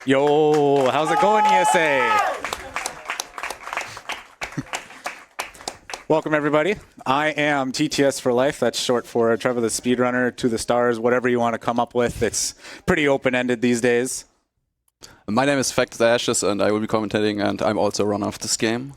Yo, how's it going, ESA? Welcome, everybody. I am TTS for life. That's short for Trevor the Speedrunner, to the stars, whatever you want to come up with. It's pretty open-ended these days. My name is Fact the Ashes, and I will be commentating, and I'm also a runner of this game.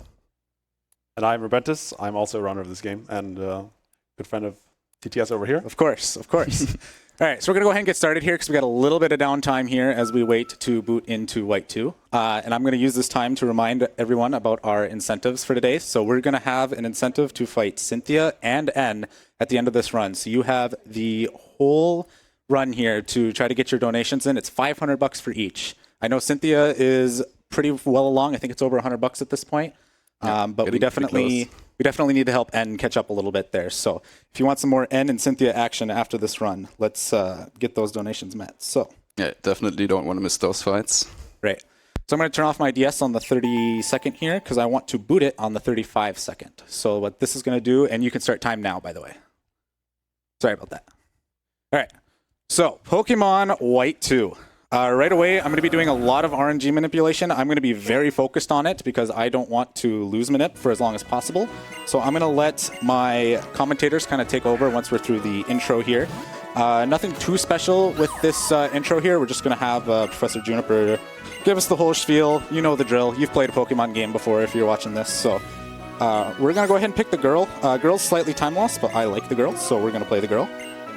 And I'm Rubentus. I'm also a runner of this game, and good friend of TTS over here. Of course, of course. All right, so we're going to go ahead and get started here because we got a little bit of downtime here as we wait to boot into White 2. And I'm going to use this time to remind everyone about our incentives for today. So we're going to have an incentive to fight Cynthia and N at the end of this run. So you have the whole run here to try to get your donations in. It's $500 for each. I know Cynthia is pretty well along. I think it's over $100 at this point. But we definitely need to help N catch up a little bit there. So if you want some more N and Cynthia action after this run, let's get those donations met. So yeah, definitely don't want to miss those fights. Right. So I'm going to turn off my DS on the 30-second here because I want to boot it on the 35-second. So what this is going to do, and you can start time now, by the way. Sorry about that. All right. So Pokemon White 2. Right away, I'm going to be doing a lot of RNG manipulation. I'm going to be very focused on it because I don't want to lose manip for as long as possible. So I'm going to let my commentators kind of take over once we're through the intro here. Nothing too special with this intro here. We're just going to have Professor Juniper give us the whole spiel. You know the drill. You've played a Pokemon game before if you're watching this. So we're going to go ahead and pick the girl. Girl's slightly time lost, but I like the girl, so we're going to play the girl.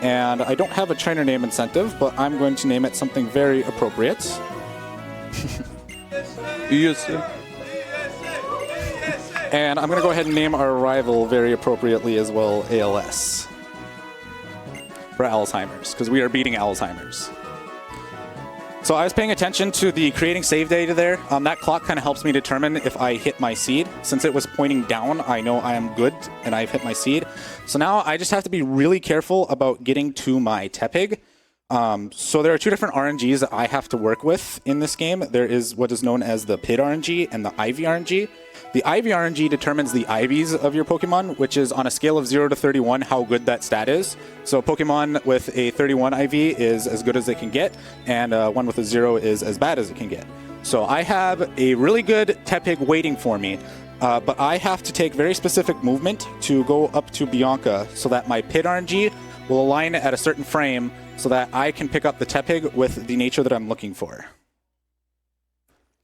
And I don't have a trainer name incentive, but I'm going to name it something very appropriate. ESA. And I'm going to go ahead and name our rival very appropriately as well, ALS. For Alzheimer's, because we are beating Alzheimer's. So I was paying attention to the creating save data there. That clock kind of helps me determine if I hit my seed. Since it was pointing down, I know I am good and I've hit my seed. So now I just have to be really careful about getting to my Tepig. So there are two different RNGs that I have to work with in this game. There is what is known as the PID RNG and the IV RNG. The IV RNG determines the IVs of your Pokemon, which is on a scale of 0 to 31 how good that stat is. So Pokemon with a 31 IV is as good as it can get, and one with a 0 is as bad as it can get. So I have a really good Tepig waiting for me, but I have to take very specific movement to go up to Bianca so that my PID RNG will align at a certain frame so that I can pick up the Tepig with the nature that I'm looking for.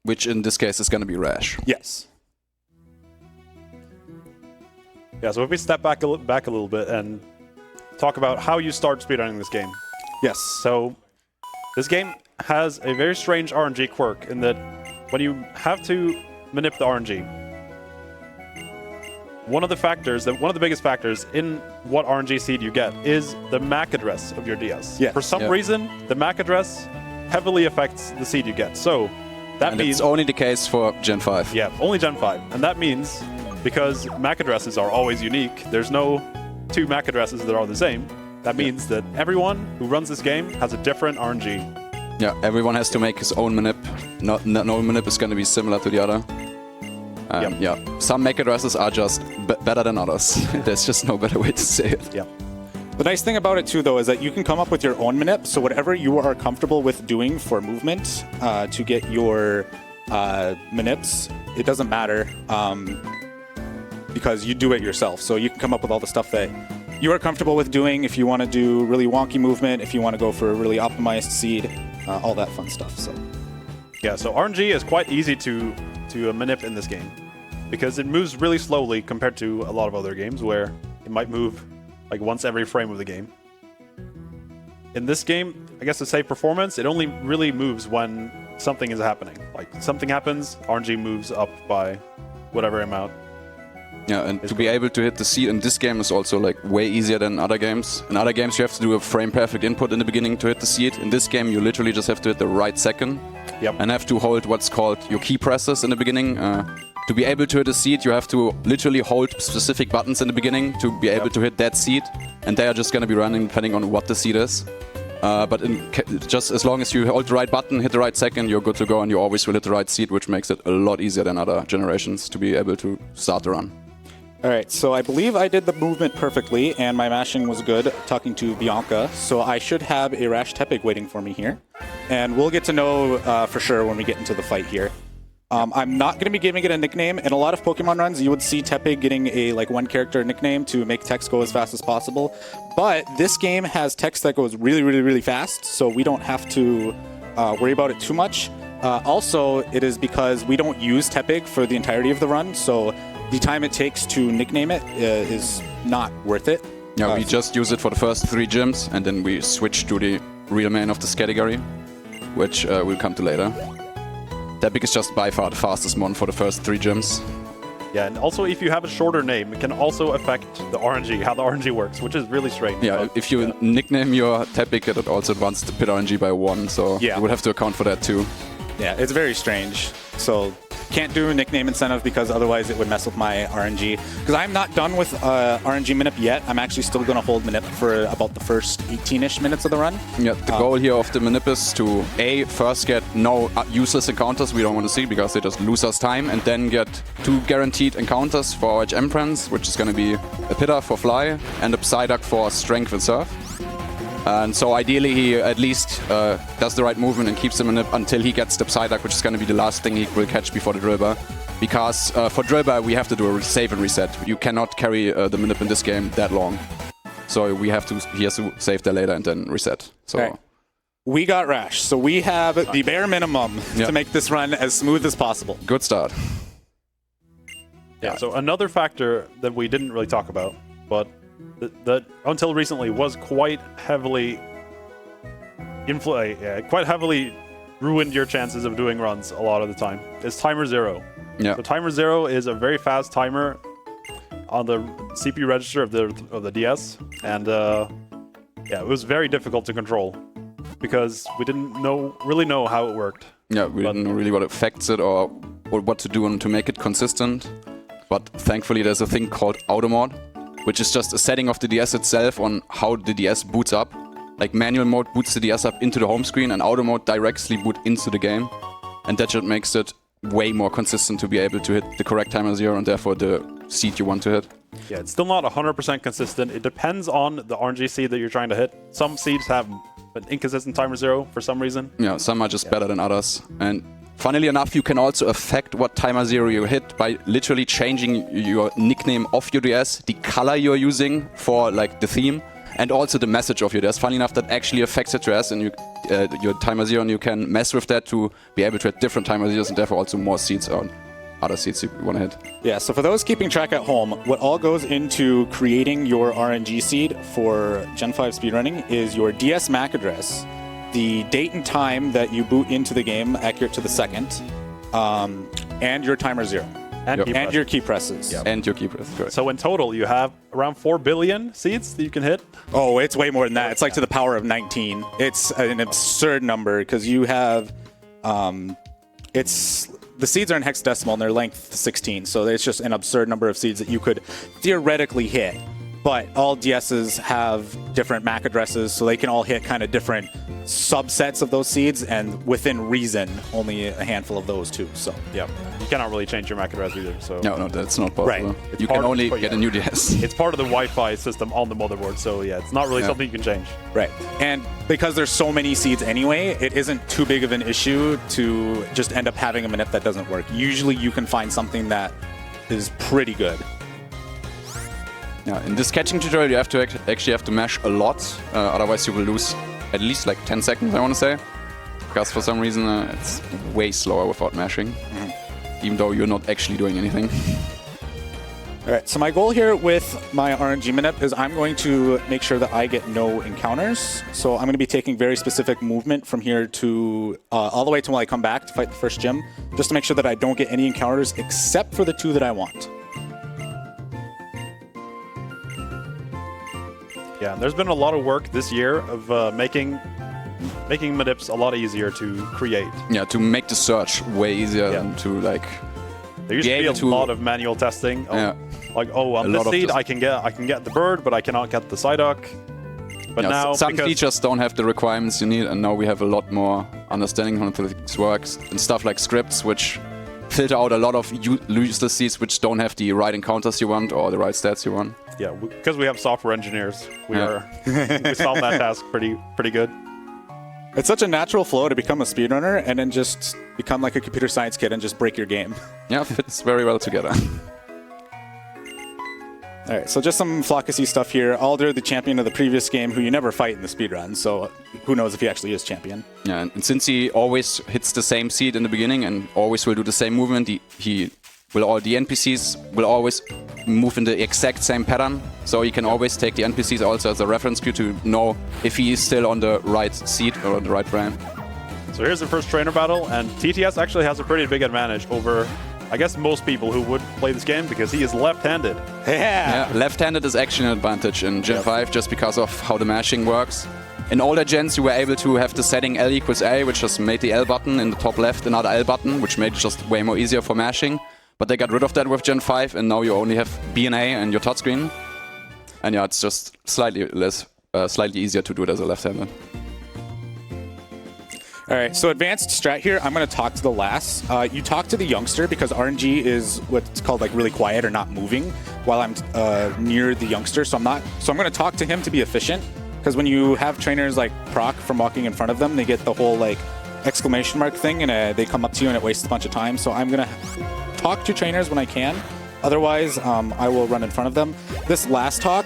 Which in this case is going to be Rash. Yes. Yeah, so if we step back a little bit and talk about how you start speedrunning this game. Yes. So this game has a very strange RNG quirk in that when you have to manip the RNG, one of the biggest factors in what RNG seed you get is the MAC address of your DS. Yeah. For some reason, the MAC address heavily affects the seed you get. So that means it's only the case for Gen 5. Yeah, only Gen 5. And that means because MAC addresses are always unique, there's no two MAC addresses that are the same. That means that everyone who runs this game has a different RNG. Yeah, everyone has to make his own manip. No manip is going to be similar to the other. Yeah, some MAC addresses are just better than others. There's just no better way to say it. Yeah. The nice thing about it too, though, is that you can come up with your own manip. So whatever you are comfortable with doing for movement to get your manips, it doesn't matter. Because you do it yourself. So you can come up with all the stuff that you are comfortable with doing if you want to do really wonky movement, if you want to go for a really optimized seed, all that fun stuff. So yeah, so RNG is quite easy to manip in this game because it moves really slowly compared to a lot of other games where it might move like once every frame of the game. In this game, I guess to save performance, it only really moves when something is happening. Like something happens, RNG moves up by whatever amount. Yeah, and to be able to hit the seed in this game is also like way easier than other games. In other games you have to do a frame perfect input in the beginning to hit the seed. In this game you literally just have to hit the right second. Yep. And have to hold what's called your key presses in the beginning. To be able to hit a seed you have to literally hold specific buttons in the beginning to be able to hit that seed. And they are just going to be running depending on what the seed is. But just as long as you hold the right button, hit the right second, you're good to go and you always will hit the right seed, which makes it a lot easier than other generations to be able to start the run. All right, so I believe I did the movement perfectly, and my mashing was good, talking to Bianca. So I should have a Rash Tepig waiting for me here. And we'll get to know for sure when we get into the fight here. I'm not going to be giving it a nickname. In a lot of Pokemon runs, you would see Tepig getting a one-character nickname to make text go as fast as possible. But this game has text that goes really, really, really fast, so we don't have to worry about it too much. Also, it is because we don't use Tepig for the entirety of the run, so the time it takes to nickname it is not worth it. Yeah, we just use it for the first 3 gyms, and then we switch to the real main of this category, which we'll come to later. Tepig is just by far the fastest one for the first 3 gyms. Yeah, and also if you have a shorter name, it can also affect the RNG, how the RNG works, which is really strange. Yeah, if you nickname your Tepig, it also advances the pit RNG by 1, so you would have to account for that too. Yeah, it's very strange. So can't do a nickname incentive because otherwise it would mess with my RNG. Because I'm not done with RNG Minip yet. I'm actually still going to hold Minip for about the first 18-ish minutes of the run. Yeah, the goal here of the Minip is to first get no useless encounters we don't want to see because they just lose us time, and then get 2 guaranteed encounters for our HM friends, which is going to be a Pitter for Fly and a Psyduck for Strength and Surf. And so ideally he at least does the right movement and keeps the Minip until he gets the Psyduck, which is going to be the last thing he will catch before the Drillbur. Because for Drillbur we have to do a save and reset. You cannot carry the Minip in this game that long. So he has to save there later and then reset. So okay. We got Rash, so we have the bare minimum to make this run as smooth as possible. Good start. Yeah, so another factor that we didn't really talk about, but that until recently was quite heavily ruined your chances of doing runs a lot of the time, is Timer 0. Yeah. So Timer 0 is a very fast timer on the CPU register of the DS, and it was very difficult to control because we didn't really know how it worked. Yeah, we didn't know really what affects it or what to do to make it consistent. But thankfully there's a thing called Auto Mode, which is just a setting of the DS itself on how the DS boots up. Like manual mode boots the DS up into the home screen, and auto mode directly boot into the game. And that just makes it way more consistent to be able to hit the correct Timer 0 and therefore the seed you want to hit. Yeah, it's still not 100% consistent. It depends on the RNG seed that you're trying to hit. Some seeds have an inconsistent Timer 0 for some reason. Yeah, some are just better than others. And funnily enough, you can also affect what Timer 0 you hit by literally changing your nickname of your DS, the color you're using for like the theme, and also the message of your DS. Funny enough, that actually affects your DS and your Timer 0, and you can mess with that to be able to hit different Timer 0s and therefore also more seeds on other seeds you want to hit. Yeah, so for those keeping track at home, what all goes into creating your RNG seed for Gen 5 speedrunning is your DS MAC address, the date and time that you boot into the game, accurate to the second, and your Timer 0. And your key presses. Yep. And your key presses, correct. So in total, you have around 4 billion seeds that you can hit? Oh, it's way more than that. It's like to the power of 19. It's an absurd number because you have... the seeds are in hexadecimal and their length 16, so it's just an absurd number of seeds that you could theoretically hit. But all DSs have different MAC addresses, so they can all hit kind of different subsets of those seeds, and within reason, only a handful of those too. So yeah, you cannot really change your MAC address either. So no, that's not possible. Right. You can only get a new DS. It's part of the Wi-Fi system on the motherboard, so yeah, it's not really something you can change. Right, and because there's so many seeds anyway, it isn't too big of an issue to just end up having a Minip that doesn't work. Usually, you can find something that is pretty good. Yeah, in this catching tutorial, you have to actually have to mash a lot, otherwise you will lose at least like 10 seconds, I want to say. Because for some reason, it's way slower without mashing, even though you're not actually doing anything. All right, so my goal here with my RNG Minip is I'm going to make sure that I get no encounters. So I'm going to be taking very specific movement from here to all the way till I come back to fight the first gym, just to make sure that I don't get any encounters except for the 2 that I want. Yeah, there's been a lot of work this year of making Minips a lot easier to create. Yeah, to make the search way easier and to like. There used to be a lot of manual testing. Like, on this seed I can get the bird, but I cannot get the Psyduck. But now some features don't have the requirements you need, and now we have a lot more understanding how things works and stuff like scripts, which filter out a lot of useless seeds which don't have the right encounters you want or the right stats you want. Yeah, because we have software engineers, we solve that task pretty good. It's such a natural flow to become a speedrunner and then just become like a computer science kid and just break your game. Yeah, fits very well together. All right, so just some Flockacy stuff here. Alder, the champion of the previous game, who you never fight in the speedrun, so who knows if he actually is champion. Yeah, and since he always hits the same seed in the beginning and always will do the same movement, all the NPCs will always move in the exact same pattern, so you can always take the NPCs also as a reference cue to know if he is still on the right seed or on the right frame. So here's the first trainer battle, and TTS actually has a pretty big advantage over, I guess, most people who would play this game because he is left-handed. Yeah. Left-handed is actually an advantage in Gen 5 just because of how the mashing works. In older gens, you were able to have the setting L equals A, which just made the L button in the top left another L button, which made it just way more easier for mashing. But they got rid of that with Gen 5, and now you only have B and A and your touchscreen. And yeah, it's just slightly easier to do it as a left-handed. All right, so advanced strat here, I'm going to talk to the last. You talk to the youngster because RNG is what's called like really quiet or not moving while I'm near the youngster. So I'm going to talk to him to be efficient, because when you have trainers like proc from walking in front of them, they get the whole like exclamation mark thing and they come up to you and it wastes a bunch of time. So I'm going to talk to trainers when I can. Otherwise, I will run in front of them. This last talk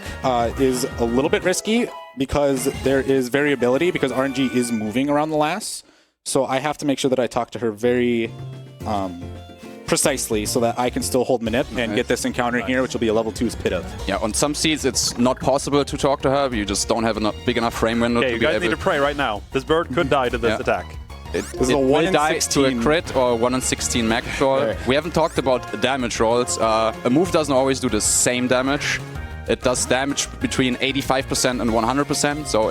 is a little bit risky because there is variability because RNG is moving around the last. So I have to make sure that I talk to her very precisely so that I can still hold Manip and get this encounter here, which will be a level 2's Pit of. Yeah, on some seeds it's not possible to talk to her. You just don't have a big enough frame window to be able... Okay, you guys need to pray right now. This bird could die to this attack. It will die to a crit or 1 in 16 mag roll. Right. We haven't talked about damage rolls. A move doesn't always do the same damage. It does damage between 85% and 100%. So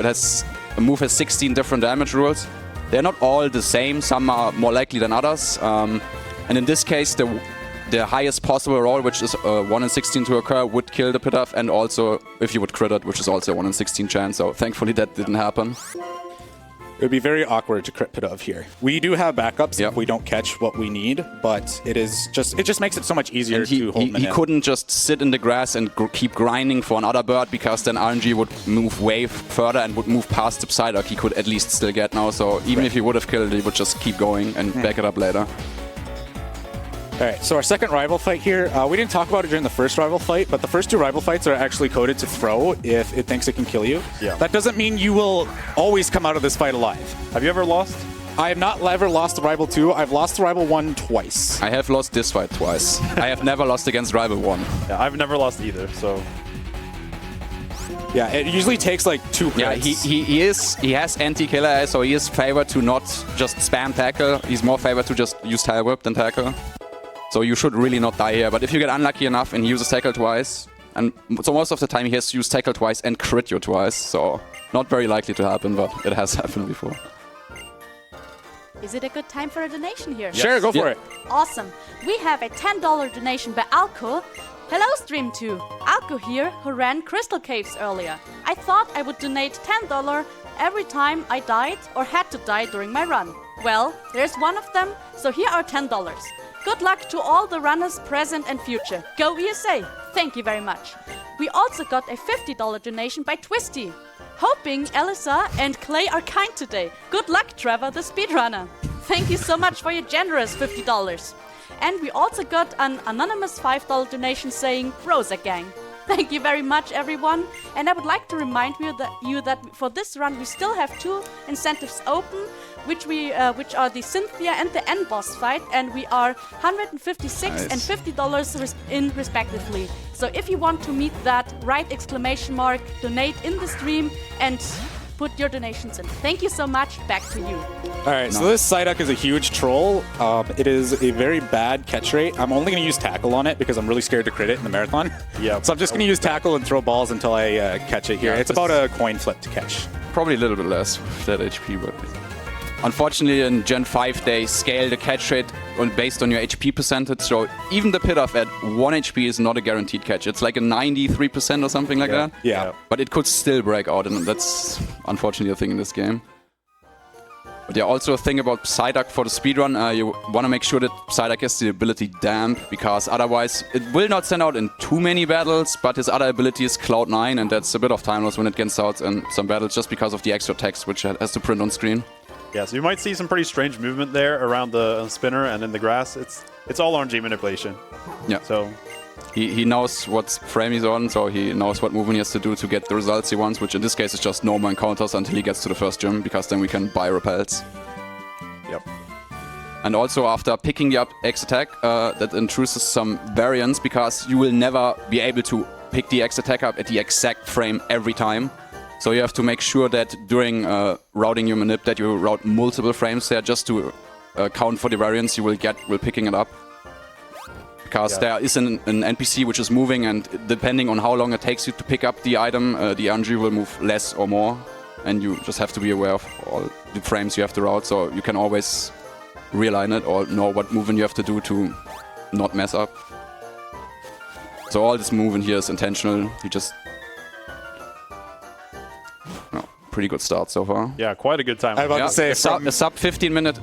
a move has 16 different damage rules. They're not all the same. Some are more likely than others. And in this case, the highest possible roll, which is 1 in 16 to occur, would kill the Pit-Off, and also if you would crit it, which is also a 1 in 16 chance. So thankfully that didn't happen. It would be very awkward to crit Pit-Off here. We do have backups if we don't catch what we need, but it just makes it so much easier to hold Manip. He couldn't just sit in the grass and keep grinding for another bird, because then RNG would move way further and would move past the Psyduck he could at least still get now. So even if he would have killed it, he would just keep going and back it up later. All right, so our second rival fight here, we didn't talk about it during the first rival fight, but the first two rival fights are actually coded to throw if it thinks it can kill you. Yeah. That doesn't mean you will always come out of this fight alive. Have you ever lost? I have not ever lost the Rival 2. I've lost the Rival 1 twice. I have lost this fight twice. I have never lost against Rival 1. Yeah, I've never lost either, so... Yeah, it usually takes like 2 crits. Yeah, he has anti-killer AI, so he is favored to not just spam tackle. He's more favored to just use Tail Whip than tackle. So you should really not die here. But if you get unlucky enough and he uses tackle twice, and so most of the time he has to use tackle twice and crit you twice, so not very likely to happen, but it has happened before. Is it a good time for a donation here? Yes. Sure, go for it. Awesome. We have a $10 donation by Alco. Hello, Stream2. Alco here, who ran Crystal Caves earlier. I thought I would donate $10 every time I died or had to die during my run. Well, there's one of them, so here are $10. Good luck to all the runners present and future. Go ESA! Thank you very much. We also got a $50 donation by Twisty. Hoping Elisa and Clay are kind today. Good luck, Trevor, the speedrunner. Thank you so much for your generous $50. And we also got an anonymous $5 donation saying, Rosa Gang. Thank you very much, everyone. And I would like to remind you that for this run we still have 2 incentives open, which are the Cynthia and the N boss fight, and we are $156 and $50 in respectively. So if you want to meet that, write exclamation mark, donate in the stream, and put your donations in. Thank you so much. Back to you. All right, so this Psyduck is a huge troll. It is a very bad catch rate. I'm only going to use tackle on it because I'm really scared to crit it in the marathon. Yeah. So I'm just going to use tackle and throw balls until I catch it here. Yeah, it's about a coin flip to catch. Probably a little bit less with that HP, but unfortunately in Gen 5 they scale the catch rate based on your HP percentage, so even the Pit-Off at 1 HP is not a guaranteed catch. It's like a 93% or something like that. Yeah. But it could still break out, and that's unfortunately a thing in this game. But yeah, also a thing about Psyduck for the speedrun, you want to make sure that Psyduck has the ability Damp, because otherwise it will not stand out in too many battles, but his other ability is Cloud 9, and that's a bit of time loss when it gets out in some battles just because of the extra text which it has to print on screen. Yeah, so you might see some pretty strange movement there around the spinner and in the grass. It's all RNG manipulation. Yeah. So he knows what frame he's on, so he knows what movement he has to do to get the results he wants, which in this case is just normal encounters until he gets to the first gym, because then we can buy repels. Yep. And also after picking the up X attack, that introduces some variance, because you will never be able to pick the X attack up at the exact frame every time. So you have to make sure that during routing your manip that you route multiple frames there just to count for the variance you will get while picking it up. Because there is an NPC which is moving, and depending on how long it takes you to pick up the item, the RNG will move less or more. And you just have to be aware of all the frames you have to route, so you can always realign it or know what movement you have to do to not mess up. So all this movement here is intentional. You just... pretty good start so far. yeah, quite a good time. I was about to say, a sub 15-minute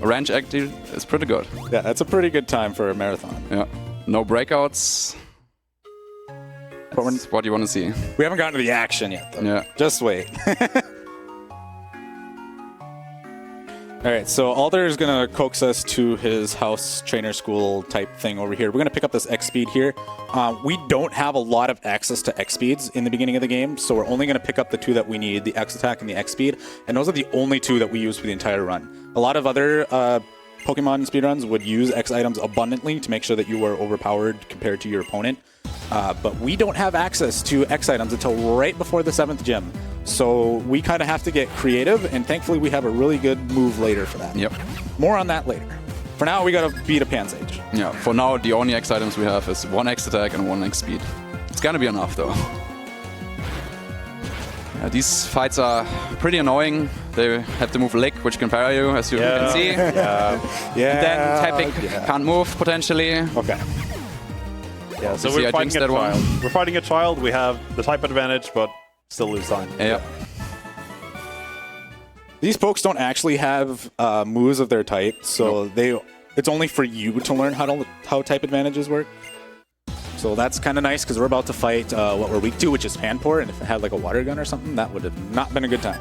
range active is pretty good. yeah, that's a pretty good time for a marathon. Yeah, no breakouts. But That's what you want to see. we haven't gotten to the action yet, though. Yeah. Just wait. All right, so Alder is going to coax us to his house trainer school type thing over here. We're going to pick up this X speed here. We don't have a lot of access to X speeds in the beginning of the game, so we're only going to pick up the two that we need, the X attack and the X speed, and those are the only two that we use for the entire run. A lot of other Pokemon speedruns would use X items abundantly to make sure that you were overpowered compared to your opponent. But we don't have access to X items until right before the 7th gym. So we kind of have to get creative, and thankfully we have a really good move later for that. Yep. More on that later. For now, we gotta beat a Pansage. Yeah, for now, the only X items we have is 1 X attack and 1 X speed. It's gonna be enough, though. Yeah, these fights are pretty annoying. They have to move Lick, which can parry you, as you can see. Yeah. Yeah. Then typing can't move, potentially. Okay. Yeah, so You see, we're I fighting jinxed a that one. child. We're fighting a child. We have the type advantage, but still lose time. Yeah. These pokes don't actually have moves of their type, so it's only for you to learn how type advantages work. So that's kind of nice, because we're about to fight what we're weak to, which is Panpour, and if it had like a water gun or something, that would have not been a good time.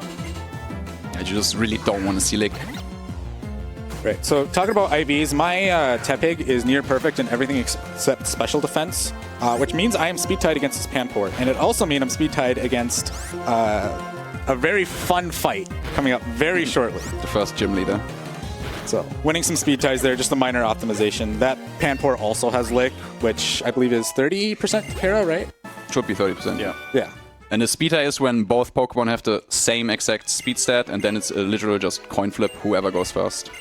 Yeah, you just really don't want to see Lick. Right, so talking about IVs, my Tepig is near perfect in everything except special defense, which means I am speed tied against this Panpour, and it also means I'm speed tied against a very fun fight coming up very shortly. The first gym leader. So winning some speed ties there, just a minor optimization. That Panpour also has Lick, which I believe is 30% para, right? Should be 30%. Yeah. Yeah. And the speed tie is when both Pokemon have the same exact speed stat, and then it's literally just coin flip, whoever goes first.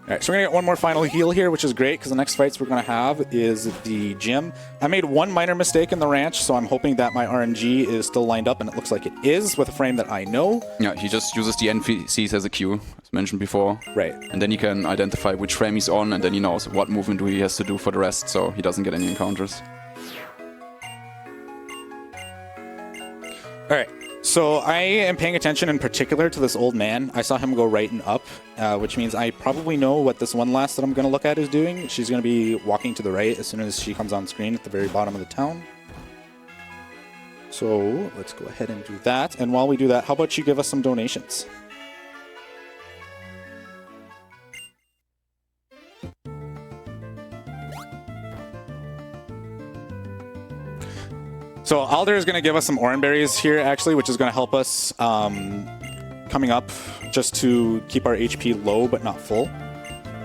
All right, so we're going to get one more final heal here, which is great, because the next fights we're going to have is the gym. I made one minor mistake in the ranch, so I'm hoping that my RNG is still lined up, and it looks like it is with a frame that I know. Yeah, he just uses the NPCs as a cue, as mentioned before. Right. And then he can identify which frame he's on, and then he knows what movement he has to do for the rest, so he doesn't get any encounters. All right. So I am paying attention in particular to this old man. I saw him go right and up, which means I probably know what this one lass that I'm going to look at is doing. She's going to be walking to the right as soon as she comes on screen at the very bottom of the town. So let's go ahead and do that. And while we do that, how about you give us some donations? So Alder is going to give us some oranberries here, actually, which is going to help us coming up just to keep our HP low but not full.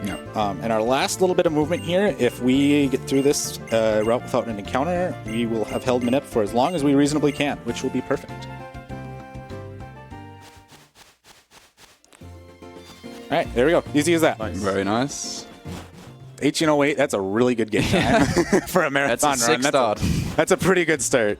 Yeah. And our last little bit of movement here, if we get through this route without an encounter, we will have held Manip for as long as we reasonably can, which will be perfect. All right, there we go. Easy as that. Nice. Very nice. 18:08, that's a really good game time for a marathon That's a run. sick start. That's a pretty good start.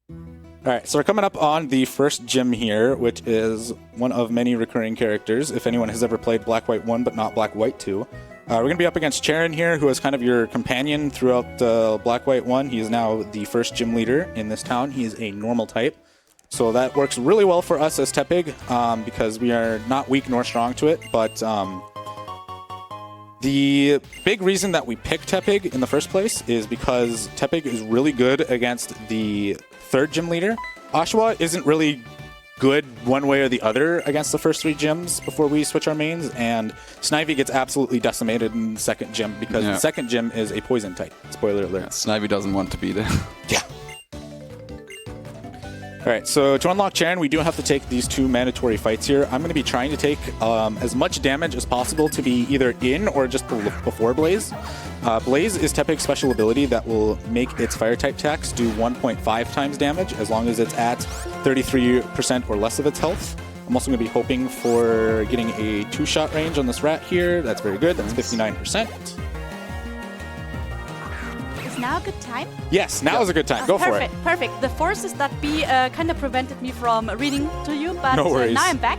All right, so we're coming up on the first gym here, which is one of many recurring characters, if anyone has ever played Black White 1 but not Black White 2. We're going to be up against Charon here, who is kind of your companion throughout Black White 1. He is now the first gym leader in this town. He is a normal type. So that works really well for us as Tepig because we are not weak nor strong to it. But the big reason that we pick Tepig in the first place is because Tepig is really good against the third gym leader. Oshawa isn't really good one way or the other against the first 3 gyms before we switch our mains, and Snivy gets absolutely decimated in the second gym because the second gym is a poison type. Spoiler alert. Yeah, Snivy doesn't want to be there. Yeah. Alright, so to unlock Charen, we do have to take these 2 mandatory fights here. I'm going to be trying to take as much damage as possible to be either in or just before Blaze. Blaze is Tepig's special ability that will make its fire-type attacks do 1.5 times damage as long as it's at 33% or less of its health. I'm also going to be hoping for getting a 2-shot range on this rat here. That's very good. That's 59%. Is now a good time? Yes, now is a good time. Go for it. Perfect. The forces that be kind of prevented me from reading to you, but No worries. now I'm back.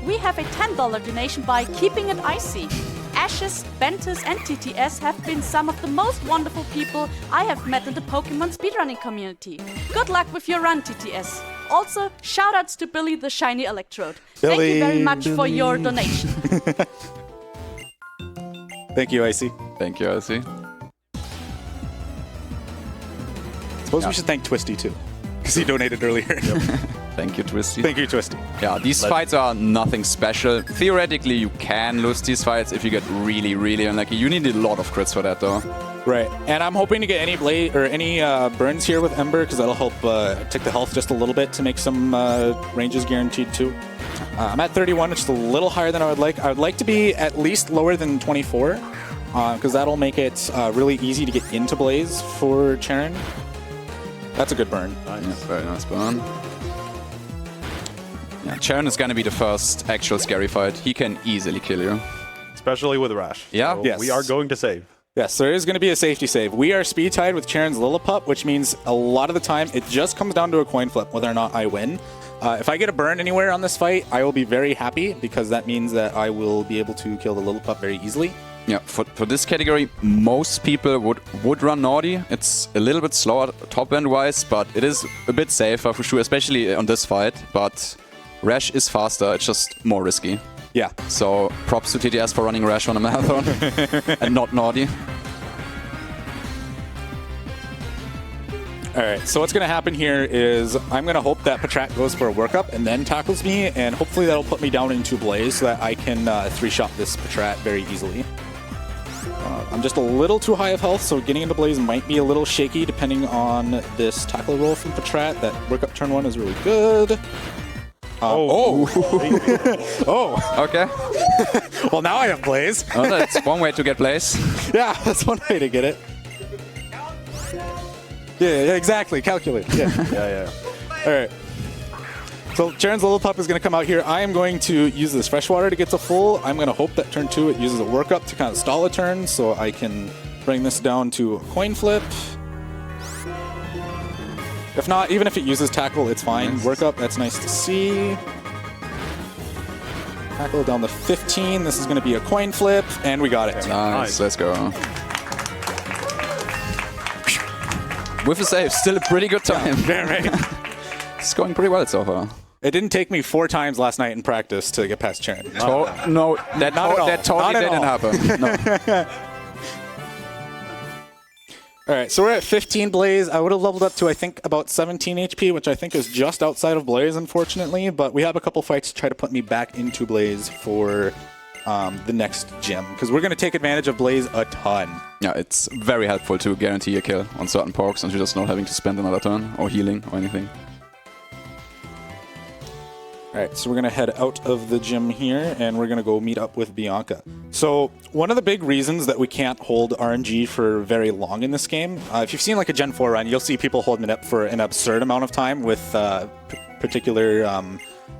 We have a $10 donation by Keeping It Icy. Ashes, Rubentus, and TTS have been some of the most wonderful people I have met in the Pokemon speedrunning community. Good luck with your run, TTS. Also, shoutouts to Billy the Shiny Electrode. Thank you very much for your donation. Thank you, Icy. Thank you, Icy. Suppose we should thank Twisty too, because he donated earlier. Thank you, Twisty. Thank you, Twisty. Yeah, these fights are nothing special. Theoretically, you can lose these fights if you get really, really unlucky. You need a lot of crits for that, though. Right, and I'm hoping to get any blade or any burns here with Ember, because that'll help take the health just a little bit to make some ranges guaranteed too. I'm at 31, which is a little higher than I would like. I would like to be at least lower than 24, because that'll make it really easy to get into Blaze for Charen. That's a good burn. Nice. Yeah, very nice burn. Yeah, Charen is going to be the first actual scary fight. He can easily kill you. Especially with Rash. Yeah. So Yes. we are going to save. Yes, there is going to be a safety save. We are speed tied with Charen's Lillipup, which means a lot of the time it just comes down to a coin flip whether or not I win. If I get a burn anywhere on this fight, I will be very happy because that means that I will be able to kill the Lillipup very easily. Yeah, for this category, most people would run Naughty. It's a little bit slower top end wise, but it is a bit safer for sure, especially on this fight. But Rash is faster, it's just more risky. Yeah. So props to TTS for running Rash on a marathon and not Naughty. Alright, so what's going to happen here is I'm going to hope that Patrat goes for a workup and then tackles me, and hopefully that'll put me down into Blaze so that I can 3-shot this Patrat very easily. I'm just a little too high of health, so getting into Blaze might be a little shaky depending on this tackle roll from Patrat. That workup turn 1 is really good. Oh! Okay. Well, now I have Blaze. Oh, that's one way to get Blaze. Yeah, that's one way to get it. Yeah, exactly. Calculate. Yeah. Yeah. All right. So Charen's Lillipup is going to come out here. I am going to use this freshwater to get to full. I'm going to hope that turn 2 it uses a workup to kind of stall a turn so I can bring this down to a coin flip. If not, even if it uses tackle, it's fine. Workup, that's nice to see. Tackle down to 15. This is going to be a coin flip, and we got it. Nice, let's go. With a save, still a pretty good time. Yeah, right. It's going pretty well so far. It didn't take me 4 times last night in practice to get past Charen. No, that Not at all. totally Not at didn't all. happen. No. All right, so we're at 15 Blaze. I would have leveled up to, I think, about 17 HP, which I think is just outside of Blaze, unfortunately. But we have a couple fights to try to put me back into Blaze for the next gym, because we're going to take advantage of Blaze a ton. Yeah, it's very helpful to guarantee a kill on certain pokes and you're just not having to spend another turn or healing or anything. All right, so we're going to head out of the gym here, and we're going to go meet up with Bianca. So one of the big reasons that we can't hold RNG for very long in this game, if you've seen like a Gen 4 run, you'll see people holding it up for an absurd amount of time with particular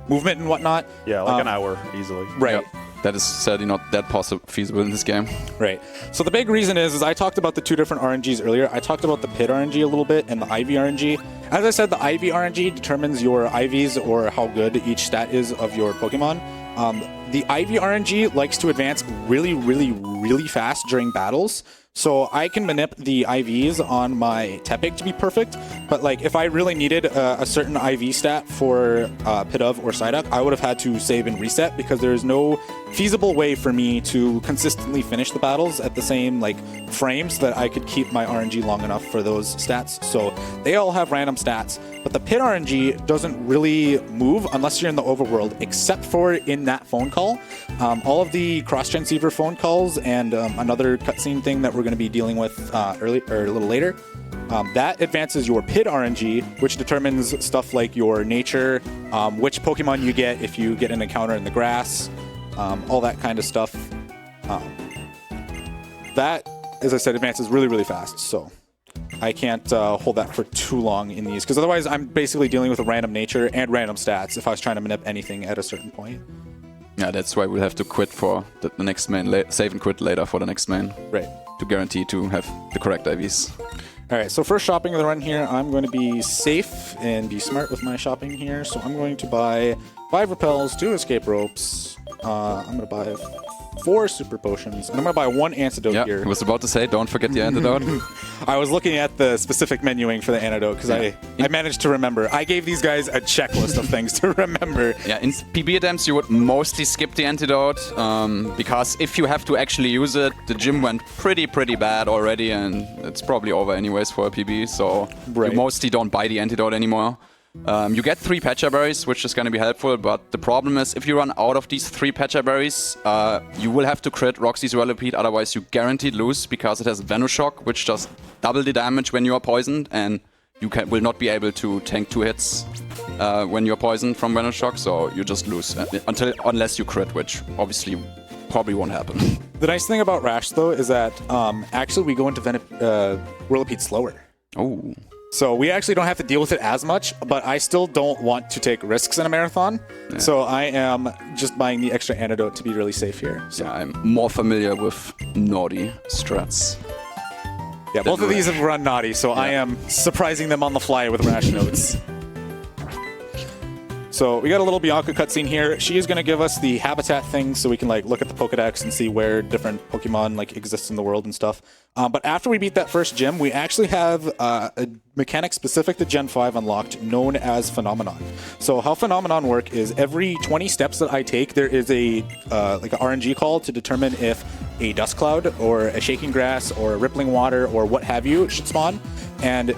movement and whatnot. Yeah, like an hour easily. Right. Yep. That is sadly not that feasible in this game. Right. So the big reason is I talked about the 2 different RNGs earlier. I talked about the Pit RNG a little bit and the IV RNG. As I said, the IV RNG determines your IVs or how good each stat is of your Pokemon. The IV RNG likes to advance really, really, really fast during battles. So I can manip the IVs on my Tepig to be perfect, but like if I really needed a certain IV stat for Pidove or Psyduck, I would have had to save and reset because there is no feasible way for me to consistently finish the battles at the same like frames that I could keep my RNG long enough for those stats. So they all have random stats, but the Pit RNG doesn't really move unless you're in the overworld, except for in that phone call. All of the cross-transceiver phone calls and another cutscene thing that we're going to be dealing with a little later. That advances your PID RNG, which determines stuff like your nature, which Pokemon you get if you get an encounter in the grass, all that kind of stuff. That, as I said, advances really, really fast, so I can't hold that for too long in these, because otherwise I'm basically dealing with a random nature and random stats if I was trying to manip anything at a certain point. Yeah, that's why we'll have to quit for the next main, save and quit later for the next main. Right. To guarantee to have the correct IVs. All right, so first shopping of the run here, I'm going to be safe and be smart with my shopping here. So I'm going to buy 5 repels, 2 escape ropes. I'm going to buy 4 super potions, and I'm going to buy 1 antidote here. I was about to say, don't forget the antidote. I was looking at the specific menuing for the antidote because I managed to remember. I gave these guys a checklist of things to remember. Yeah, in PB attempts, you would mostly skip the antidote because if you have to actually use it, the gym went pretty bad already, and it's probably over anyways for a PB, so you mostly don't buy the antidote anymore. You get 3 Patcha Berries, which is going to be helpful, but the problem is if you run out of these 3 Patcha Berries, you will have to crit Roxy's Repeat, otherwise you guaranteed lose because it has Venoshock, which does double the damage when you are poisoned, and you will not be able to tank 2 hits when you're poisoned from Venoshock, so you just lose unless you crit, which obviously probably won't happen. The nice thing about Rash, though, is that actually we go into Whirlipede slower. Oh. So we actually don't have to deal with it as much, but I still don't want to take risks in a marathon. Yeah. So I am just buying the extra antidote to be really safe here. So. Yeah, I'm more familiar with naughty strats. Yeah, both of these have run naughty, so I am surprising them on the fly with Rash notes. So we got a little Bianca cutscene here. She is going to give us the habitat thing so we can like look at the Pokedex and see where different Pokemon like exist in the world and stuff. But after we beat that first gym, we actually have a mechanic specific to Gen 5 unlocked known as Phenomenon. So how Phenomenon work is every 20 steps that I take, there is a like an RNG call to determine if a dust cloud or a shaking grass or a rippling water or what have you should spawn. And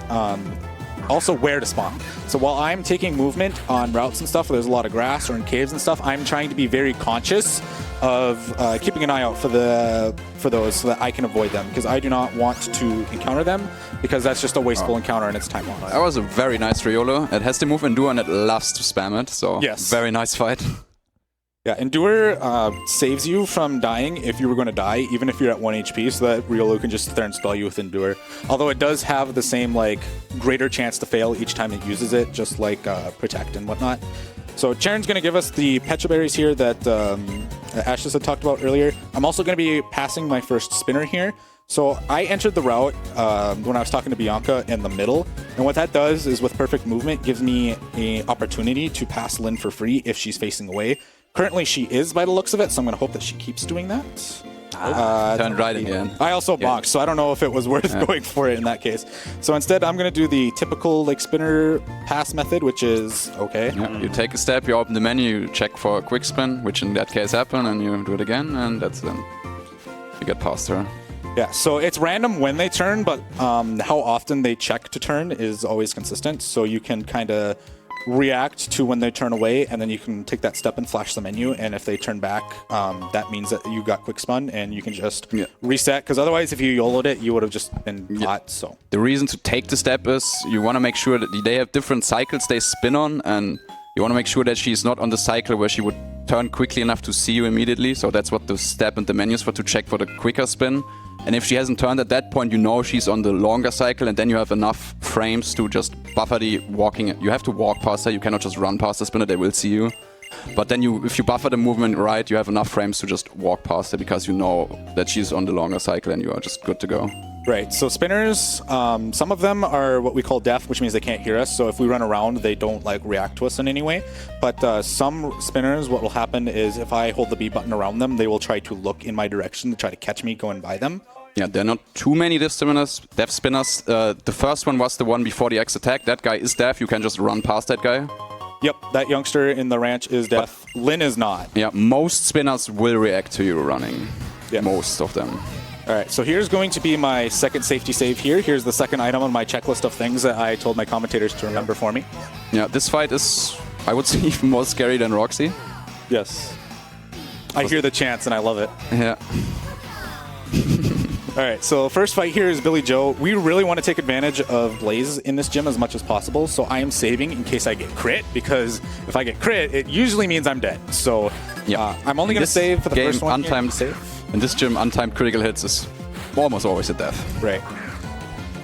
also where to spawn. So while I'm taking movement on routes and stuff where there's a lot of grass or in caves and stuff, I'm trying to be very conscious of keeping an eye out for those so that I can avoid them, because I do not want to encounter them, because that's just a wasteful encounter and it's time lost. That was a very nice Riolo. It has the move Endure and it loves to spam it, so yes. Very nice fight. Yeah, Endure saves you from dying if you were going to die, even if you're at 1 HP, so that Riolu can just sit there and stall you with Endure. Although it does have the same, like, greater chance to fail each time it uses it, just like Protect and whatnot. So Charon's going to give us the Pecha Berries here that Ashes had talked about earlier. I'm also going to be passing my first spinner here. So I entered the route when I was talking to Bianca in the middle, and what that does is with perfect movement gives me an opportunity to pass Lynn for free if she's facing away. Currently, she is by the looks of it, so I'm going to hope that she keeps doing that. Turned right in the end. I also boxed, so I don't know if it was worth going for it in that case. So instead, I'm going to do the typical like spinner pass method, which is okay. Yeah, you take a step, you open the menu, you check for a quick spin, which in that case happened, and you do it again, and that's then you get past her. Yeah, so it's random when they turn, but how often they check to turn is always consistent. So you can kind of react to when they turn away, and then you can take that step and flash the menu, and if they turn back, that means that you got quick spun and you can just reset, because otherwise if you YOLO'd it, you would have just been caught. So the reason to take the step is you want to make sure that they have different cycles they spin on, and you want to make sure that she's not on the cycle where she would turn quickly enough to see you immediately. So that's what the step and the menu is for, to check for the quicker spin. And if she hasn't turned at that point, you know she's on the longer cycle, and then you have enough frames to just buffer the walking. You have to walk past her, you cannot just run past the spinner, they will see you. But then if you buffer the movement right, you have enough frames to just walk past her because you know that she's on the longer cycle and you are just good to go. Right, so spinners, some of them are what we call deaf, which means they can't hear us. So if we run around, they don't like react to us in any way. But some spinners, what will happen is if I hold the B button around them, they will try to look in my direction to try to catch me going by them. Yeah, there are not too many dev spinners. The first one was the one before the X attack. That guy is deaf. You can just run past that guy. Yep, that youngster in the ranch is deaf. Lin is not. Yeah, most spinners will react to you running. Yeah. Most of them. All right, so here's going to be my second safety save here. Here's the second item on my checklist of things that I told my commentators to remember for me. Yeah, this fight is, I would say, even more scary than Roxy. Yes. I hear the chants and I love it. Yeah. All right, so first fight here is Billy Joe. We really want to take advantage of Blaze in this gym as much as possible, so I am saving in case I get crit, because if I get crit, it usually means I'm dead. So I'm only going to save for the first one. Untimed save. In this gym, untimed critical hits is almost always a death. Right.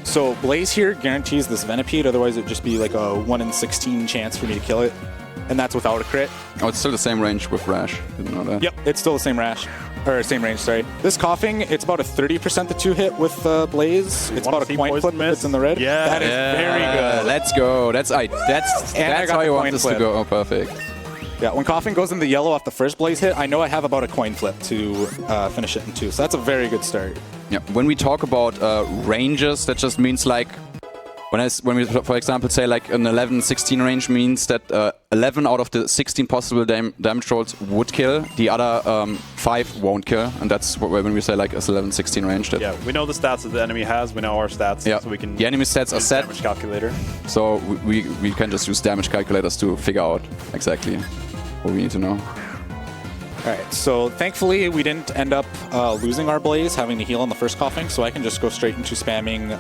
So Blaze here guarantees this Venipede, otherwise it'd just be like a 1 in 16 chance for me to kill it. And that's without a crit. Oh, it's still the same range with Rash. Didn't know that. Yep, it's still the same same range, sorry. This coughing, it's about a 30% the 2-hit with Blaze. It's about a coin flip if it's in the red. Yeah. That is very good. Let's go. That's how you want this to go. Oh, perfect. Yeah, when coughing goes in the yellow off the first Blaze hit, I know I have about a coin flip to finish it in 2. So that's a very good start. Yeah. When we talk about ranges, that just means like when we, for example, say like an 11-16 range means that 11 out of the 16 possible damage rolls would kill, the other 5 won't kill, and that's when we say like it's 11-16 range. Yeah, we know the stats that the enemy has, we know our stats, yeah. so we can. The enemy stats are set. Damage calculator. So we can just use damage calculators to figure out exactly what we need to know. Alright, so thankfully we didn't end up losing our Blaze, having to heal on the first coughing, so I can just go straight into spamming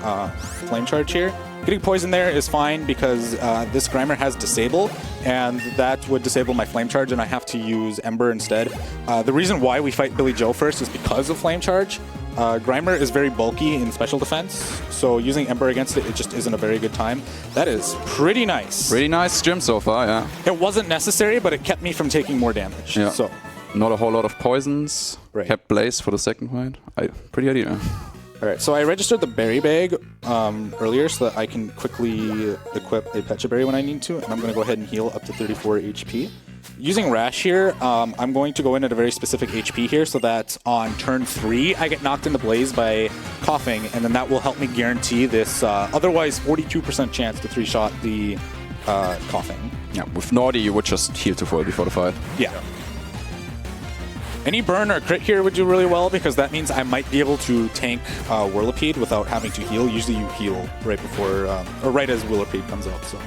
Flame Charge here. Getting poison there is fine because this Grimer has Disable, and that would disable my Flame Charge, and I have to use Ember instead. The reason why we fight Billy Joe first is because of Flame Charge. Grimer is very bulky in special defense, so using Ember against it just isn't a very good time. That is pretty nice. Pretty nice gym so far, yeah. It wasn't necessary, but it kept me from taking more damage. Yeah. So. Not a whole lot of poisons. Right. Kept Blaze for the second fight. Pretty idea. Alright, so I registered the berry bag earlier so that I can quickly equip a Pecha Berry when I need to, and I'm going to go ahead and heal up to 34 HP. Using Rash here, I'm going to go in at a very specific HP here so that on turn 3 I get knocked into Blaze by coughing, and then that will help me guarantee this otherwise 42% chance to 3-shot the coughing. Yeah, with Naughty you would just heal to full before the fight. Yeah. Any burn or crit here would do really well because that means I might be able to tank Whirlipede without having to heal. Usually you heal right before, or right as Whirlipede comes out, so.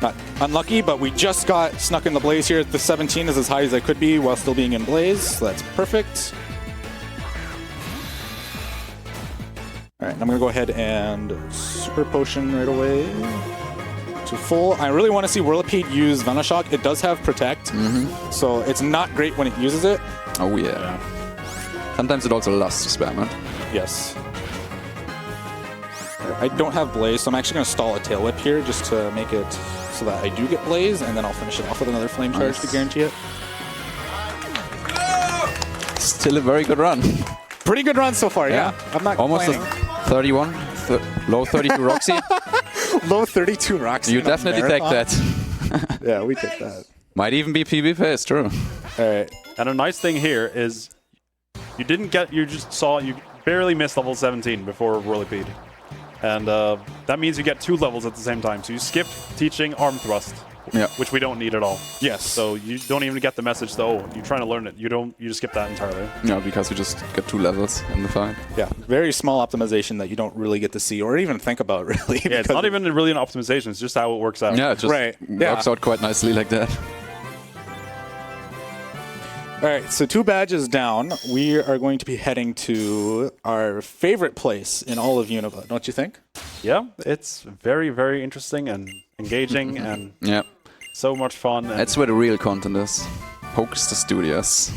Not unlucky, but we just got snuck in the Blaze here. The 17 is as high as I could be while still being in Blaze, so that's perfect. Alright, I'm going to go ahead and Super Potion right away. To full. I really want to see Whirlipede use Venoshock. It does have Protect, so it's not great when it uses it. Oh yeah. Sometimes it also loves to spam it. Yes. I don't have Blaze, so I'm actually going to stall a Tail Whip here just to make it so that I do get Blaze, and then I'll finish it off with another Flame Charge to guarantee it. Still a very good run. Pretty good run so far, yeah. I'm not almost complaining. 31, low 32 Roxy. Low 32 Roxy. You definitely take that. Yeah, we take that. Might even be PvP, it's true. Alright. And a nice thing here is you barely missed level 17 before Whirlipede. And that means you get 2 levels at the same time. So you skip teaching Arm Thrust, which we don't need at all. Yes. So you don't even get the message, though. You're trying to learn it. You just skip that entirely. Yeah, because you just get 2 levels in the fight. Yeah, very small optimization that you don't really get to see or even think about, really. Yeah, it's not even really an optimization. It's just how it works out. Yeah, it just works out quite nicely like that. All right, so 2 badges down. We are going to be heading to our favorite place in all of Unova, don't you think? Yeah, it's very, very interesting and engaging and so much fun. That's where the real content is. Pokes the Studios.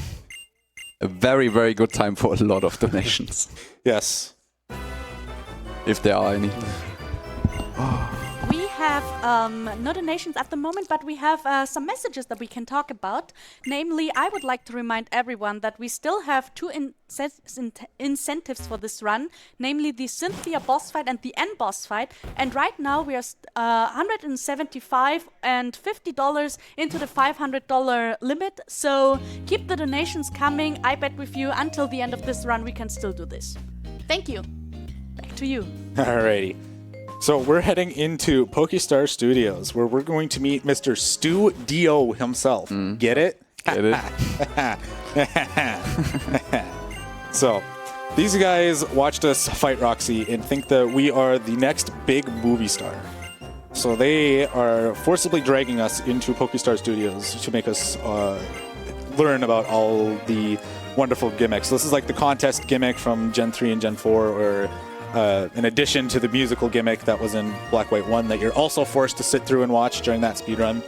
A very, very good time for a lot of donations. Yes. If there are any. We have no donations at the moment, but we have some messages that we can talk about. Namely, I would like to remind everyone that we still have two incentives for this run, namely the Cynthia boss fight and the N boss fight. And right now we are $175 and $50 into the $500 limit. So keep the donations coming. I bet with you until the end of this run we can still do this. Thank you. Back to you. Alrighty. So we're heading into Pokestar Studios, where we're going to meet Mr. Stu Dio himself. Get it? Get it? So, these guys watched us fight Roxy and think that we are the next big movie star. So they are forcibly dragging us into Pokestar Studios to make us learn about all the wonderful gimmicks. This is like the contest gimmick from Gen 3 and Gen 4, or in addition to the musical gimmick that was in Black White 1 that you're also forced to sit through and watch during that speedrun.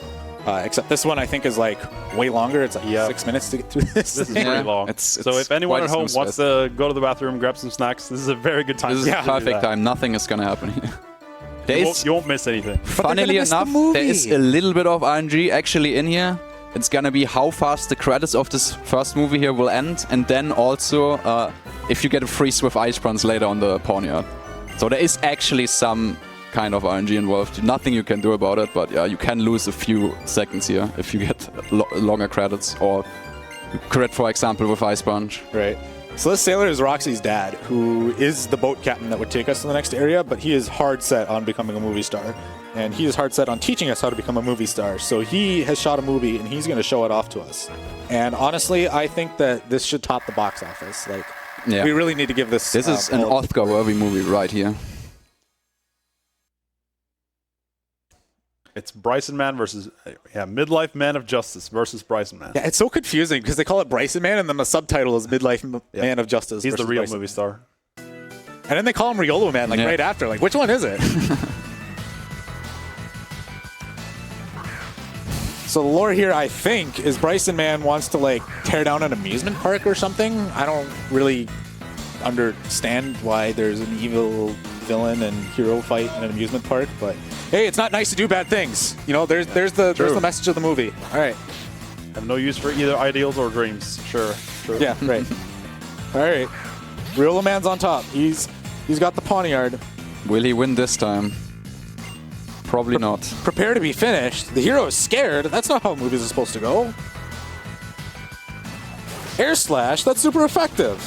Except this one I think is like way longer. It's like 6 minutes to get through this. This is pretty long. So if anyone at home wants to go to the bathroom, grab some snacks, this is a very good time. This is perfect time. Nothing is going to happen here. You won't miss anything. Funnily enough, there is a little bit of RNG actually in here. It's going to be how fast the credits of this first movie here will end, and then also if you get a free Swift Ice Bronze later on the Pawnyard. So there is actually some kind of RNG involved. Nothing you can do about it, but yeah, you can lose a few seconds here if you get longer credits, or crit, for example, with Ice Sponge. Right. So this sailor is Roxy's dad, who is the boat captain that would take us to the next area, but he is hard set on becoming a movie star. And he is hard set on teaching us how to become a movie star. So he has shot a movie, and he's going to show it off to us. And honestly, I think that this should top the box office. Like, we really need to give this... This is an Oscar-worthy movie right here. It's Bryson Man versus Midlife Man of Justice versus Bryson Man. Yeah, it's so confusing because they call it Bryson Man and then the subtitle is Midlife Man of Justice. He's the real Bryson movie star. And then they call him Riolo Man right after. Like, which one is it? So the lore here, I think, is Bryson Man wants to like tear down an amusement park or something. I don't really understand why there's an evil villain and hero fight in an amusement park, but hey, it's not nice to do bad things. You know, there's the message of the movie. All right. Have no use for either ideals or dreams. Sure. Yeah, right. All right. Riolo Man's on top. He's got the Pawnyard. Will he win this time? Probably not. Prepare to be finished. The hero is scared. That's not how movies are supposed to go. Air slash. That's super effective.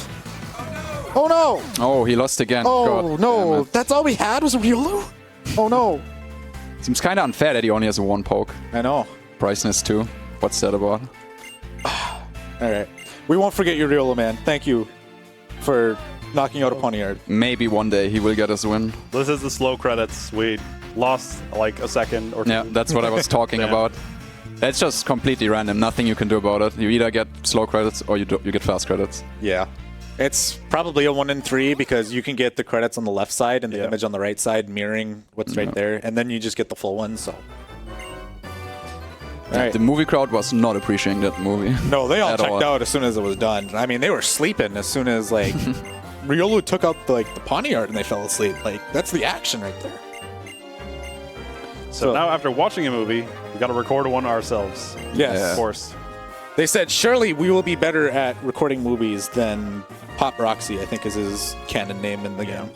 Oh no! Oh, he lost again. Oh God, no! That's all we had was Riolo? Oh no! Seems kind of unfair that he only has a 1 poke. I know. Bryson has 2. What's that about? Alright. We won't forget you, Riolo Man. Thank you for knocking out a Pawnyard. Maybe one day he will get his win. This is the slow credits. We lost like a second or two. Yeah, that's what I was talking about. It's just completely random. Nothing you can do about it. You either get slow credits or you get fast credits. Yeah. It's probably a 1 in 3 because you can get the credits on the left side and the image on the right side mirroring what's right there, and then you just get the full one. So, right. The movie crowd was not appreciating that movie. No, they all checked out as soon as it was done. I mean, they were sleeping as soon as like Riolo took out the Pawnyard and they fell asleep. Like, that's the action right there. So now, after watching a movie, we got to record one ourselves. Yes, of course. They said, surely we will be better at recording movies than Pop Roxy, I think is his canon name in the game.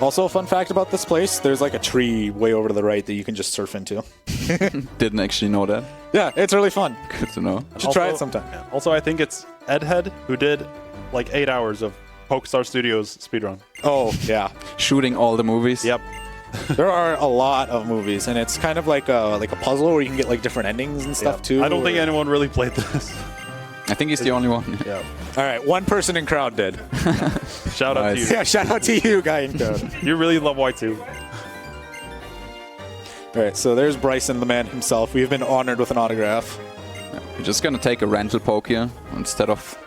Also, a fun fact about this place, there's like a tree way over to the right that you can just surf into. Didn't actually know that. Yeah, it's really fun. Good to know. You should try it sometime. Yeah. Also, I think it's Edhead who did like 8 hours of Pokestar Studios speedrun. Oh, yeah. Shooting all the movies. Yep. There are a lot of movies, and it's kind of like a puzzle where you can get like different endings and stuff too. I don't think anyone really played this. I think he's the only one. Yeah. All right, one person in crowd did. Shout out to you. Yeah, shout out to you, guy in crowd. You really love Y2. All right, so there's Bryson, the man himself. We've been honored with an autograph. Yeah, we're just gonna take a rental poke here instead of.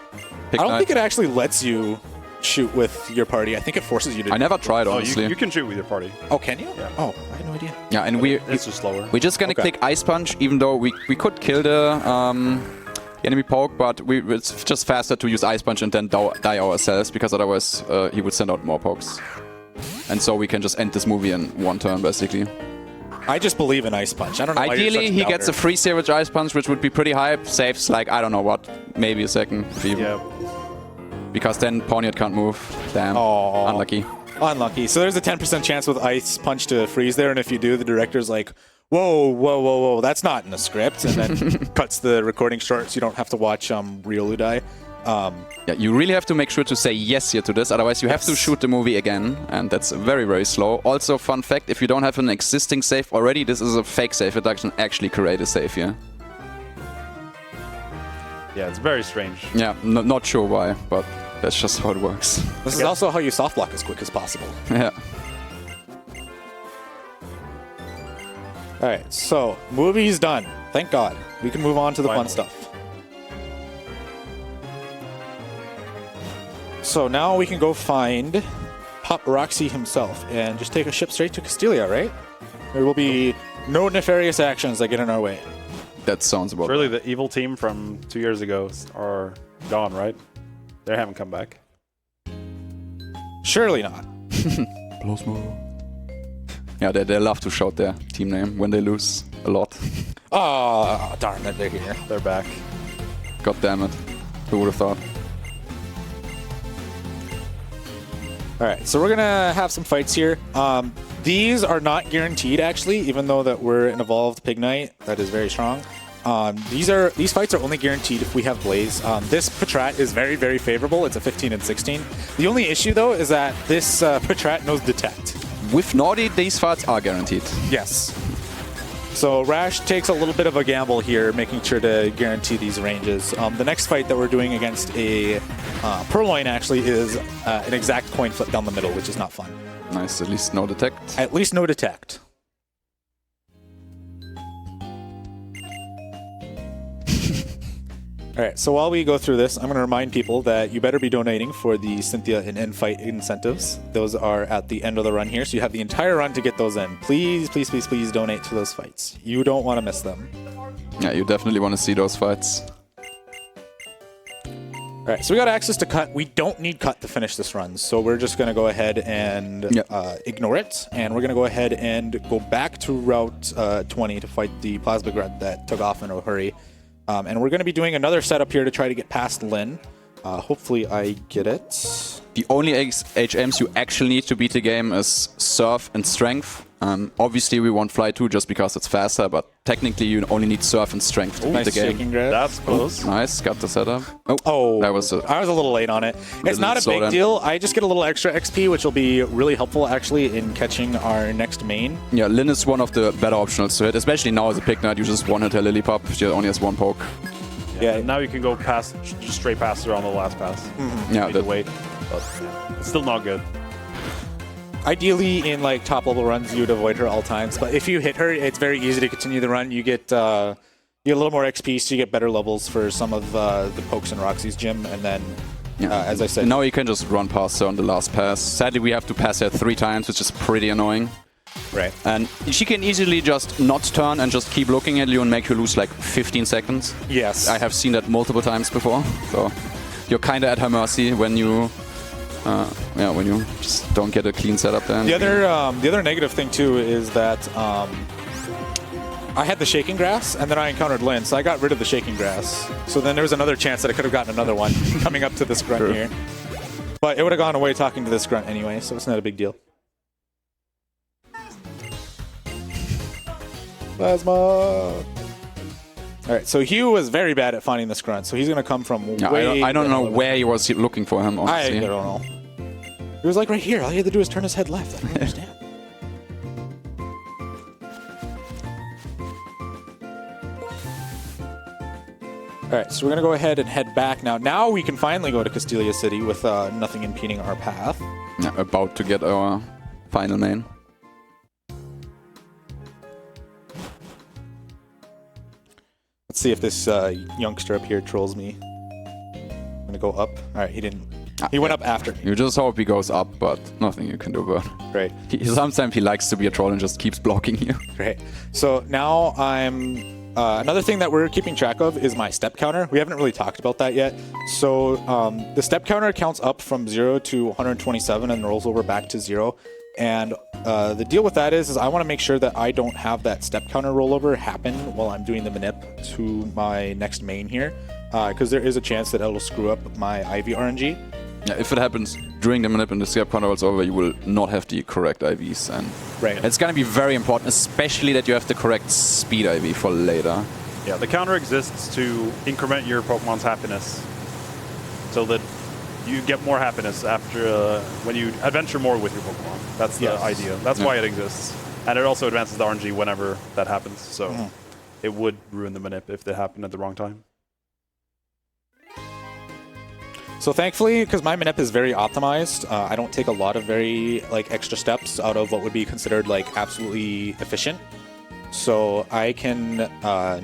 I don't think it actually lets you shoot with your party. I think it forces you to. I never tried, honestly. You can shoot with your party. Oh, can you? Yeah. Oh, I had no idea. Yeah, and it's just slower. We're just gonna click Ice Punch, even though we could kill the enemy poke, but it's just faster to use Ice Punch and then die ourselves, because otherwise he would send out more pokes. and so we can just end this movie in one turn, basically. I just believe in Ice Punch. I don't know why you're Ideally, such he gets a doubter. free savage Ice Punch, which would be pretty high. Saves, like, I don't know what, maybe a second. Yeah. Because then Ponyard can't move. Damn. Aw. Unlucky. Unlucky. So there's a 10% chance with Ice Punch to freeze there, and if you do, the director's like, whoa, whoa, whoa, whoa, that's not in the script, and then cuts the recording short so you don't have to watch Riolu die. Yeah, you really have to make sure to say yes here to this, otherwise you have to Yes. shoot the movie again, and that's very, very slow. Also, fun fact, if you don't have an existing save already, this is a fake save. It doesn't actually create a save here. Yeah, it's very strange. Yeah, not sure why, but that's just how it works. This is also how you soft block as quick as possible. Yeah. All right, so movie's done. Thank God. We can move on to the fun Finally. stuff. So now we can go find Pop Roxy himself and just take a ship straight to Castilia, right? There will be no nefarious actions that get in our way. That sounds about Surely the evil team from 2 years ago are gone, right? They haven't come back. Surely not. Yeah, they love to shout their team name when they lose a lot. Oh, darn it, they're here. They're back. God damn it. Who would have thought? All right, so we're gonna have some fights here. These are not guaranteed, actually, even though that we're an evolved Pig Knight that is very strong. These fights are only guaranteed if we have Blaze. This Patrat is very, very favorable. It's a 15 and 16. The only issue, though, is that this Patrat knows Detect. With Naughty, these fights are guaranteed. Yes. So Rash takes a little bit of a gamble here, making sure to guarantee these ranges. The next fight that we're doing against a Purloin actually is an exact coin flip down the middle, which is not fun. Nice, at least no detect. At least no Detect. All right, so while we go through this, I'm going to remind people that you better be donating for the Cynthia and N-Fight incentives. Those are at the end of the run here, so you have the entire run to get those in. Please, please, please, please donate to those fights. You don't want to miss them. Yeah, you definitely want to see those fights. All right, so we got access to Cut. We don't need Cut to finish this run, so we're just going to go ahead and ignore it, and we're going to go ahead and go back to Route 20 to fight the Plasma Grunt that took off in a hurry. And we're going to be doing another setup here to try to get past Lin. Hopefully I get it. The only HMs you actually need to beat the game is Surf and Strength. Obviously, we want Fly too, just because it's faster, but technically you only need Surf and Strength to beat Nice the game. shaking grab. That's close. Nice, got the setup. Oh, that was I was a little late on it. It's not a big deal. I just get a little extra XP, which will be really helpful actually in catching our next main. Yeah, Lin is one of the better optionals to hit, especially now as a Pig Knight. You just one hit her Lillipop. She only has one poke. Yeah. Now you can go past, just straight past her on the last pass. Yeah, Need to wait, but yeah, it's still not good. Ideally, in like top level runs, you would avoid her all times. But if you hit her, it's very easy to continue the run. You get a little more XP, so you get better levels for some of the pokes in Roxy's gym. And then, as I said, now you can just run past her on the last pass. Sadly, we have to pass her 3 times, which is pretty annoying. right? And she can easily just not turn and just keep looking at you and make you lose like 15 seconds. Yes. I have seen that multiple times before. So you're kind of at her mercy when you when you just don't get a clean setup there. The other negative thing too is that I had the shaking grass and then I encountered Lin, so I got rid of the shaking grass. So then there was another chance that I could have gotten another one coming up to this grunt True. here. But it would have gone away talking to this grunt anyway, so it's not a big deal. Plasma! Alright, so Hugh was very bad at finding this grunt, so he's going to come from way... I don't know where he was looking for him, honestly. I don't know. He was like right here. All he had to do was turn his head left. I don't understand. Alright, so we're going to go ahead and head back now. Now we can finally go to Castilia City with nothing impeding our path. Yeah, about to get our final main. Let's see if this youngster up here trolls me. I'm going to go up. Alright, he didn't. He went up after me. You just hope he goes up, but nothing you can do about it. Great. Sometimes he likes to be a troll and just keeps blocking you. Great. So now I'm... another thing that we're keeping track of is my step counter. We haven't really talked about that yet. So the step counter counts up from 0 to 127 and rolls over back to 0 And the deal with that is I want to make sure that I don't have that step counter rollover happen while I'm doing the manip to my next main here, because there is a chance that it'll screw up my IV RNG. Yeah, if it happens during the manip and the step counter rolls over, you will not have the correct IVs. And it's going to be very important, especially that you have the correct speed IV for later. Yeah, the counter exists to increment your Pokemon's happiness so that you get more happiness after when you adventure more with your Pokemon. That's the idea. That's why it exists. And it also advances the RNG whenever that happens. So it would ruin the manip if it happened at the wrong time. So thankfully, because my manip is very optimized, I don't take a lot of very extra steps out of what would be considered absolutely efficient. So I can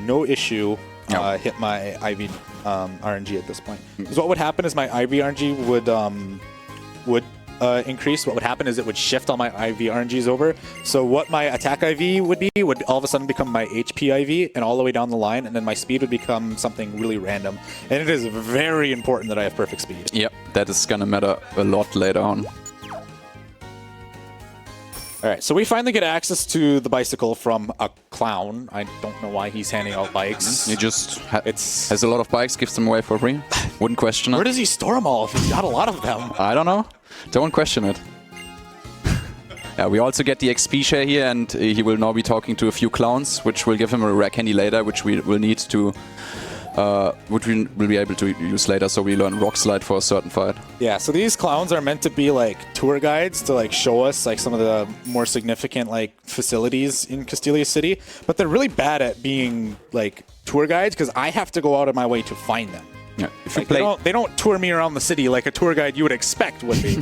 no issue hit my IV RNG at this point. Because what would happen is my IV RNG would increase. What would happen is it would shift all my IV RNGs over. So what my attack IV would be would all of a sudden become my HP IV and all the way down the line, and then my speed would become something really random. And it is very important that I have perfect speed. Yep, that is gonna matter a lot later on. All right, so we finally get access to the bicycle from a clown. I don't know why he's handing out bikes. He just has a lot of bikes, gives them away for free. Wouldn't question it. Where does he store them all if he's got a lot of them? I don't know. Don't question it. Yeah, we also get the XP share here, and he will now be talking to a few clowns, which will give him a rare candy later, which we will need to, which we will be able to use later. So we learn Rock Slide for a certain fight. Yeah, so these clowns are meant to be tour guides to show us some of the more significant facilities in Castelia City, but they're really bad at being tour guides because I have to go out of my way to find them. Yeah, if you play, they don't tour me around the city like a tour guide you would expect would be.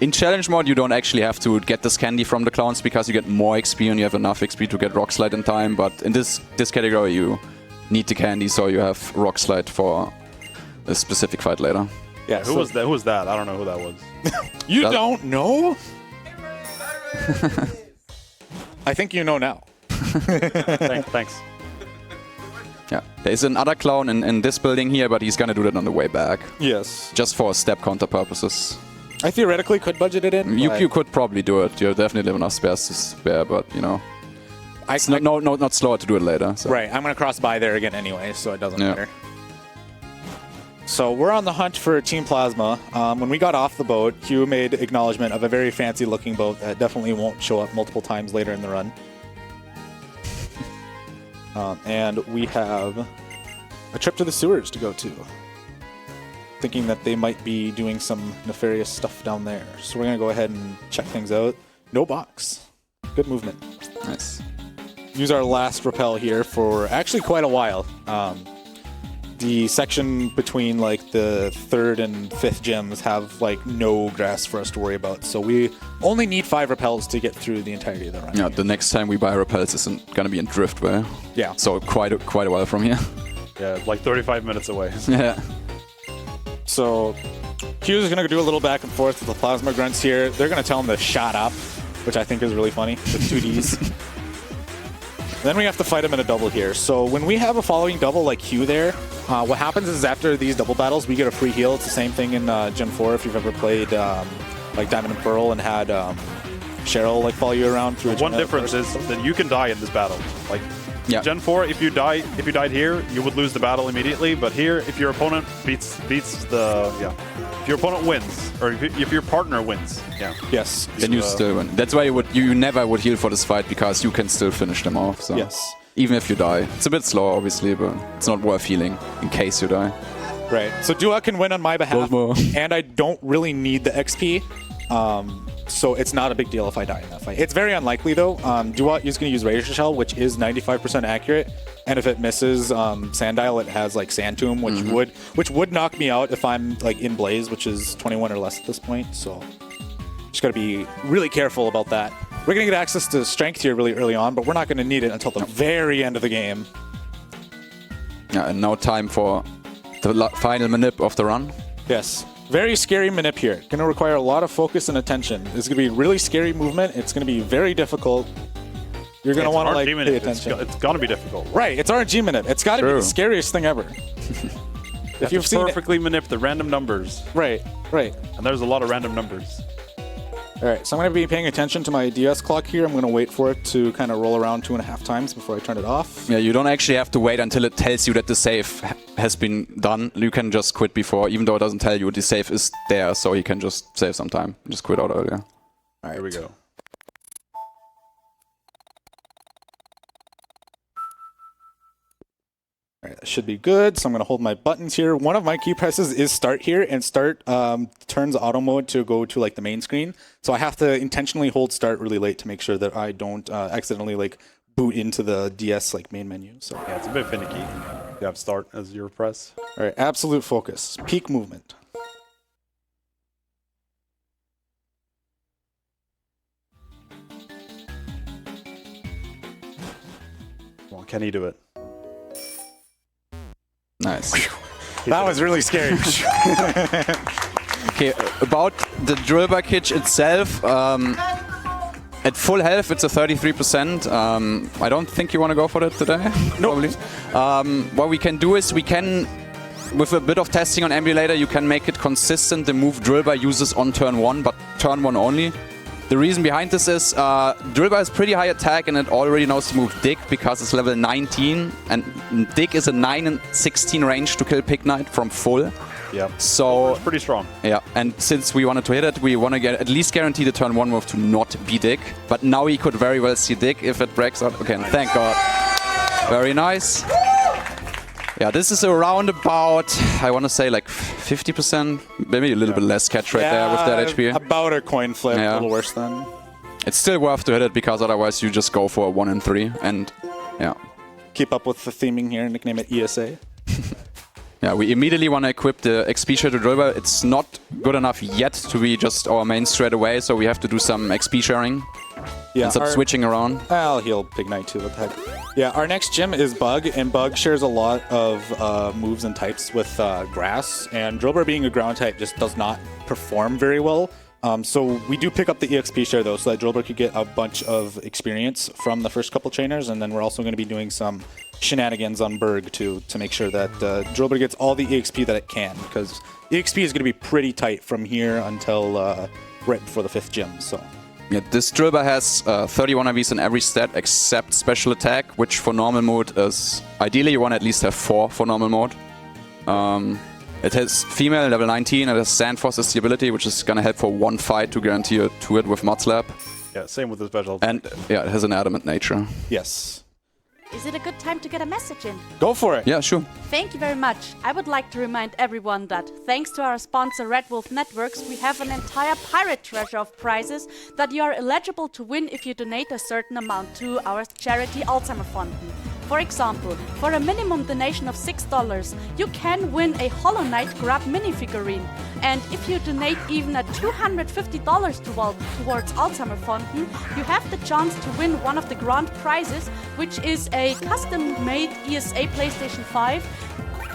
In challenge mode, you don't actually have to get this candy from the clowns because you get more XP and you have enough XP to get Rock Slide in time. But in this category, you need the candy, so you have Rock Slide for a specific fight later. Yeah. Who was that? Who was that? I don't know who that was. You don't know? I think you know now. Thanks. Yeah, there's another clown in this building here, but he's gonna do that on the way back. Yes. Just for step counter purposes. I theoretically could budget it in. You could probably do it. You definitely have enough spares to spare, but it's not slower to do it later. So. Right, I'm gonna cross by there again anyway, so it doesn't matter. So we're on the hunt for Team Plasma. When we got off the boat, Hugh made acknowledgement of a very fancy-looking boat that definitely won't show up multiple times later in the run. And we have a trip to the sewers to go to. Thinking that they might be doing some nefarious stuff down there. So we're going to go ahead and check things out. No box. Good movement. Nice. Use our last rappel here for actually quite a while. The section between the 3rd and 5th gyms have no grass for us to worry about. So we only need 5 rappels to get through the entirety of the run. Yeah, the next time we buy rappels isn't gonna be in Driftway. Yeah. So quite a while from here. Yeah, 35 minutes away. Yeah. So Hugh's gonna do a little back and forth with the Plasma Grunts here. They're gonna tell him to shut up, which I think is really funny with 2 Ds. Then we have to fight him in a double here. So when we have a following double like Hugh there, what happens is after these double battles, we get a free heal. It's the same thing in Gen 4 if you've ever played Diamond and Pearl and had Cheryl follow you around through. One difference is that you can die in this battle. Gen 4, if you died here, you would lose the battle immediately. But here, if your opponent beats the if your opponent wins, or if your partner wins, yes, then you still win. That's why you never would heal for this fight because you can still finish them off. So. Yes. Even if you die. It's a bit slow, obviously, but it's not worth healing in case you die. Right. So Dua can win on my behalf, and I don't really need the XP. So it's not a big deal if I die in that fight. It's very unlikely, though. Dua is going to use Razor Shell, which is 95% accurate. And if it misses Sandile, it has Sand Tomb, which would knock me out if I'm in Blaze, which is 21 or less at this point. So just got to be really careful about that. We're going to get access to Strength here really early on, but we're not going to need it until the very end of the game. Yeah, and now time for the final manip of the run. Yes. Very scary manip here. Going to require a lot of focus and attention. It's going to be really scary movement. It's going to be very difficult. You're going to want to pay attention. It's going to be difficult. Right. It's RNG manip. It's got to be the scariest thing ever. If you've seen perfectly manip the random numbers. Right. Right. And there's a lot of random numbers. All right, so I'm going to be paying attention to my DS clock here. I'm going to wait for it to kind of roll around 2.5 times before I turn it off. Yeah, you don't actually have to wait until it tells you that the save has been done. You can just quit before, even though it doesn't tell you the save is there, so you can just save some time. Just quit out earlier. All right, Here we go. All right, that should be good. So I'm going to hold my buttons here. One of my key presses is start here, and start turns auto mode to go to like the main screen. So I have to intentionally hold start really late to make sure that I don't accidentally like boot into the DS like main menu. So Yeah, it's a bit finicky. You have start as your press. all right, absolute focus, peak movement. Come on, can he do it? Nice. That was really scary. Okay, about the drill bug hitch itself, at full health it's a 33%. I don't think you want to go for that today, probably. What we can do is we can, with a bit of testing on emulator, you can make it consistent the move Drillbar uses on turn 1, but turn 1 only. The reason behind this is Drillbar has pretty high attack and it already knows to move Dig because it's level 19 and Dig is a 9 and 16 range to kill Pig Knight from full. Yeah. So It's pretty strong. yeah, and since we wanted to hit it, we want to get at least guarantee the turn 1 move to not be Dig. But now he could very well see Dig if it breaks out. Okay, thank God. Very nice. Yeah, this is around about, I want to say like 50%, maybe a little bit less catch rate there with that HP. About a coin flip, Yeah. a little worse than. It's still worth to hit it because otherwise you just go for a 1 and 3 and yeah. Keep up with the theming here, nickname it ESA. Yeah, we immediately want to equip the XP share to Drillbar. It's not good enough yet to be just our main straight away, so we have to do some XP sharing and some switching around. I'll heal Pig Knight too, what the heck. Yeah, our next gym is Bug, and Bug shares a lot of moves and types with Grass, and Drillbar being a ground type just does not perform very well. So we do pick up the EXP share though, so that Drillbar could get a bunch of experience from the first couple trainers, and then we're also going to be doing some shenanigans on Berg to make sure that Drillbar gets all the EXP that it can, because EXP is going to be pretty tight from here until right before the 5th gym. So Yeah, this Drillbar has 31 IVs in every stat except special attack, which for normal mode is ideally you want to at least have 4 for normal mode. It has female level 19, it has Sandforce as the ability, which is gonna help for 1 fight to guarantee a 2-hit with Mud Slap. Yeah, same with the special. And yeah, it has an adamant nature. yes, Is it a good time to get a message in? go for it. Yeah, sure. Thank you very much. I would like to remind everyone that thanks to our sponsor Red Wolf Networks, we have an entire pirate treasure of prizes that you are eligible to win if you donate a certain amount to our charity ESAMarathon. For example, for a minimum donation of $6, you can win a Hollow Knight Grab minifigurine. And if you donate even at $250 towards ESAMarathon, you have the chance to win one of the grand prizes, which is a custom-made ESA PlayStation 5,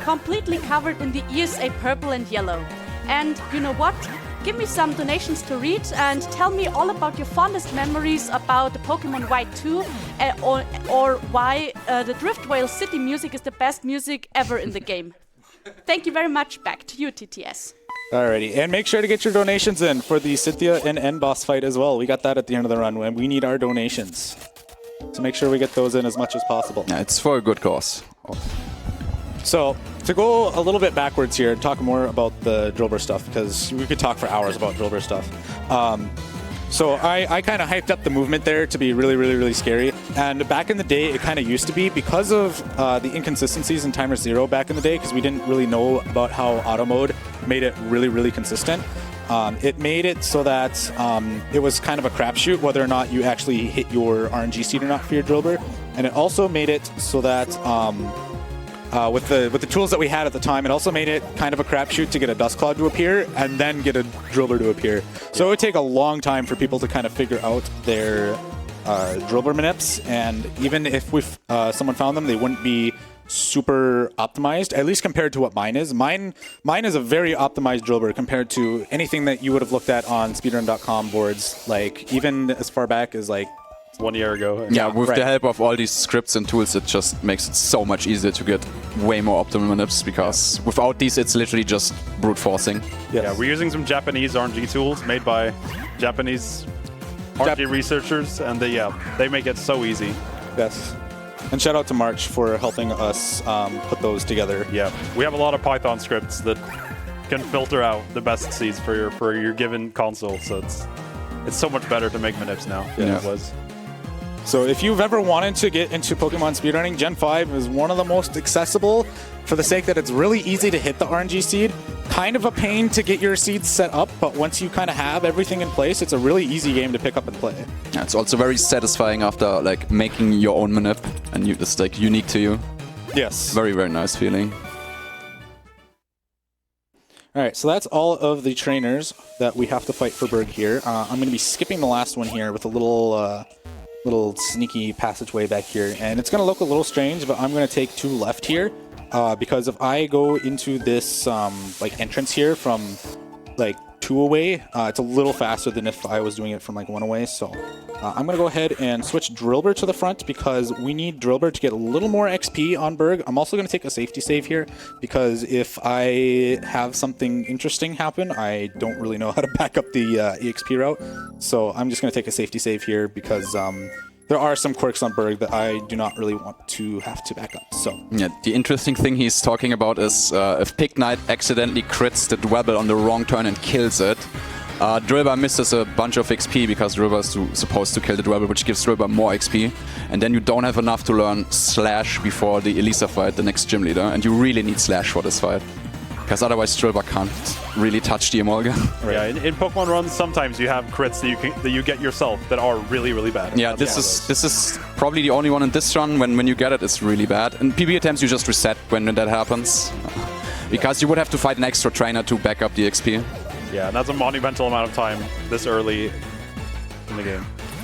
completely covered in the ESA purple and yellow. And you know what? Give me some donations to read and tell me all about your fondest memories about the Pokémon White 2 or why the Drift Whale City music is the best music ever in the game. Thank you very much. Back to you, TTS. Alrighty, and make sure to get your donations in for the Cynthia and N boss fight as well. We got that at the end of the run, and we need our donations. So make sure we get those in as much as possible. Yeah, it's for a good cause. So, to go a little bit backwards here and talk more about the Drillbar stuff, because we could talk for hours about Drillbar stuff. So I kind of hyped up the movement there to be really, really, really scary. And back in the day, it kind of used to be, because of the inconsistencies in Timer 0 back in the day, because we didn't really know about how auto mode made it really, really consistent. It made it so that it was kind of a crapshoot whether or not you actually hit your RNG seed or not for your Drillbar. And it also made it so that with the tools that we had at the time, it also made it kind of a crapshoot to get a Dust Cloud to appear and then get a Drillbar to appear. So it would take a long time for people to kind of figure out their Drillbar manips, and even if someone found them, they wouldn't be super optimized, at least compared to what mine is. Mine is a very optimized Drillbar compared to anything that you would have looked at on speedrun.com boards, like even as far back as like 1 year ago. Yeah, with the right. help of all these scripts and tools, it just makes it so much easier to get way more optimal manips, because without these, it's literally just brute forcing. Yes. Yeah, we're using some Japanese RNG tools made by Japanese RNG researchers, and they make it so easy. Yes. And shout out to March for helping us put those together. Yeah, we have a lot of Python scripts that can filter out the best seeds for your given console, so it's so much better to make manips now than it was. So if you've ever wanted to get into Pokemon speedrunning, Gen 5 is one of the most accessible for the sake that it's really easy to hit the RNG seed. Kind of a pain to get your seeds set up, but once you kind of have everything in place, it's a really easy game to pick up and play. Yeah, it's also very satisfying after like making your own manip, and it's like unique to you. Yes. Very, very nice feeling. All right, so that's all of the trainers that we have to fight for Berg here. I'm going to be skipping the last one here with a little sneaky passageway back here, and it's going to look a little strange, but I'm going to take 2 left here, because if I go into this like entrance here from like 2 away, it's a little faster than if I was doing it from like 1 away. So I'm going to go ahead and switch Drillbur to the front, because we need Drillbur to get a little more XP on Berg. I'm also going to take a safety save here, because if I have something interesting happen, I don't really know how to back up the EXP route. So I'm just going to take a safety save here, because there are some quirks on Berg that I do not really want to have to back up. So yeah, the interesting thing he's talking about is if Pig Knight accidentally crits the Dwebble on the wrong turn and kills it, Drillbur misses a bunch of XP, because Drillbur is supposed to kill the Dwebble, which gives Drillbur more XP. And then you don't have enough to learn Slash before the Elisa fight, the next gym leader. And you really need Slash for this fight, because otherwise Drillbur can't really touch the Emolga. Right. Yeah, in Pokemon runs, sometimes you have crits that you get yourself that are really, really bad. Yeah, this is probably the only one in this run. When you get it, it's really bad. In PB attempts, you just reset when that happens, because you would have to fight an extra trainer to back up the XP. Yeah, and that's a monumental amount of time this early in the game.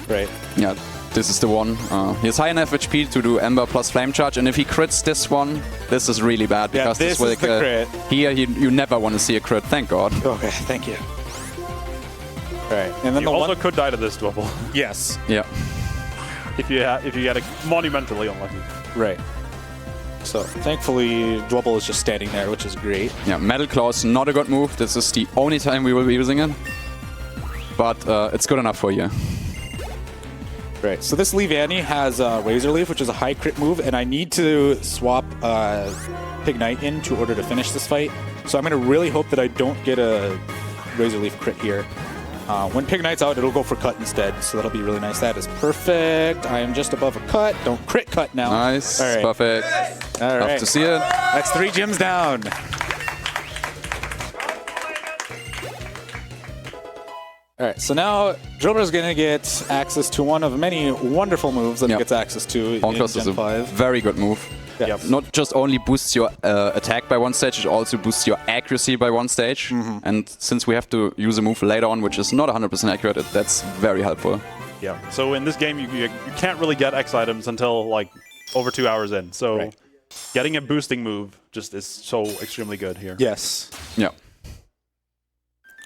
right. Yeah, this is the one. He has high enough HP to do Ember plus Flame Charge, and if he crits this one, this is really bad, Yeah, because this will, is the crit. Here, you never want to see a crit, thank God. Okay, thank you. All right, and then You the also one. could die to this Dwebble Yes. Yeah. if you get a monumentally unlucky. Right. So thankfully, Dwebble is just standing there, which is great. Yeah, Metal Claw's not a good move. This is the only time we will be using it. But it's good enough for you. Right. So this Leavanny has Razor Leaf, which is a high crit move, and I need to swap Pig Knight in order to finish this fight. So I'm going to really hope that I don't get a Razor Leaf crit here. When Pig Knight's out, it'll go for cut instead, so that'll be really nice. That is perfect. I am just above a cut. Don't crit cut now. Nice. All right. Perfect. All right. Love to see it. That's 3 gyms down. All right, so now Drillbur's going to get access to one of many wonderful moves that he gets access to in Horncross Gen is a 5. very good move. Yeah. Not just only boosts your attack by 1 stage, it also boosts your accuracy by 1 stage. And since we have to use a move later on, which is not 100% accurate, that's very helpful. Yeah. So in this game, you can't really get X items until like over 2 hours in. So getting a boosting move just is so extremely good here. Yes. Yeah.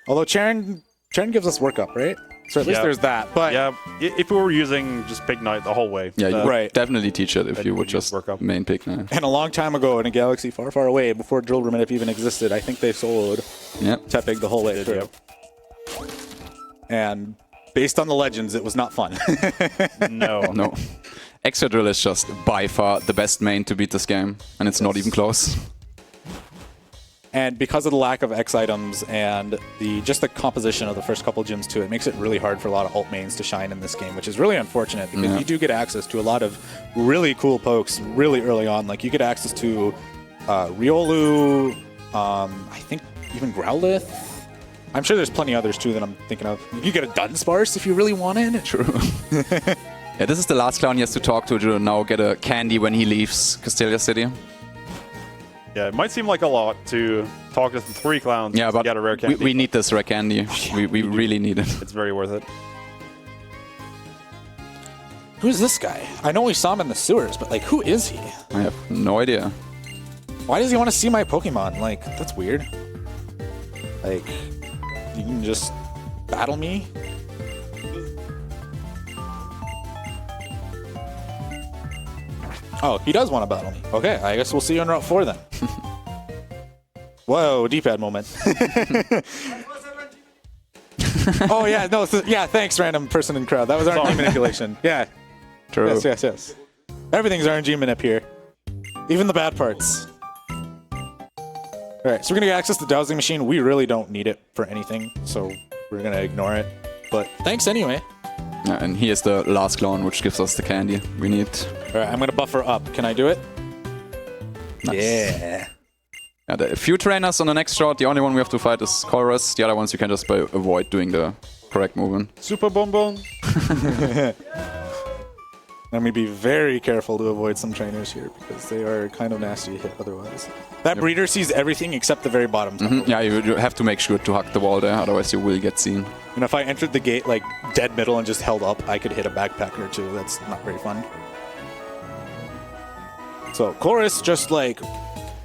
Although Charon gives us workup, right? So at least there's that. But yeah, if we were using just Pig Knight the whole way, Yeah, you would Right. definitely teach it if you would would just work up. main Pig Knight. and a long time ago in a galaxy far, far away, before Drillbur Minute even existed, I think they sold Yeah. Tepig the whole way through. And based on the legends, it was not fun. no. No. Extra Drill is just by far the best main to beat this game, and it's not even close. And because of the lack of X items and just the composition of the first couple gyms too, it makes it really hard for a lot of alt mains to shine in this game, which is really unfortunate because you do get access to a lot of really cool pokes really early on. Like you get access to Riolu, I think even Growlithe. I'm sure there's plenty others too that I'm thinking of. You get a Dunsparce if you really wanted. True. Yeah, this is the last clown he has to talk to now get a candy when he leaves Castelia City. Yeah, it might seem like a lot to talk to 3 clowns Yeah, to but get a rare candy. we need this rare candy. We really need it. It's very worth it. Who's this guy? I know we saw him in the sewers, but like, who is he? I have no idea. Why does he want to see my Pokemon? Like, that's weird. Like, you can just battle me? Oh, he does want to battle me. Okay, I guess we'll see you on Route 4 then. Whoa, D-pad moment. Oh, yeah, no, yeah, thanks, random person in crowd. That was RNG manipulation. Yeah. True. Yes, yes, yes. Everything's RNG manip here. Even the bad parts. All right, so we're going to get access to the dowsing machine. We really don't need it for anything, so we're going to ignore it. But thanks anyway. Yeah, and here's the last clone, which gives us the candy we need. All right, I'm going to buffer up. Can I do it? Nice. Yeah. Yeah, the few trainers on the next shot. The only one we have to fight is Chorus. The other ones you can just avoid doing the correct movement. Super Bonbon. I'm going to be very careful to avoid some trainers here because they are kind of nasty to hit otherwise. That breeder sees everything except the very bottom. Yeah, you have to make sure to hug the wall there, otherwise you will get seen. And if I entered the gate like dead middle and just held up, I could hit a backpacker too. That's not very fun. So Chorus just like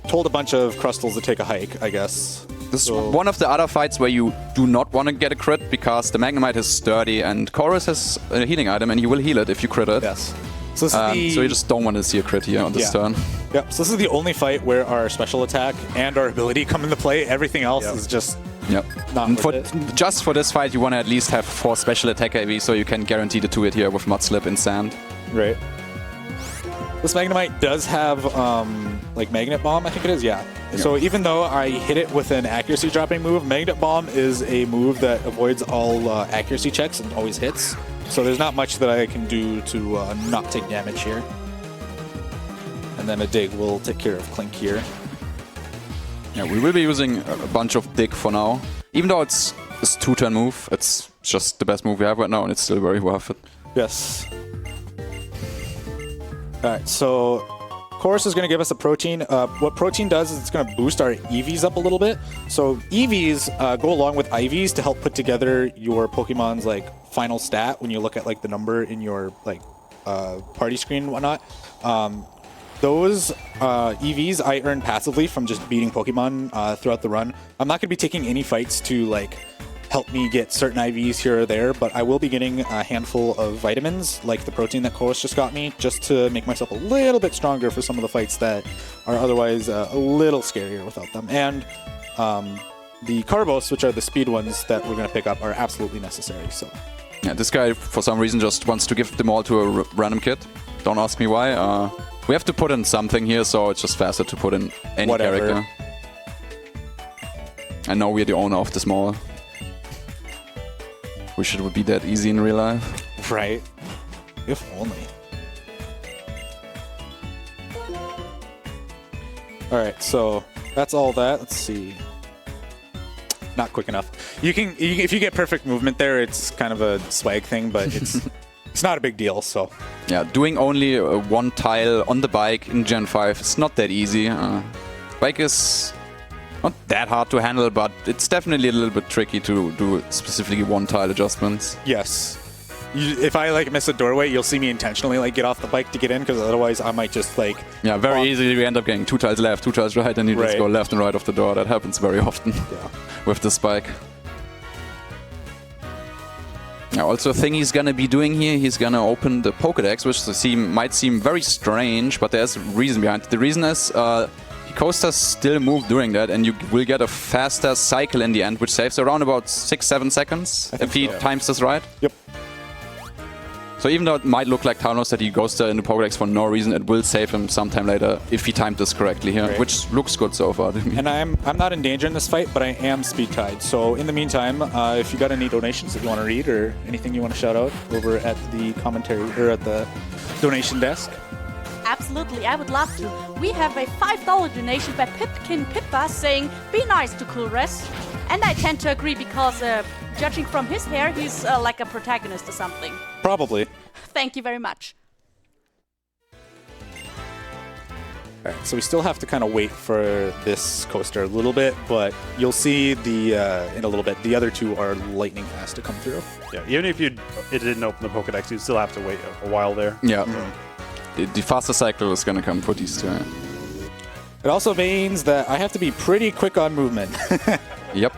told a bunch of Crustals to take a hike, I guess. This is one of the other fights where you do not want to get a crit because the Magnemite is sturdy and Chorus has a healing item and he will heal it if you crit it. Yes. So, so you just don't want to see a crit here on this turn. Yep. So this is the only fight where our special attack and our ability come into play. Everything else is just not worth it. Just for this fight, you want to at least have 4 special attack AV so you can guarantee the 2-hit here with Mudslip in Sand. Right. This Magnemite does have like Magnet Bomb, I think it is. Yeah. So even though I hit it with an accuracy dropping move, Magnet Bomb is a move that avoids all accuracy checks and always hits. So there's not much that I can do to not take damage here. And then a Dig will take care of Clink here. Yeah, we will be using a bunch of Dig for now. Even though it's a 2-turn move, it's just the best move we have right now and it's still very worth it. Yes. Alright, so Chorus is going to give us a Protein. What Protein does is it's going to boost our EVs up a little bit. So EVs go along with IVs to help put together your Pokemon's like final stat when you look at like the number in your like party screen and whatnot. Those EVs I earn passively from just beating Pokemon throughout the run. I'm not going to be taking any fights to like help me get certain IVs here or there, but I will be getting a handful of vitamins, like the protein that Chorus just got me, just to make myself a little bit stronger for some of the fights that are otherwise a little scarier without them. And the Carbos, which are the speed ones that we're going to pick up, are absolutely necessary. So yeah, this guy, for some reason, just wants to give them all to a random kid. Don't ask me why. We have to put in something here, so it's just faster to put in any character. I know we're the owner of this mall. Wish it would be that easy in real life. Right. If only. Alright, so that's all that. Let's see. Not quick enough. You can if you get perfect movement there, it's kind of a swag thing, but it's it's not a big deal, so. Yeah, doing only one tile on the bike in Gen 5 is not that easy. Bike is not that hard to handle, but it's definitely a little bit tricky to do specifically one tile adjustments. Yes. If I like miss a doorway, you'll see me intentionally like get off the bike to get in, because otherwise I might just like... Yeah, very easily we end up getting 2 tiles left, 2 tiles right, and you just go left and right of the door. That happens very often with this bike. Now, also a thing he's gonna be doing here, he's gonna open the Pokédex, which might seem very strange, but there's a reason behind it. The reason is... Coasters still move during that, and you will get a faster cycle in the end, which saves around about 6-7 seconds if he times this right. Yep. So even though it might look like Thanos that he goes there in the Pokédex for no reason, it will save him sometime later if he timed this correctly here, which looks good so far to me. And I'm not in danger in this fight, but I am speed tied. So in the meantime, if you got any donations that you want to read or anything you want to shout out over at the commentary or at the donation desk. Absolutely, I would love to. We have a $5 donation by Pipkin Pippa saying, "Be nice to Cool Rest." And I tend to agree because, judging from his hair, he's like a protagonist or something. Probably. Thank you very much. Alright, so we still have to kind of wait for this coaster a little bit, but you'll see the in a little bit, the other two are lightning fast to come through. Yeah, even if it didn't open the Pokédex, you'd still have to wait a while there. Yeah. The faster cycle is gonna come for these two. It also means that I have to be pretty quick on movement. Yep.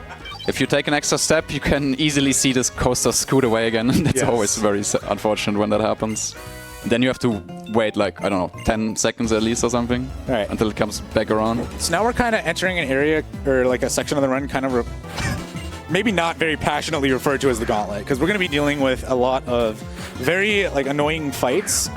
If you take an extra step, you can easily see this coaster scoot away again. That's always very unfortunate when that happens. Then you have to wait like, I don't know, 10 seconds at least or something. All right. Until it comes back around. So now we're kind of entering an area or like a section of the run kind of maybe not very passionately referred to as the gauntlet, because we're going to be dealing with a lot of very like annoying fights.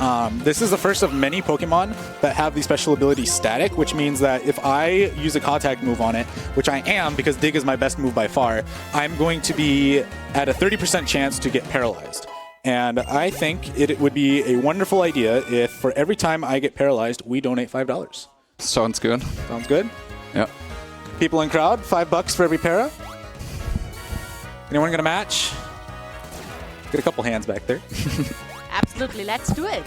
This is the first of many Pokemon that have the special ability Static, which means that if I use a contact move on it, which I am because Dig is my best move by far, I'm going to be at a 30% chance to get paralyzed. And I think it would be a wonderful idea if for every time I get paralyzed, we donate $5. Sounds good. Sounds good? Yeah. People in crowd, $5 for every para. Anyone gonna match? Get a couple hands back there. Absolutely, let's do it.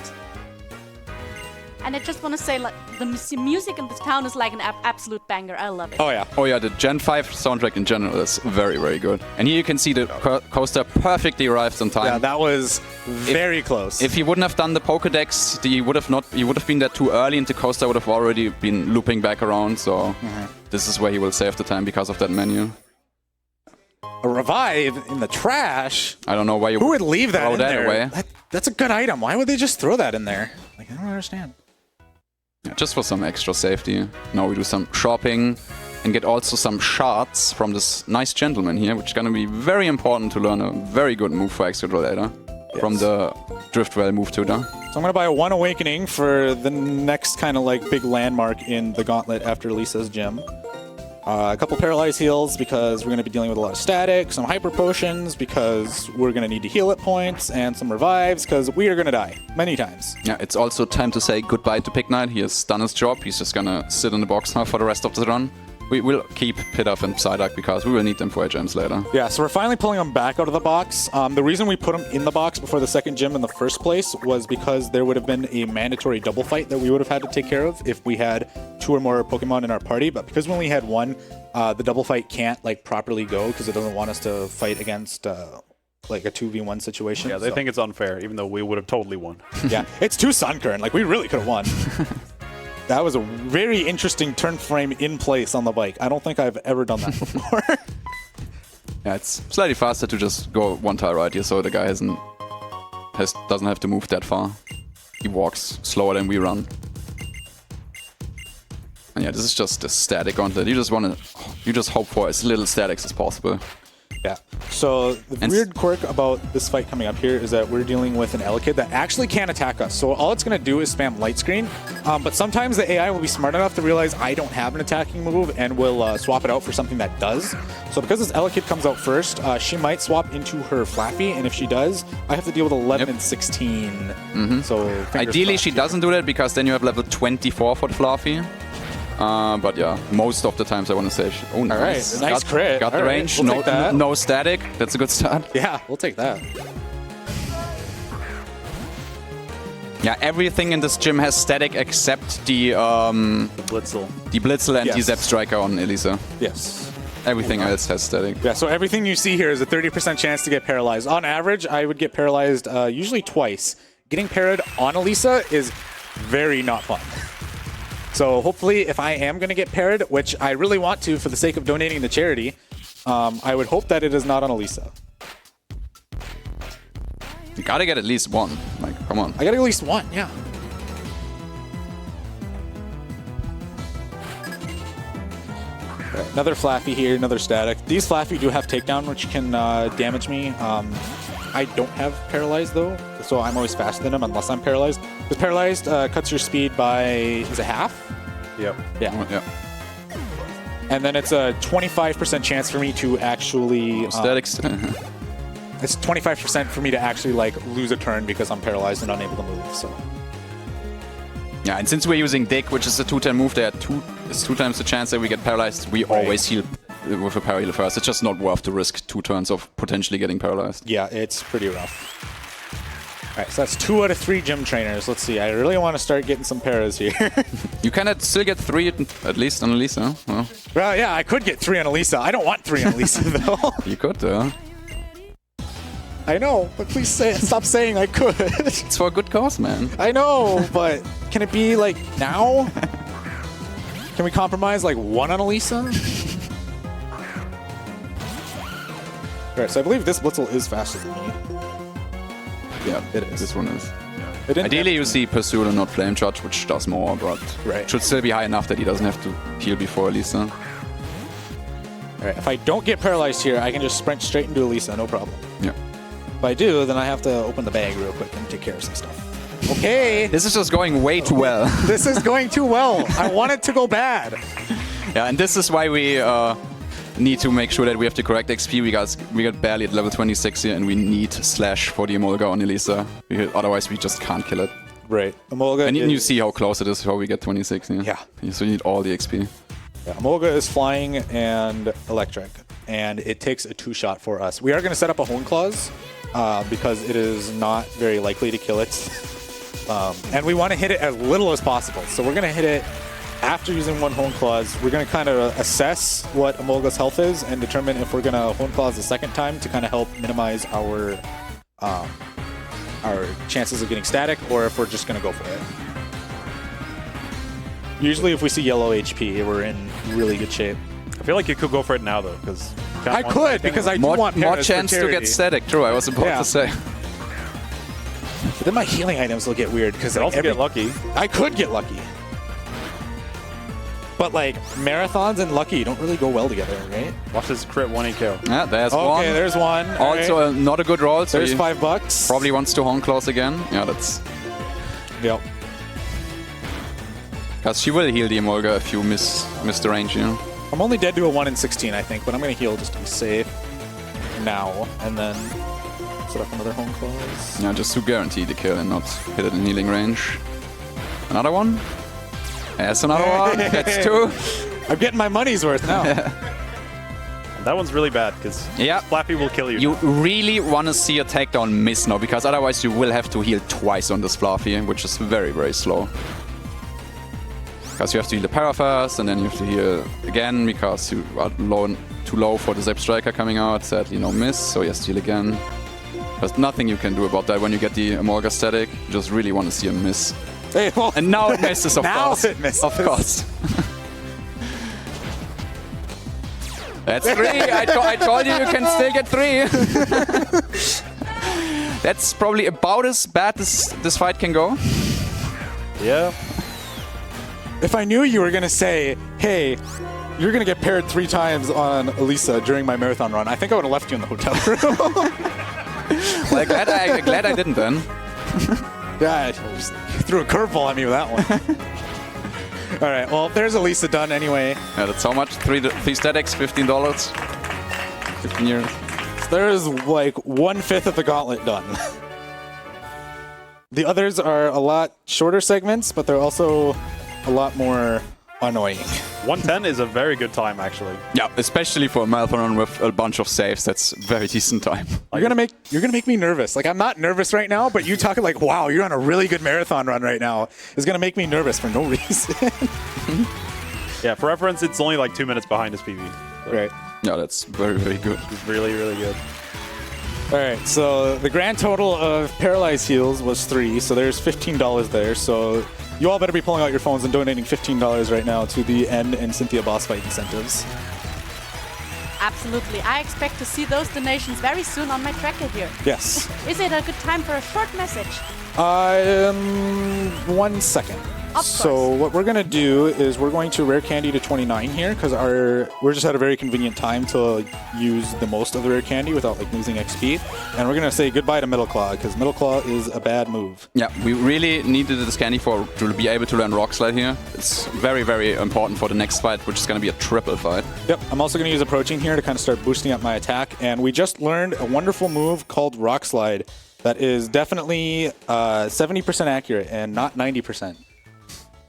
And I just want to say, like, the music in this town is like an absolute banger. I love it. Oh yeah. Oh yeah, the Gen 5 soundtrack in general is very, very good. And here you can see the coaster perfectly arrives on time. Yeah, that was very close. If he wouldn't have done the Pokedex, he would have been there too early, and the coaster would have already been looping back around. So this is where he will save the time because of that menu. A revive in the trash. I don't know why you Who would leave that throw in that there? away. That's a good item. Why would they just throw that in there? Like, I don't understand. Yeah, just for some extra safety. Now we do some shopping and get also some shards from this nice gentleman here, which is going to be very important to learn a very good move for Excadrill later. Yes. From the Driftwell move tutor. So I'm going to buy a 1 Awakening for the next kind of like big landmark in the gauntlet after Lisa's gym. A couple Paralyzed Heals because we're going to be dealing with a lot of static, some Hyper Potions because we're going to need to heal at points, and some Revives because we are going to die many times. Yeah, it's also time to say goodbye to Pig Knight. He has done his job. He's just going to sit in the box now for the rest of the run. We will keep Pidove and Psyduck because we will need them for HMs later. Yeah, so we're finally pulling them back out of the box. The reason we put them in the box before the second gym in the first place was because there would have been a mandatory double fight that we would have had to take care of if we had 2 or more Pokemon in our party. But because we only had 1, the double fight can't like properly go because it doesn't want us to fight against like a 2v1 situation. Yeah, they think it's unfair, even though we would have totally won. Yeah, it's 2 Sunkern. Like, we really could have won. That was a very interesting turn frame in place on the bike. I don't think I've ever done that before. Yeah, it's slightly faster to just go 1 tile right here, so the guy doesn't have to move that far. He walks slower than we run. And yeah, this is just a static gauntlet. You just hope for as little statics as possible. Yeah. So the weird quirk about this fight coming up here is that we're dealing with an Elekid that actually can't attack us. So all it's going to do is spam Light Screen. But sometimes the AI will be smart enough to realize I don't have an attacking move and will swap it out for something that does. So because this Elekid comes out first, she might swap into her Flaffy. And if she does, I have to deal with 11 and 16. So ideally, she doesn't do that because then you have level 24 for the Fluffy. But yeah, most of the times I want to say, oh, nice. All right, nice crit. Got the range, we'll no static. That's a good start. Yeah, we'll take that. Yeah, everything in this gym has static except the Blitzel. the Blitzel and the Yes. Zap Striker on Elisa. Yes. Everything else has static. Yeah, so everything you see here is a 30% chance to get paralyzed. On average, I would get paralyzed usually twice. Getting parried on Elisa is very not fun. So hopefully, if I am going to get parried, which I really want to for the sake of donating to charity, I would hope that it is not on Elisa. You gotta get at least 1. Like, come on. I got at least 1, yeah. Right, another Flaffy here, another static. These Flaffy do have takedown, which can damage me. I don't have paralyzed though, so I'm always faster than him unless I'm paralyzed. Because paralyzed cuts your speed by, is it half? Yep. Yeah. Yeah. And then it's a 25% chance for me to actually... Statics. it's 25% for me to actually like lose a turn because I'm paralyzed and unable to move, so... Yeah, and since we're using Dick, which is a 2-10 move, it's 2 times the chance that we get paralyzed. We always heal with a parry heal first. It's just not worth the risk 2 turns of potentially getting paralyzed. Yeah, it's pretty rough. All right, so that's 2 out of 3 gym trainers. Let's see. I really want to start getting some paras here. You can still get 3 at least on Elisa. Well, yeah, I could get 3 on Elisa. I don't want 3 on Elisa, though. you could, I know, but please stop saying I could. It's for a good cause, man. I know, but can it be, like, now? Can we compromise, like, 1 on Elisa? All right, so I believe this Blitzel is faster than me. Yeah, It is. This one is. It didn't Ideally, you damage see Pursuit and not Flame Charge, which does more, but Right. should still be high enough that he doesn't have to heal before Elisa. All right, if I don't get paralyzed here, I can just sprint straight into Elisa, no problem. Yeah. If I do, then I have to open the bag real quick and take care of some stuff. Okay. This is just going way too well. This is going too well. I want it to go bad. Yeah, and this is why we need to make sure that we have the correct XP. We got barely at level 26 here, and we need Slash for the Emolga on Elisa. Otherwise, we just can't kill it. Right. Emolga And is, you see how close it is before we get 26. Yeah. So you need all the XP. yeah, Emolga is flying and electric, and it takes a 2-shot for us. We are going to set up a Hone Claws because it is not very likely to kill it. And we want to hit it as little as possible. So we're going to hit it after using 1 Hone Claws. We're going to kind of assess what Emolga's health is and determine if we're going to Hone Claws the second time to kind of help minimize our chances of getting static, or if we're just going to go for it. Usually if we see yellow HP, we're in really good shape. I feel like you could go for it now, though, because... I could, because I do want More Paras for chance to charity. get static, true, I was about Yeah. to say. But then my healing items will get weird, because You also get lucky. I could get lucky. But like, marathons and lucky don't really go well together, right? Watch this crit 1 KO. Yeah, there's one. Okay, there's one. All Also, right. not a good roll, so There's he $5. probably wants to Hone Claws again. Yeah, that's... Yep. Because she will heal the Emolga if you miss the range, you know? I'm only dead to a 1 in 16, I think, but I'm going to heal just to be safe now, and then set up another Hone Claws. Yeah, just to guarantee the kill and not hit it in healing range. Another one? That's another one. That's 2. I'm getting my money's worth now. That one's really bad, because Yeah. Flappy will kill you. You really want to see a takedown miss now, because otherwise you will have to heal twice on this Fluffy, which is very, very slow. Because you have to heal the Para first, and then you have to heal again, because you are too low for the Zap Striker coming out. Sadly, no miss, so you have to heal again. There's nothing you can do about that when you get the Emolga static. You just really want to see a miss. Hey, well, And now it misses, of Now course. it misses. Of course. That's 3. I told you can still get 3. That's probably about as bad as this fight can go. Yeah. if I knew you were going to say, hey, you're going to get paired 3 times on Elisa during my marathon run, I think I would have left you in the hotel room. Well, glad I didn't then. Yeah, just threw a curveball at me with that one. All right, well, there's Elisa done anyway. Yeah, that's how much? 3 statics, $15. 15 years. So there's like 1/5 of the gauntlet done. The others are a lot shorter segments, but they're also a lot more annoying. 110 is a very good time, actually. Yeah, especially for a marathon run with a bunch of saves, that's a very decent time. You're gonna make me nervous. Like, I'm not nervous right now, but you talking like, wow, you're on a really good marathon run right now is gonna make me nervous for no reason. Yeah, for reference, it's only like 2 minutes behind his PB. So Right. Yeah, that's very, very good. It's really, really good. All right, so the grand total of paralyzed heals was 3, so there's $15 there. So you all better be pulling out your phones and donating $15 right now to the N and Cynthia boss fight incentives. Absolutely. I expect to see those donations very soon on my tracker here. Yes. Is it a good time for a short message? 1 second. Of So course. what we're gonna do is we're going to rare candy to 29 here because we're just at a very convenient time to use the most of the rare candy without like losing XP, and we're gonna say goodbye to Middle Claw because Middle Claw is a bad move. Yeah, we really needed this candy to be able to learn Rock Slide here. It's very, very important for the next fight, which is going to be a triple fight. Yep, I'm also gonna use Approaching here to kind of start boosting up my attack, and we just learned a wonderful move called Rock Slide that is definitely 70% accurate and not 90%.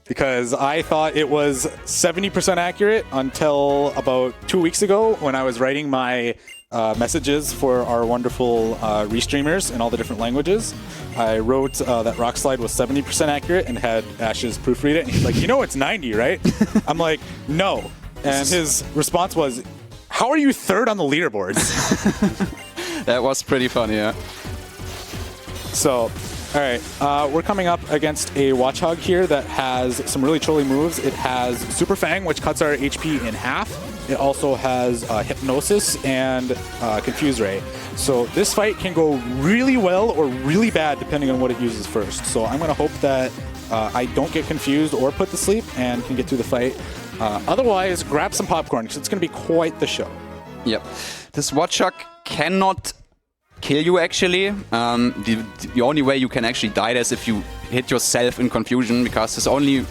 Because I thought it was 70% accurate until about 2 weeks ago when I was writing my messages for our wonderful restreamers in all the different languages. I wrote that Rock Slide was 70% accurate and had Ash's proofread it. And he's like, you know it's 90, right? I'm like, no. And his response was, how are you third on the leaderboards? That was pretty funny, yeah. So All right, we're coming up against a Watchog here that has some really trolly moves. It has Super Fang, which cuts our HP in half. It also has Hypnosis and Confuse Ray. So this fight can go really well or really bad depending on what it uses first. So I'm going to hope that I don't get confused or put to sleep and can get through the fight. Otherwise, grab some popcorn because it's going to be quite the show. Yep. This Watchog cannot kill you, actually. The only way you can actually die is if you hit yourself in confusion, because his only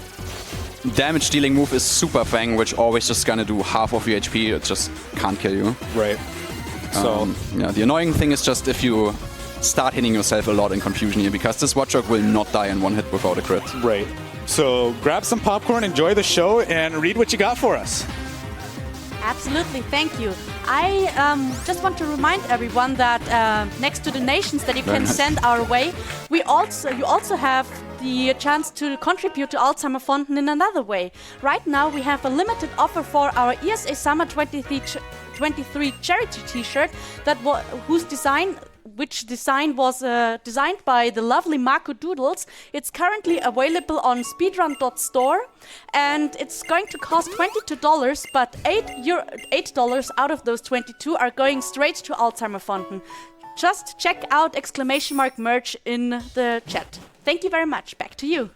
damage-dealing move is Super Fang, which always just gonna do half of your HP. It just can't kill you. Right. So yeah, the annoying thing is just if you start hitting yourself a lot in confusion here, because this Watchog will not die in one hit without a crit. Right. So grab some popcorn, enjoy the show, and read what you got for us. Absolutely, thank you. I just want to remind everyone that next to donations that you can send our way, you also have the chance to contribute to ESAMarathon in another way. Right now we have a limited offer for our ESASummer23 charity T-shirt which design was designed by the lovely Marco Doodles. It's currently available on speedrun.store, and it's going to cost $22, but $8 out of those 22 are going straight to ESAMarathon. Just check out !merch in the chat. Thank you very much. Back to you.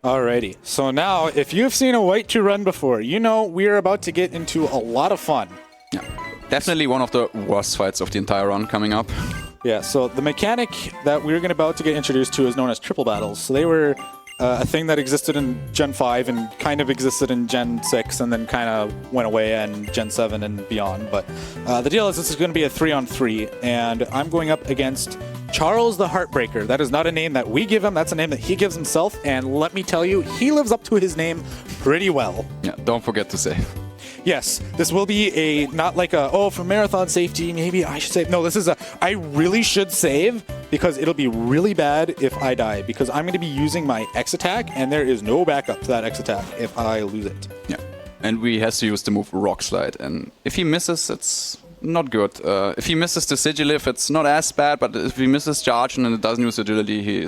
Alrighty. So now, if you've seen a White 2 run before, you know we're about to get into a lot of fun. Yeah. Definitely one of the worst fights of the entire run coming up. Yeah, so the mechanic that we're about to get introduced to is known as triple battles. So they were a thing that existed in Gen 5 and kind of existed in Gen 6 and then kind of went away in Gen 7 and beyond. But the deal is this is going to be a 3-on-3, and I'm going up against Charles the Heartbreaker. That is not a name that we give him. That's a name that he gives himself. And let me tell you, he lives up to his name pretty well. Yeah, don't forget to save. Yes, this will be not like for marathon safety, maybe I should save. No, this is I really should save, because it'll be really bad if I die, because I'm going to be using my X attack, and there is no backup to that X attack if I lose it. Yeah, and we has to use the move Rock Slide, and if he misses, it's not good. If he misses the Sigilif, it's not as bad, but if he misses Charge and it doesn't use Agility, he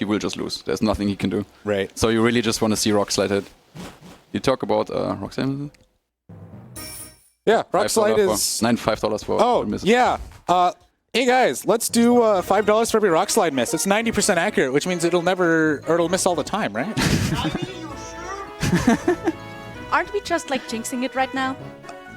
will just lose. There's nothing he can do. Right. So you really just want to see Rock Slide hit. You talk about Rock Slide? Yeah, Rock Slide is $5 for misses. Yeah. Hey guys, let's do $5 for every Rock Slide miss. It's 90% accurate, which means it'll miss all the time, right? Aren't we just like jinxing it right now?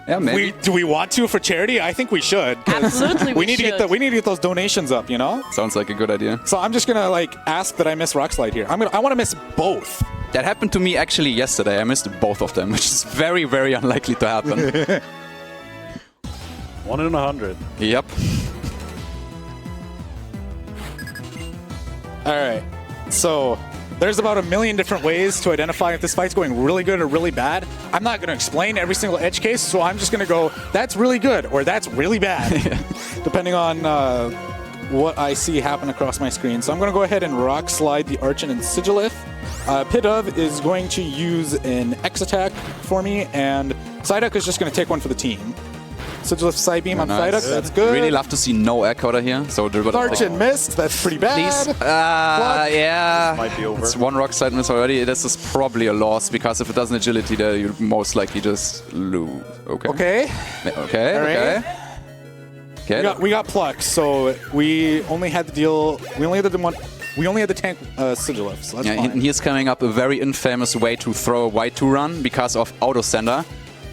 Yeah, maybe. Do we want to for charity? I think we should. Absolutely, we need to get those donations up, you know? Sounds like a good idea. So I'm just gonna ask that I miss Rock Slide here. I want to miss both. That happened to me actually yesterday. I missed both of them, which is very, very unlikely to happen. 1 in 100. Yep. All right. So there's about 1 million different ways to identify if this fight's going really good or really bad. I'm not going to explain every single edge case, so I'm just going to go, that's really good or that's really bad, depending on what I see happen across my screen. So I'm going to go ahead and Rock Slide the Archon and Sigilith. Pidove is going to use an X attack for me, and Psyduck is just going to take one for the team. Sigilith Side Beam on Psyduck, that's good. Really love to see no air coder here. So Archon missed, that's pretty bad. Please. Yeah. Might be over. It's one Rock Slide miss already. This is probably a loss, because if it doesn't agility there, you most likely just lose. Okay. Okay. Okay. All right. Okay. We got Pluck, so we only had the deal. We only had the tank Sigilith, so that's fine. And here's coming up a very infamous way to throw a white 2 run because of auto sender.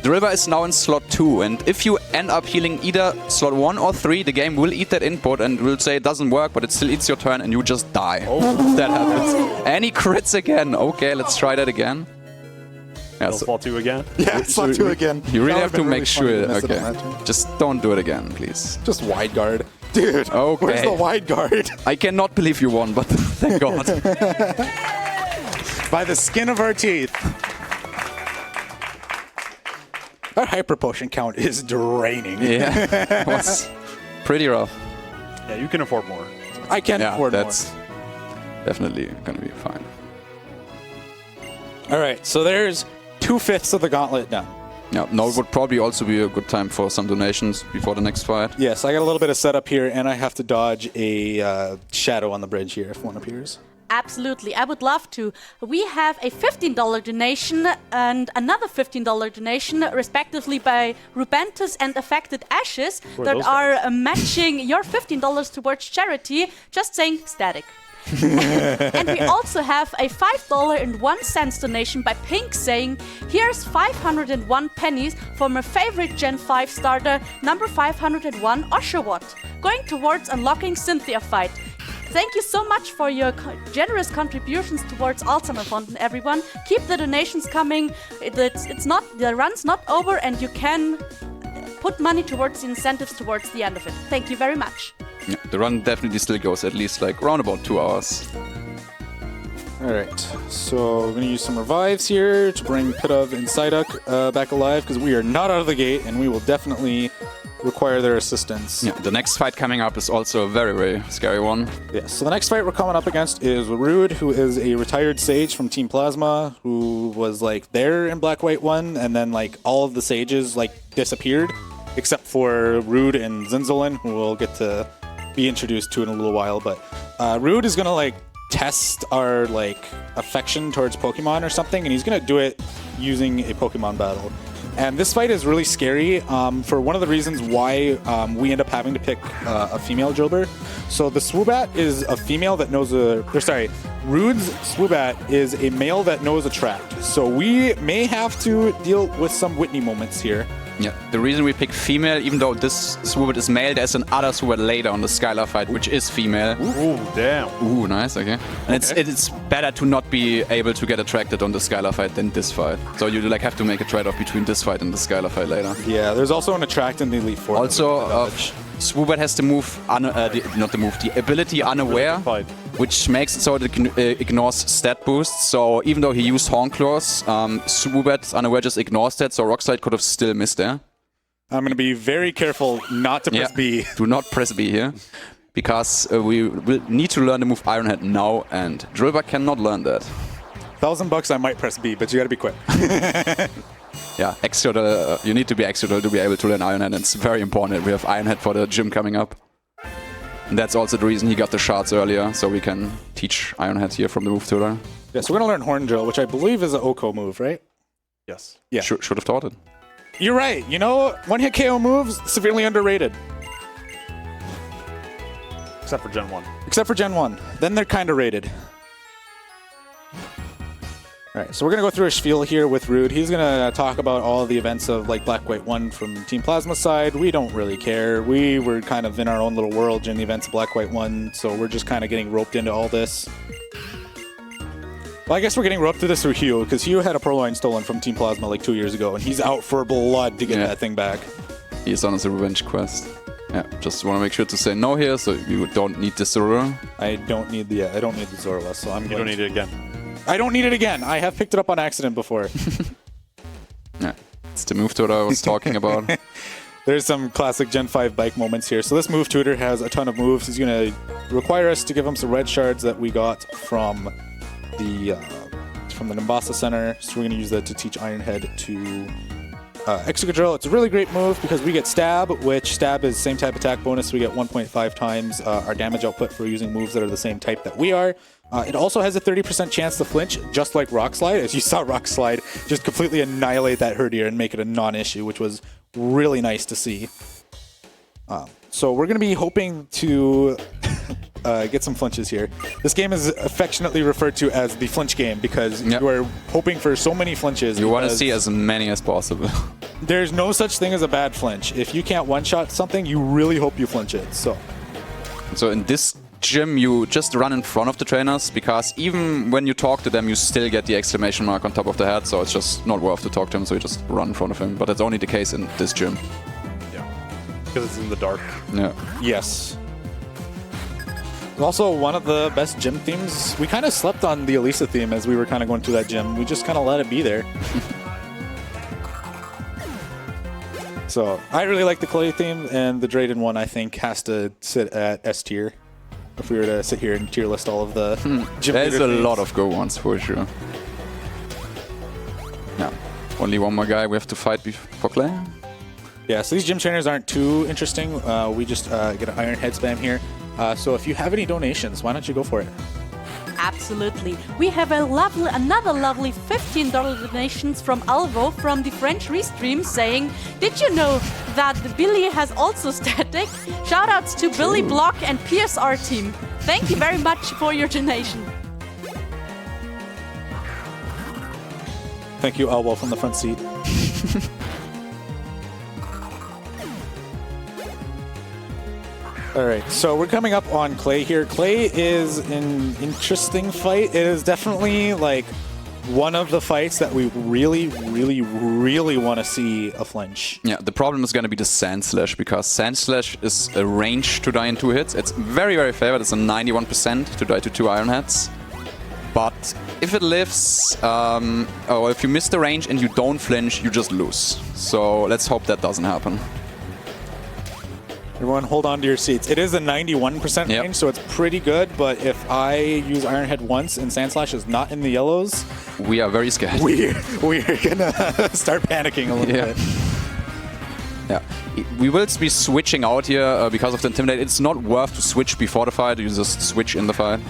The river is now in slot 2, and if you end up healing either slot 1 or 3, the game will eat that input and will say it doesn't work, but it still eats your turn and you just die. Oh. That happens. And he crits again. Okay, let's try that again. Yeah, Slot 2 again? Yeah, slot 2 again. You really have to make sure. Okay. Just don't do it again, please. Just wide guard. Dude, okay. Where's the wide guard? I cannot believe you won, but thank God. By the skin of our teeth. Our hyper potion count is draining. Yeah, it was pretty rough. Yeah, you can afford more. I can afford more. That's definitely going to be fine. All right, so there's 2/5 of the gauntlet done. Yeah, now would probably also be a good time for some donations before the next fight. Yes, I got a little bit of setup here, and I have to dodge a shadow on the bridge here if one appears. Absolutely, I would love to. We have a $15 donation and another $15 donation, respectively by Rubentus and Affected Ashes, that are matching your $15 towards charity. Just saying static. And we also have a $5.01 donation by Pink saying, here's 501 pennies for my favorite Gen 5 starter, number 501 Oshawott, going towards unlocking Cynthia fight. Thank you so much for your generous contributions towards ESAMarathon, everyone. Keep the donations coming. The run's not over, and you can put money towards the incentives towards the end of it. Thank you very much. Yeah, the run definitely still goes at least like around about 2 hours. Alright, so we're going to use some revives here to bring Pitov and Psyduck back alive, because we are not out of the gate, and we will definitely require their assistance. Yeah, the next fight coming up is also a very, very scary one. Yeah, so the next fight we're coming up against is Rude, who is a retired sage from Team Plasma, who was like there in Black White 1, and then like all of the sages like disappeared, except for Rude and Zinzolin, who we'll get to be introduced to in a little while. But Rude is gonna like test our like affection towards Pokemon or something, and he's gonna do it using a Pokemon battle. And this fight is really scary for one of the reasons why we end up having to pick a female Jilbur. So the Swoobat is a female that knows Rude's Swoobat is a male that knows Attract. So we may have to deal with some Whitney moments here. Yeah, the reason we pick female, even though this Swoobat is male, there's another Swoobat later on the Skylar fight, which is female. Ooh, damn. Ooh, nice, okay. And it's better to not be able to get attracted on the Skylar fight than this fight. So you like have to make a trade-off between this fight and the Skylar fight later. Yeah, there's also an Attract in the Elite Four. Also, Swoobat has the move, the ability Unaware, which makes it so that it ignores stat boosts. So even though he used Horn Claws, Swoobat Unaware just ignores that, so Rockslide could have still missed there. I'm going to be very careful not to press B. Do not press B here, because we will need to learn the move Iron Head now, and Drillbug cannot learn that. $1,000 I might press B, but you got to be quick. Yeah, you need to be Exodal to be able to learn Iron Head, and it's very important. We have Iron Head for the gym coming up. And that's also the reason he got the shards earlier, so we can teach Iron Head here from the move tutor. Yeah, so we're going to learn Horn Drill, which I believe is an Oko move, right? Yes. Yeah. Should have taught it. You're right. You know, one-hit KO moves, severely underrated. Except for Gen 1. Except for Gen 1. Then they're kind of rated. Alright, so we're going to go through a spiel here with Rude. He's going to talk about all the events of like Black White 1 from Team Plasma side. We don't really care. We were kind of in our own little world during the events of Black White 1, so we're just kind of getting roped into all this. Well, I guess we're getting roped to this through Hugh, because Hugh had a Purloin stolen from Team Plasma like 2 years ago, and he's out for blood to get that thing back. He's on his revenge quest. Yeah, just want to make sure to say no here, so you don't need the Zorua. I don't need the Zorua, so I'm You don't need it again. I don't need it again. I have picked it up on accident before. Yeah, it's the move tutor I was talking about. There's some classic Gen 5 bike moments here. So this move tutor has a ton of moves. He's going to require us to give him some red shards that we got from the Nimbasa Center. So we're going to use that to teach Ironhead to Excadrill. It's a really great move because we get Stab, which Stab is same type attack bonus. We get 1.5 times our damage output for using moves that are the same type that we are. It also has a 30% chance to flinch, just like Rock Slide. As you saw Rock Slide just completely annihilate that Herdier and make it a non-issue, which was really nice to see. So we're going to be hoping to get some flinches here. This game is affectionately referred to as the flinch game because you are hoping for so many flinches. You want to see as many as possible. There's no such thing as a bad flinch. If you can't one-shot something, you really hope you flinch it. So in this gym, you just run in front of the trainers because even when you talk to them, you still get the exclamation mark on top of the head. So it's just not worth to talk to him. So you just run in front of him. But that's only the case in this gym. Yeah, because it's in the dark. Yeah. Yes. Also, one of the best gym themes. We kind of slept on the Elisa theme as we were kind of going through that gym. We just kind of let it be there. So I really like the Clay theme, and the Drayden one I think has to sit at S tier. If we were to sit here and tier list all of the gym There's a themes. lot of go ones for sure. Yeah. Only one more guy we have to fight for Clay. Yeah, so these gym trainers aren't too interesting. We just get an Iron Head spam here. So if you have any donations, why don't you go for it? Absolutely. We have another lovely $15 donations from Alvo from the French Restream saying, did you know that the Billy has also static? Shoutouts to Billy Block and PSR team. Thank you very much for your donation. Thank you, Alvo, from the front seat. All right, so we're coming up on Clay here. Clay is an interesting fight. It is definitely like one of the fights that we really want to see a flinch. Yeah, the problem is going to be the Sand Slash, because Sand Slash is a range to die in 2 hits. It's very favored. It's a 91% to die to 2 Iron Heads. But if it lives, or if you miss the range and you don't flinch, you just lose. So let's hope that doesn't happen. Everyone hold on to your seats. It is a 91% range, so it's pretty good, but if I use Iron Head once and Sand Slash is not in the yellows, we are very scared. We're gonna start panicking a little bit. Yeah, we will be switching out here because of the Intimidate. It's not worth to switch before the fight, you just switch in the fight.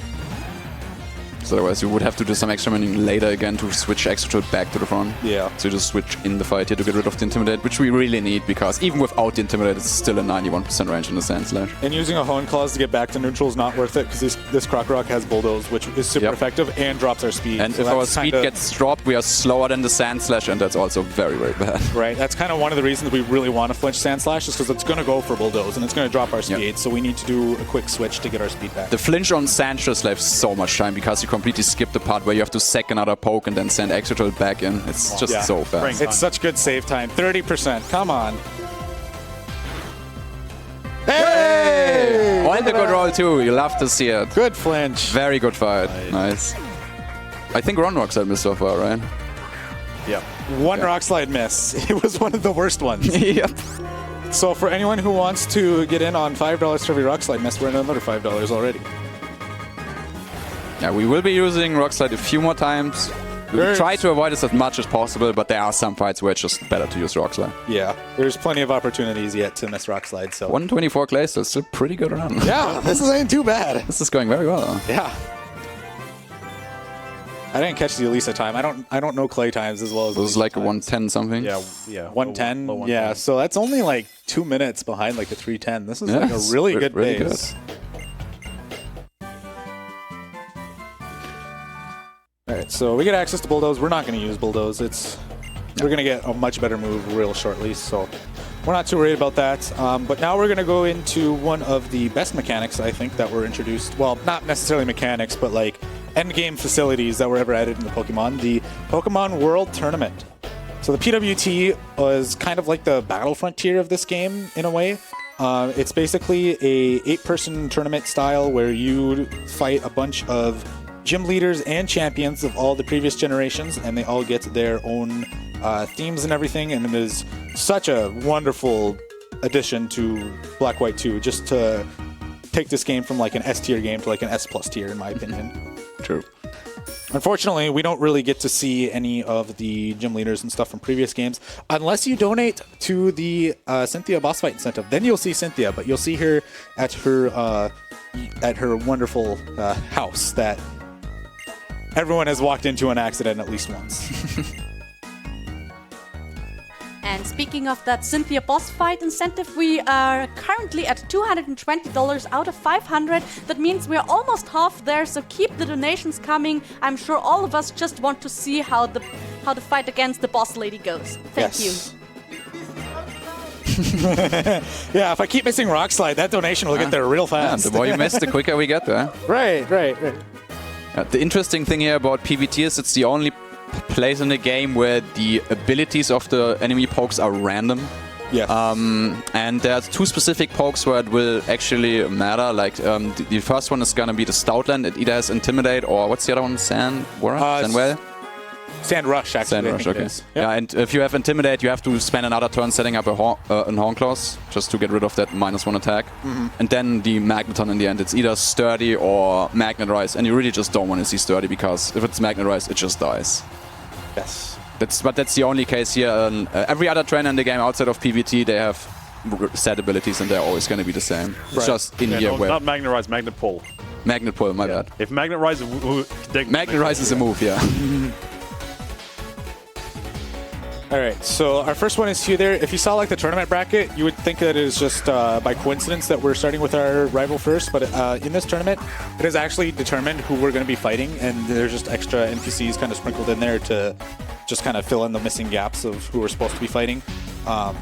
So otherwise you would have to do some extra manning later again to switch extra back to the front. Yeah. So you just switch in the fight here to get rid of the Intimidate, which we really need, because even without the Intimidate, it's still a 91% range in the Sand Slash. And using a Hone Claws to get back to neutral is not worth it, because this Croc Rock has Bulldoze, which is super effective and drops our speed. And so if our speed gets dropped, we are slower than the Sand Slash, and that's also very bad. Right, that's kind of one of the reasons we really want to flinch Sand Slash, is because it's going to go for Bulldoze, and it's going to drop our speed, so we need to do a quick switch to get our speed back. The flinch on Sand Slash saves so much time, because you completely skip the part where you have to sack another poke and then send extra back in. It's just so fast. It's such good save time. 30%. Come on. Hey! And the good roll too. You love to see it. Good flinch. Very good fight. Nice. I think Ron Rock side missed so far, right? Yeah. One rock slide miss. It was one of the worst ones. Yep. So for anyone who wants to get in on $5 for every rock slide miss, we're in another $5 already. Yeah, we will be using Rock Slide a few more times. We'll try to avoid this as much as possible, but there are some fights where it's just better to use Rock Slide. Yeah, there's plenty of opportunities yet to miss Rock Slide. So 124 clay, so it's still pretty good run. Yeah, this ain't too bad. This is going very well. Yeah. I didn't catch the Elisa time. I don't know Clay times as well as. It was like a 110 something. Yeah. 110. Low 110. Yeah, so that's only like 2 minutes behind like the 310. This is like a really good pace. All right, so we get access to Bulldoze. We're not going to use Bulldoze. We're going to get a much better move real shortly, so we're not too worried about that. But now we're going to go into one of the best mechanics, I think, that were introduced. Well, not necessarily mechanics, but like endgame facilities that were ever added in the Pokemon. The Pokemon World Tournament. So the PWT was kind of like the Battlefront tier of this game, in a way. It's basically a 8-person tournament style where you fight a bunch of gym leaders and champions of all the previous generations, and they all get their own themes and everything, and it is such a wonderful addition to Black White 2, just to take this game from like an S tier game to like an S+ tier, in my opinion. True. Unfortunately, we don't really get to see any of the gym leaders and stuff from previous games unless you donate to the Cynthia boss fight incentive. Then you'll see Cynthia, but you'll see her at her wonderful house that everyone has walked into an accident at least once. And speaking of that Cynthia boss fight incentive, we are currently at $220 out of 500. That means we're almost half there, so keep the donations coming. I'm sure all of us just want to see how the fight against the boss lady goes. Thank you. Yeah, if I keep missing Rock Slide, that donation will get there real fast. Yeah, the more you miss, the quicker we get there. Right. The interesting thing here about PvT is it's the only place in the game where the abilities of the enemy pokes are random. Yeah. And there's 2 specific pokes where it will actually matter. Like the first one is gonna be the Stoutland. It either has Intimidate or what's the other one? Sandwell? Sand Rush, actually. Sand Rush, okay. Yep. Yeah, and if you have Intimidate, you have to spend another turn setting up a Horn Claws just to get rid of that -1 attack. And then the Magneton in the end, it's either Sturdy or Magnet Rise, and you really just don't want to see Sturdy, because if it's Magnet Rise, it just dies. Yes. That's the only case here. Every other trainer in the game outside of PvT, they have set abilities and they're always going to be the same. It's just in here where... Not Magnet Rise, Magnet Pull. Magnet Pull, my bad. If Magnet Rise... Magnet Rise is a move, yeah. All right, so our first one is here. There. If you saw like the tournament bracket, you would think that it is just by coincidence that we're starting with our rival first. But in this tournament, it is actually determined who we're going to be fighting, and there's just extra NPCs kind of sprinkled in there to just kind of fill in the missing gaps of who we're supposed to be fighting. Oh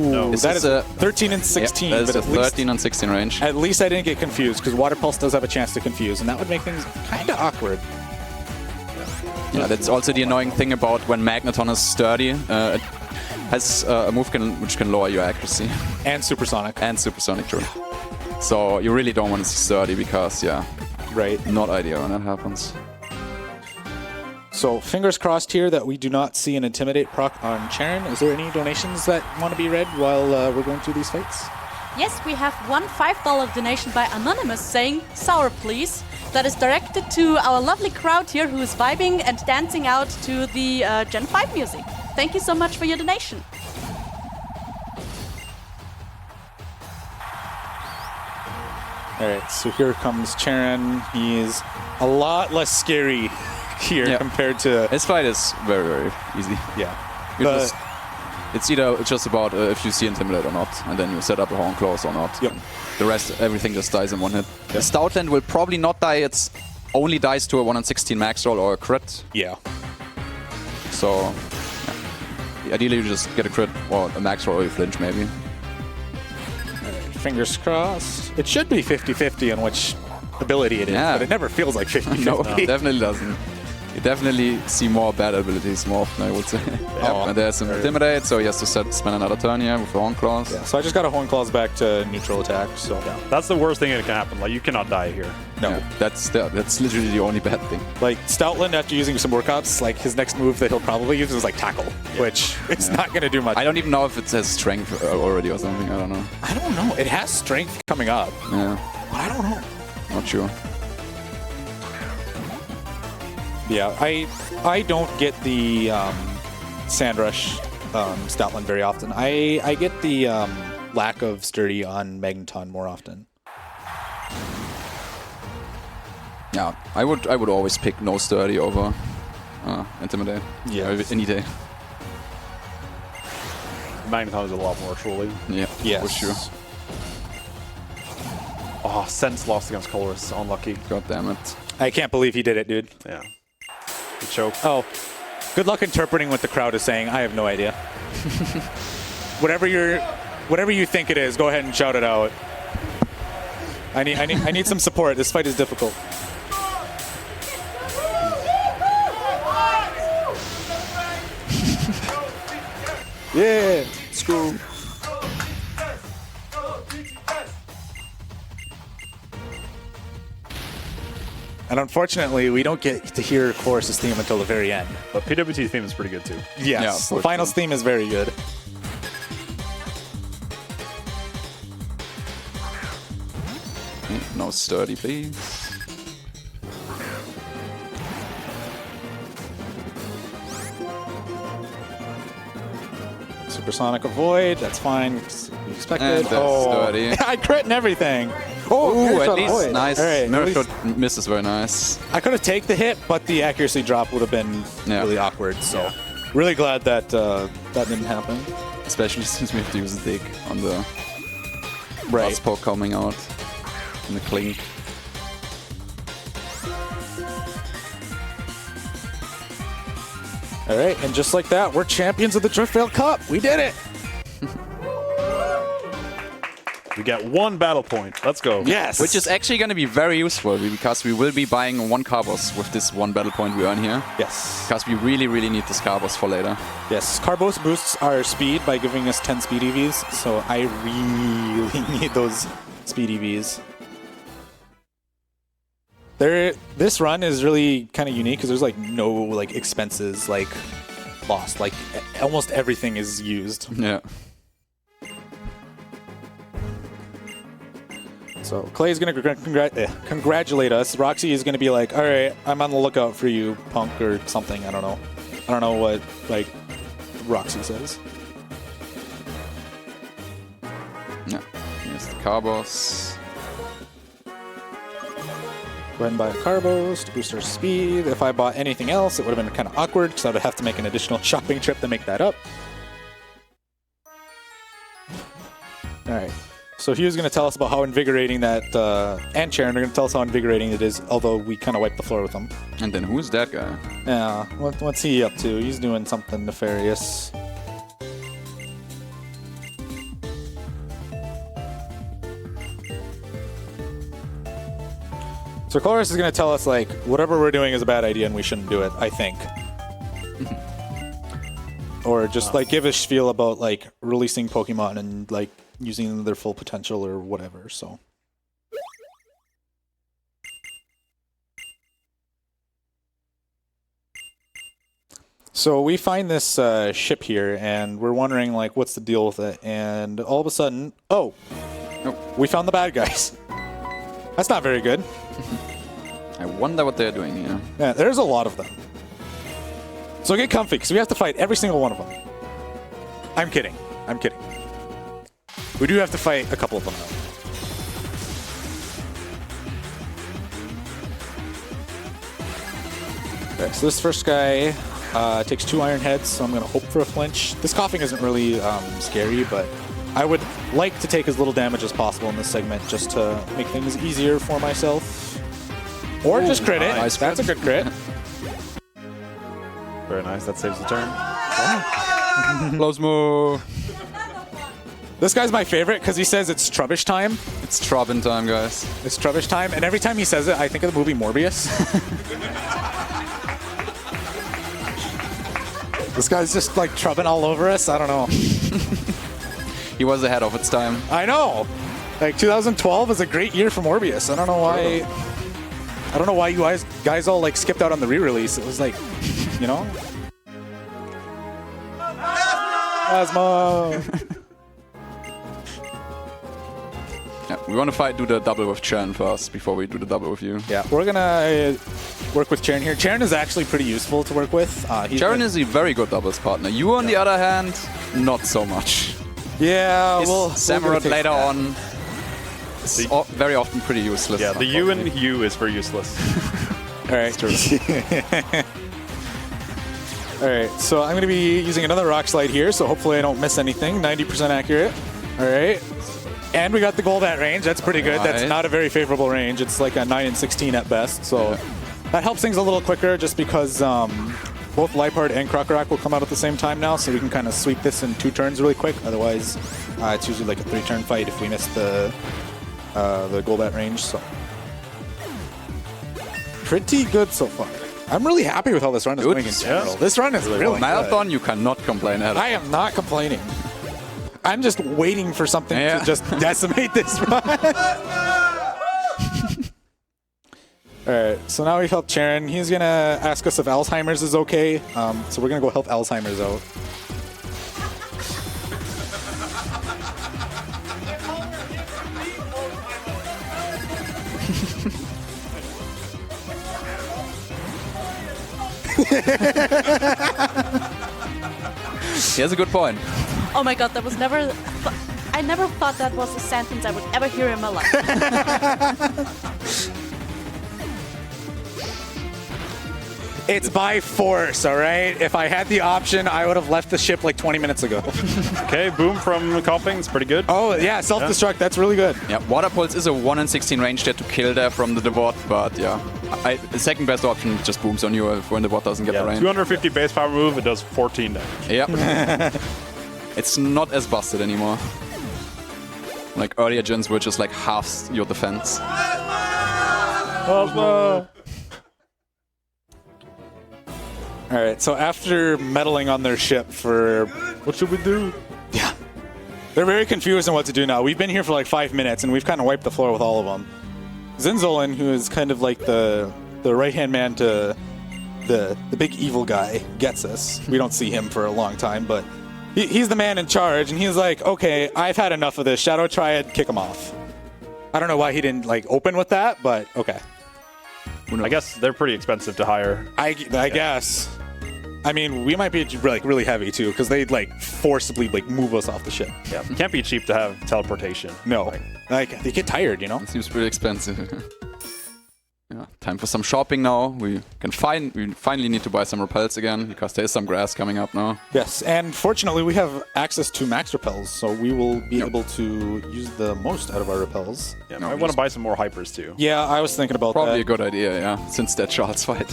no! That is a 13 and 16. That is but a 13 and 16 range. At least I didn't get confused because Water Pulse does have a chance to confuse, and that would make things kind of awkward. Yeah, that's also the annoying thing about when Magneton is sturdy. It has a move which can lower your accuracy. And Supersonic. And Supersonic, true. So you really don't want to see sturdy because, yeah, right. Not ideal when that happens. So fingers crossed here that we do not see an Intimidate proc on Charon. Is there any donations that want to be read while we're going through these fights? Yes, we have one $5 donation by Anonymous saying, "Sour please." That is directed to our lovely crowd here who is vibing and dancing out to the Gen 5 music. Thank you so much for your donation. All right, so here comes Charon. He's a lot less scary here compared to... This fight is very, very easy. Yeah. It's just about if you see Intimidate or not, and then you set up a Horn Claws or not. Yep. The rest, everything just dies in one hit. The Stoutland will probably not die. It's only dies to a 1 in 16 max roll or a crit. Yeah. So, yeah. Ideally you just get a crit or a max roll or you flinch maybe. Fingers crossed. It should be 50-50 on which ability it is, but it never feels like 50-50. No, it definitely doesn't. You definitely see more bad abilities more often, I would say. And there's some Intimidate, so he has to spend another turn here with Horn Claws. Yeah, so I just got a Horn Claws back to neutral attack, so... Yeah. That's the worst thing that can happen. Like, you cannot die here. No. Yeah, that's literally the only bad thing. Like, Stoutland, after using some workouts, like, his next move that he'll probably use is, like, Tackle, which it's not going to do much. I don't even know if it has Strength already or something, I don't know. I don't know. It has Strength coming up. Yeah. But I don't know. Not sure. Yeah, I don't get the Sandrush Stoutland very often. I get the lack of Sturdy on Magneton more often. Yeah, I would always pick no Sturdy over Intimidate. Yeah. Any day. Magneton is a lot more surely. Yeah, yes. for sure. Oh, Sense lost against Colress. Unlucky. God damn it. I can't believe he did it, dude. Yeah. Good choke. Oh, good luck interpreting what the crowd is saying. I have no idea. Whatever you think it is, go ahead and shout it out. I need some support. This fight is difficult. Yeah, screw. And unfortunately, we don't get to hear Chorus's theme until the very end. But PWT's theme is pretty good too. Yes, yeah, the finals theme is very good. No Sturdy, please. Supersonic avoid, that's fine. Expected. And that's Sturdy. I crit and everything. Oh, at least avoid. nice. All right, Mirror shot miss is very nice. I could have taken the hit, but the accuracy drop would have been really awkward. So, really glad that that didn't happen. Especially since we have to use a dig on the Blast Poke coming out in the clink. All right, and just like that, we're champions of the Driftveil Cup. We did it. We got one battle point. Let's go. Yes. Which is actually going to be very useful because we will be buying 1 Carbos with this 1 battle point we earn here. Yes. Because we really, really need this Carbos for later. Yes, Carbos boosts our speed by giving us 10 speed EVs, so I really need those speed EVs. This run is really kind of unique because there's like no like expenses like lost. Like almost everything is used. Yeah. So Clay's going to congratulate us. Roxy is going to be like, all right, I'm on the lookout for you, punk, or something. I don't know. I don't know what, like, Roxy says. Yeah, here's the Carbos. Go ahead and buy a Carbos to boost our speed. If I bought anything else, it would have been kind of awkward because I would have to make an additional shopping trip to make that up. All right. So Hugh's going to tell us about how invigorating that, and Sharon are going to tell us how invigorating it is, although we kind of wiped the floor with him. And then who's that guy? Yeah, what's he up to? He's doing something nefarious. So Chloris is going to tell us, like, whatever we're doing is a bad idea and we shouldn't do it, I think. Or just, like, give a spiel about, like, releasing Pokemon and, like, using their full potential or whatever, so. So we find this ship here, and we're wondering, like, what's the deal with it? And all of a sudden, oh, we found the bad guys. That's not very good. I wonder what they're doing here. Yeah, there's a lot of them. So get comfy, because we have to fight every single one of them. I'm kidding. I'm kidding. We do have to fight a couple of them, though. Okay, so this first guy takes 2 iron heads, so I'm going to hope for a flinch. This coughing isn't really scary, but I would like to take as little damage as possible in this segment just to make things easier for myself. Or just crit it. Nice That's a good crit. Very nice. That saves the turn. Close move. This guy's my favorite because he says it's Trubbish time. It's Trubin time, guys. It's Trubbish time, and every time he says it, I think of the movie Morbius. This guy's just like Trubbing all over us. I don't know. He was ahead of its time. I know. Like 2012 is a great year for Morbius. I don't know why. I don't know why you guys all like skipped out on the re-release. It was like, you know. Asmo. Yeah, we want to do the double with Chern first before we do the double with you. Yeah, we're gonna work with Chern here. Chern is actually pretty useful to work with. Chern is a very good doubles partner. You, on the other hand, not so much. Yeah, Well, Samurott later on is very often pretty useless. Yeah, the U in U is for useless. All right. True. All right, so I'm going to be using another Rock Slide here, so hopefully I don't miss anything. 90% accurate. All right. And we got the Golbat range. That's pretty good. That's not a very favorable range. It's like a 9 and 16 at best, so that helps things a little quicker just because both Liepard and Krokorok will come out at the same time now, so we can kind of sweep this in 2 turns really quick. Otherwise, it's usually like a 3-turn fight if we miss the Golbat range. So pretty good so far. I'm really happy with how this run is going in general. Yeah. This run is really good. Marathon, you cannot complain at all. I am not complaining. I'm just waiting for something to just decimate this run. All right, so now we've helped Chern. He's going to ask us if Alzheimer's is okay. So we're going to go help Alzheimer's out. He has a good point. Oh my god, that was never... I never thought that was a sentence I would ever hear in my life. It's by force, all right? If I had the option, I would have left the ship like 20 minutes ago. Okay, boom from coughing. It's pretty good. Oh, yeah, self-destruct. That's really good. Yeah, Water Pulse is a 1 in 16 range there to kill there from the Devot, but yeah. The second best option just booms on you when the Devot doesn't get the range. 250 base power move, it does 14 damage. Yep. It's not as busted anymore. Like earlier gens were just like half your defense. All right, so after meddling on their ship for... What should we do? Yeah. They're very confused on what to do now. We've been here for like 5 minutes, and we've kind of wiped the floor with all of them. Zinzolin, who is kind of like the right-hand man to the big evil guy, gets us. We don't see him for a long time, but he's the man in charge, and he's like, okay, I've had enough of this. Shadow Triad, kick him off. I don't know why he didn't like open with that, but okay. I guess they're pretty expensive to hire. I guess. I mean, we might be like really heavy too, because they like forcibly like move us off the ship. Yeah, it can't be cheap to have teleportation. No, like they get tired, you know. It seems pretty expensive. Yeah, time for some shopping now. We finally need to buy some repels again because there's some grass coming up now. Yes, and fortunately we have access to max repels, so we will be able to use the most out of our repels. Yeah, I want to buy some more hypers too. Yeah, I was thinking about Probably that. a good idea, yeah, since that Charles fight.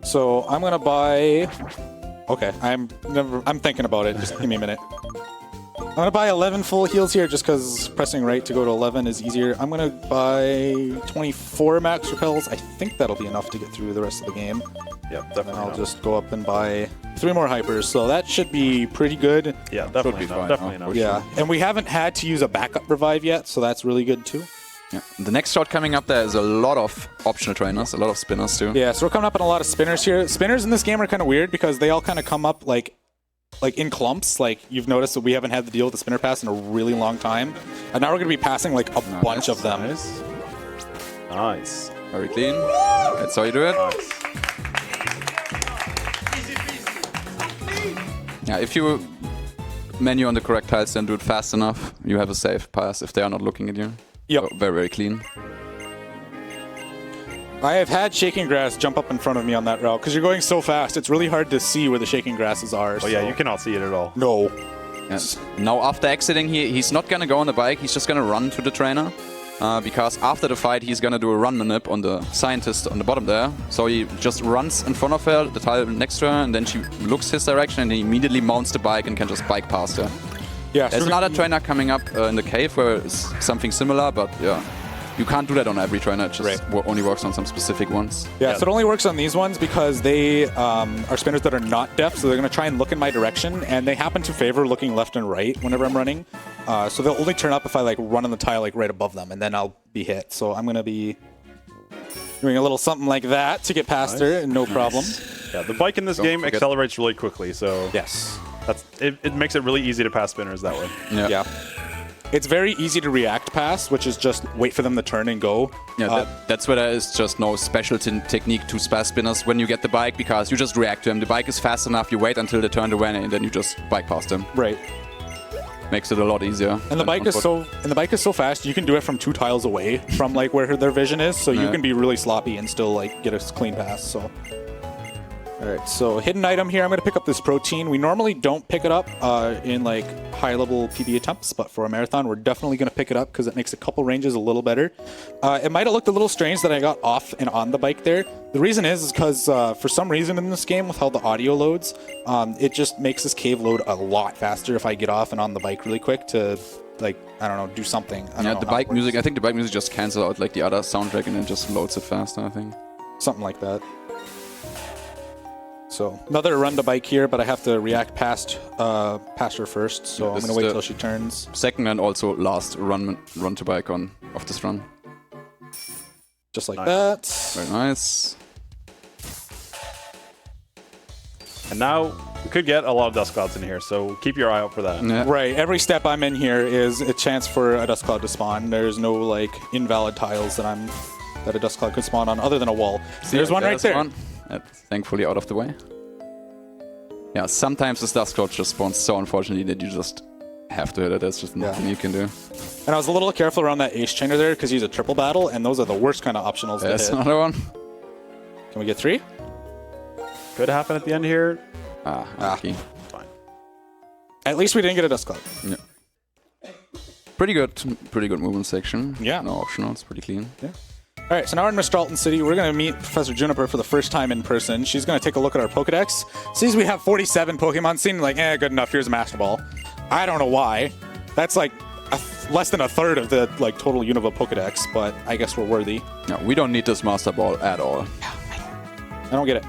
So I'm gonna buy. Okay, I'm thinking about it. Just give me a minute. I'm gonna buy 11 full heals here, just because pressing right to go to 11 is easier. I'm gonna buy 24 max repels. I think that'll be enough to get through the rest of the game. Yeah, And definitely. then I'll enough. just go up and buy 3 more hypers. So that should be pretty good. Yeah, definitely be enough. fine, Definitely huh? enough. Yeah, and we haven't had to use a backup revive yet, so that's really good too. Yeah. The next shot coming up there is a lot of optional trainers, a lot of spinners too. Yeah, so we're coming up on a lot of spinners here. Spinners in this game are kind of weird because they all kind of come up like in clumps. Like you've noticed that we haven't had to deal with the spinner pass in a really long time, and now we're going to be passing like a bunch of them. Nice. Nice. Very clean. That's how you do it. Nice. Yeah, if you menu on the correct tiles and do it fast enough, you have a safe pass if they are not looking at you. Yep. So very, very clean. I have had shaking grass jump up in front of me on that route because you're going so fast. It's really hard to see where the shaking grasses are. Oh yeah, you cannot see it at all. No. Yes. Now after exiting, he's not gonna go on the bike. He's just gonna run to the trainer. Because after the fight, he's gonna do a run manip on the scientist on the bottom there. So he just runs in front of her, the tile next to her, and then she looks his direction and he immediately mounts the bike and can just bike past her. Yeah. There's another trainer coming up in the cave where it's something similar, but yeah. You can't do that on every trainer, it just only works on some specific ones. Yeah, so it only works on these ones because they are spinners that are not deaf, so they're going to try and look in my direction, and they happen to favor looking left and right whenever I'm running. So they'll only turn up if I like run on the tile like right above them, and then I'll be hit. So I'm going to be doing a little something like that to get past her, and no problem. Yeah, the bike in this game accelerates really quickly, so Yes. it makes it really easy to pass spinners that way. Yeah. It's very easy to react past, which is just wait for them to turn and go. Yeah, that's where there is just no special technique to spare spinners when you get the bike, because you just react to them. The bike is fast enough, you wait until they turn away, and then you just bike past them. Right. Makes it a lot easier. And the bike is so fast, you can do it from 2 tiles away from like where their vision is, so you can be really sloppy and still like get a clean pass. So. Alright, so hidden item here, I'm going to pick up this protein. We normally don't pick it up in like high-level PB attempts, but for a marathon, we're definitely going to pick it up because it makes a couple ranges a little better. It might have looked a little strange that I got off and on the bike there. The reason is because for some reason in this game, with how the audio loads, it just makes this cave load a lot faster if I get off and on the bike really quick to, like, I don't know, do something. I the bike music, I think the bike music just cancels out like the other soundtrack and then just loads it faster, I think. Something like that. So another run to bike here, but I have to react past her first. So I'm gonna wait till she turns. Second and also last run to bike of this run. Just like that. Very nice. And now we could get a lot of dust clouds in here, so keep your eye out for that. Yeah. Right. Every step I'm in here is a chance for a dust cloud to spawn. There's no like invalid tiles that a dust cloud could spawn on other than a wall. There's one right there. One. That's thankfully out of the way. Yeah, sometimes this dust cloud just spawns so unfortunately that you just have to hit it. There's just nothing you can do. And I was a little careful around that ace chainer there because he's a triple battle, and those are the worst kind of optionals to There's hit. another one. Can we get 3? Could happen at the end here. Lucky. Fine. At least we didn't get a dust cloud. Yeah. Pretty good movement section. Yeah. No optionals, pretty clean. Yeah. All right, so now we're in Mistralton City. We're going to meet Professor Juniper for the first time in person. She's going to take a look at our Pokedex. Sees we have 47 Pokemon. Seemed like, good enough. Here's a Master Ball. I don't know why. That's like less than a third of the like total Unova Pokedex, but I guess we're worthy. No, we don't need this Master Ball at all. I don't get it.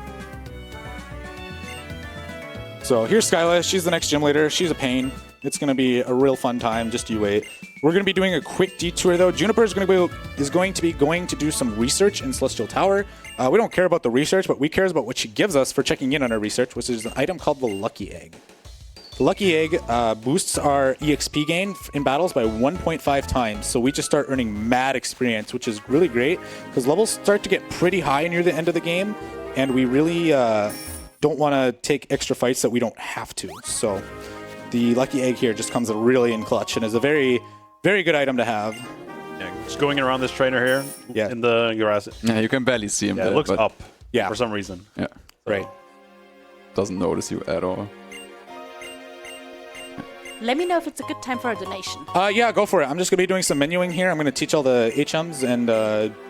So here's Skyla. She's the next gym leader. She's a pain. It's going to be a real fun time. Just you wait. We're going to be doing a quick detour, though. Juniper is going to be going to do some research in Celestial Tower. We don't care about the research, but we care about what she gives us for checking in on her research, which is an item called the Lucky Egg. The Lucky Egg boosts our EXP gain in battles by 1.5 times, so we just start earning mad experience, which is really great, because levels start to get pretty high near the end of the game, and we really don't want to take extra fights that we don't have to. So the lucky egg here just comes really in clutch and is a very, very good item to have. Yeah, just going around this trainer here in the grass. Yeah, you can barely see him Yeah, there, it looks but up Yeah. for some reason. Yeah, Right. doesn't notice you at all. Let me know if it's a good time for a donation. Yeah, go for it. I'm just going to be doing some menuing here. I'm going to teach all the HMs and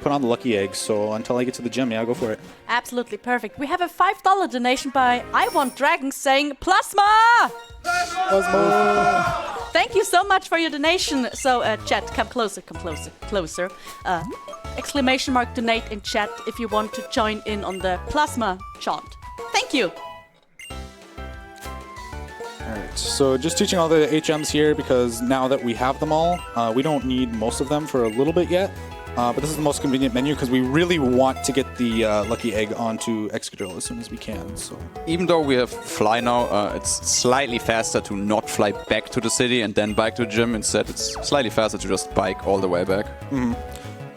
put on the lucky eggs. So until I get to the gym, yeah, go for it. Absolutely perfect. We have a $5 donation by I Want Dragons saying Plasma! Thank you so much for your donation. So, chat, come closer, closer. Exclamation mark donate in chat if you want to join in on the Plasma chant. Thank you. Alright, so just teaching all the HMs here because now that we have them all, we don't need most of them for a little bit yet. But this is the most convenient menu because we really want to get the lucky egg onto Excadrill as soon as we can. So Even though we have fly now, it's slightly faster to not fly back to the city and then bike to the gym. Instead, it's slightly faster to just bike all the way back.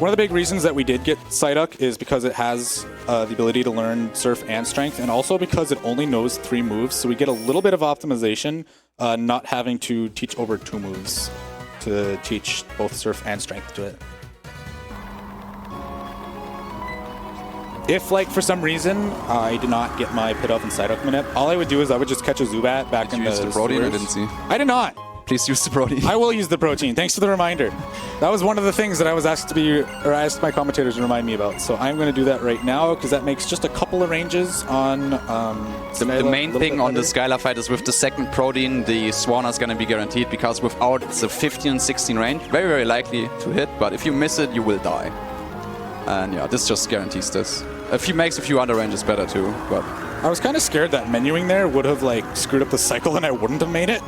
one of the big reasons that we did get Psyduck is because it has the ability to learn Surf and Strength, and also because it only knows 3 moves, so we get a little bit of optimization, not having to teach over 2 moves to teach both Surf and Strength to it. If, like, for some reason, I did not get my Pidove and Psyduck Manip, all I would do is I would just catch a Zubat back in the protein? I sewers. didn't see. I did not. Please use the protein. I will use the protein. Thanks for the reminder. That was one of the things that I was asked to be, or I asked my commentators to remind me about. So I'm going to do that right now because that makes just a couple of ranges on. The main thing on the Skylar fight is with the second protein, the Swanna is going to be guaranteed because without it's a 15 and 16 range, very very likely to hit. But if you miss it, you will die. And yeah, this just guarantees this. If he makes a few other ranges better too, but I was kind of scared that menuing there would have like screwed up the cycle and I wouldn't have made it.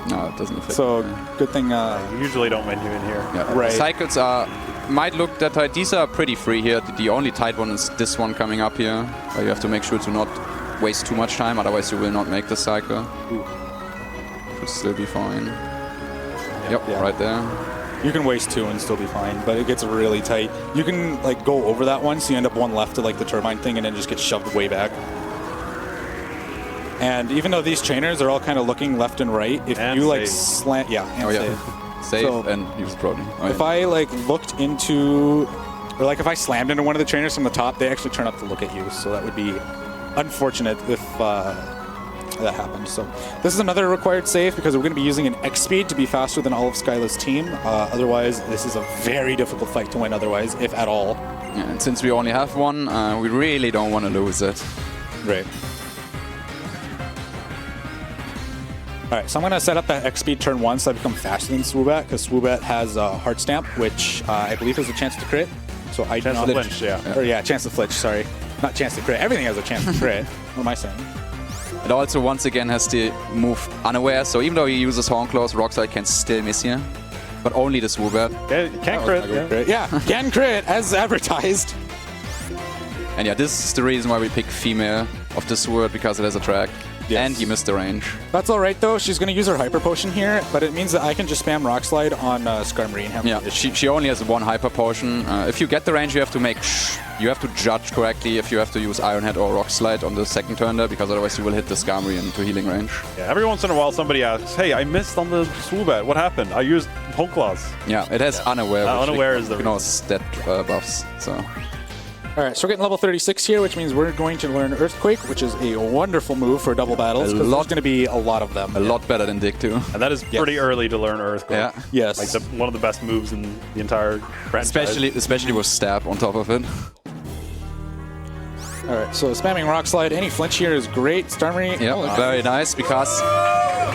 no, it doesn't fit. So good thing. You usually don't menu in here. Yeah, Right. cycles might look that tight. These are pretty free here. The only tight one is this one coming up here, where you have to make sure to not waste too much time, otherwise you will not make the cycle. Should still be fine. Yep, Yeah. right there. You can waste 2 and still be fine, but it gets really tight. You can like go over that one, so you end up one left to like the turbine thing, and then just get shoved way back. And even though these trainers are all kind of looking left and right, if And you like save. slant, yeah, and Oh yeah, save. save So, and use protein. Oh, If yeah. I like looked into, or like if I slammed into one of the trainers from the top, they actually turn up to look at you. So that would be unfortunate if that happened. So this is another required save because we're going to be using an X speed to be faster than all of Skyla's team. Otherwise, this is a very difficult fight to win. Otherwise, if at all. Yeah, and since we only have one, we really don't want to lose it. Right. All right, so I'm going to set up that X speed turn 1 so I become faster than Swoobat, because Swoobat has Heart Stamp, which I believe has a chance to crit. So I do Chance not to flinch, yeah. Or yeah, chance to flinch, sorry. Not chance to crit. Everything has a chance to crit. What am I saying? It also once again has the move Unaware, so even though he uses Hornclaws, Rockslide can still miss here. But only the Swoobat. Can't crit. Yeah. Crit. Yeah, can crit, as advertised. And yeah, this is the reason why we pick female of the Sword, because it has a track. Yes. And he missed the range. That's all right, though. She's going to use her Hyper Potion here, but it means that I can just spam Rock Slide on Skarmory. Yeah, she only has 1 Hyper Potion. If you get the range, you have to make you have to judge correctly if you have to use Iron Head or Rock Slide on the second turn there, because otherwise you will hit the Skarmory into healing range. Yeah, every once in a while somebody asks, hey, I missed on the Swoobat. What happened? I used Honeclaws. Yeah, it has Unaware. Which Unaware is the stat buffs. So. All right, so we're getting level 36 here, which means we're going to learn Earthquake, which is a wonderful move for double battles, because there's going to be a lot of them. A lot better than Dig too. And that is pretty early to learn Earthquake. Yeah. Yes. Like one of the best moves in the entire franchise. Especially with Stab on top of it. All right, so spamming Rock Slide. Any flinch here is great. Starmie. Yeah, very nice, because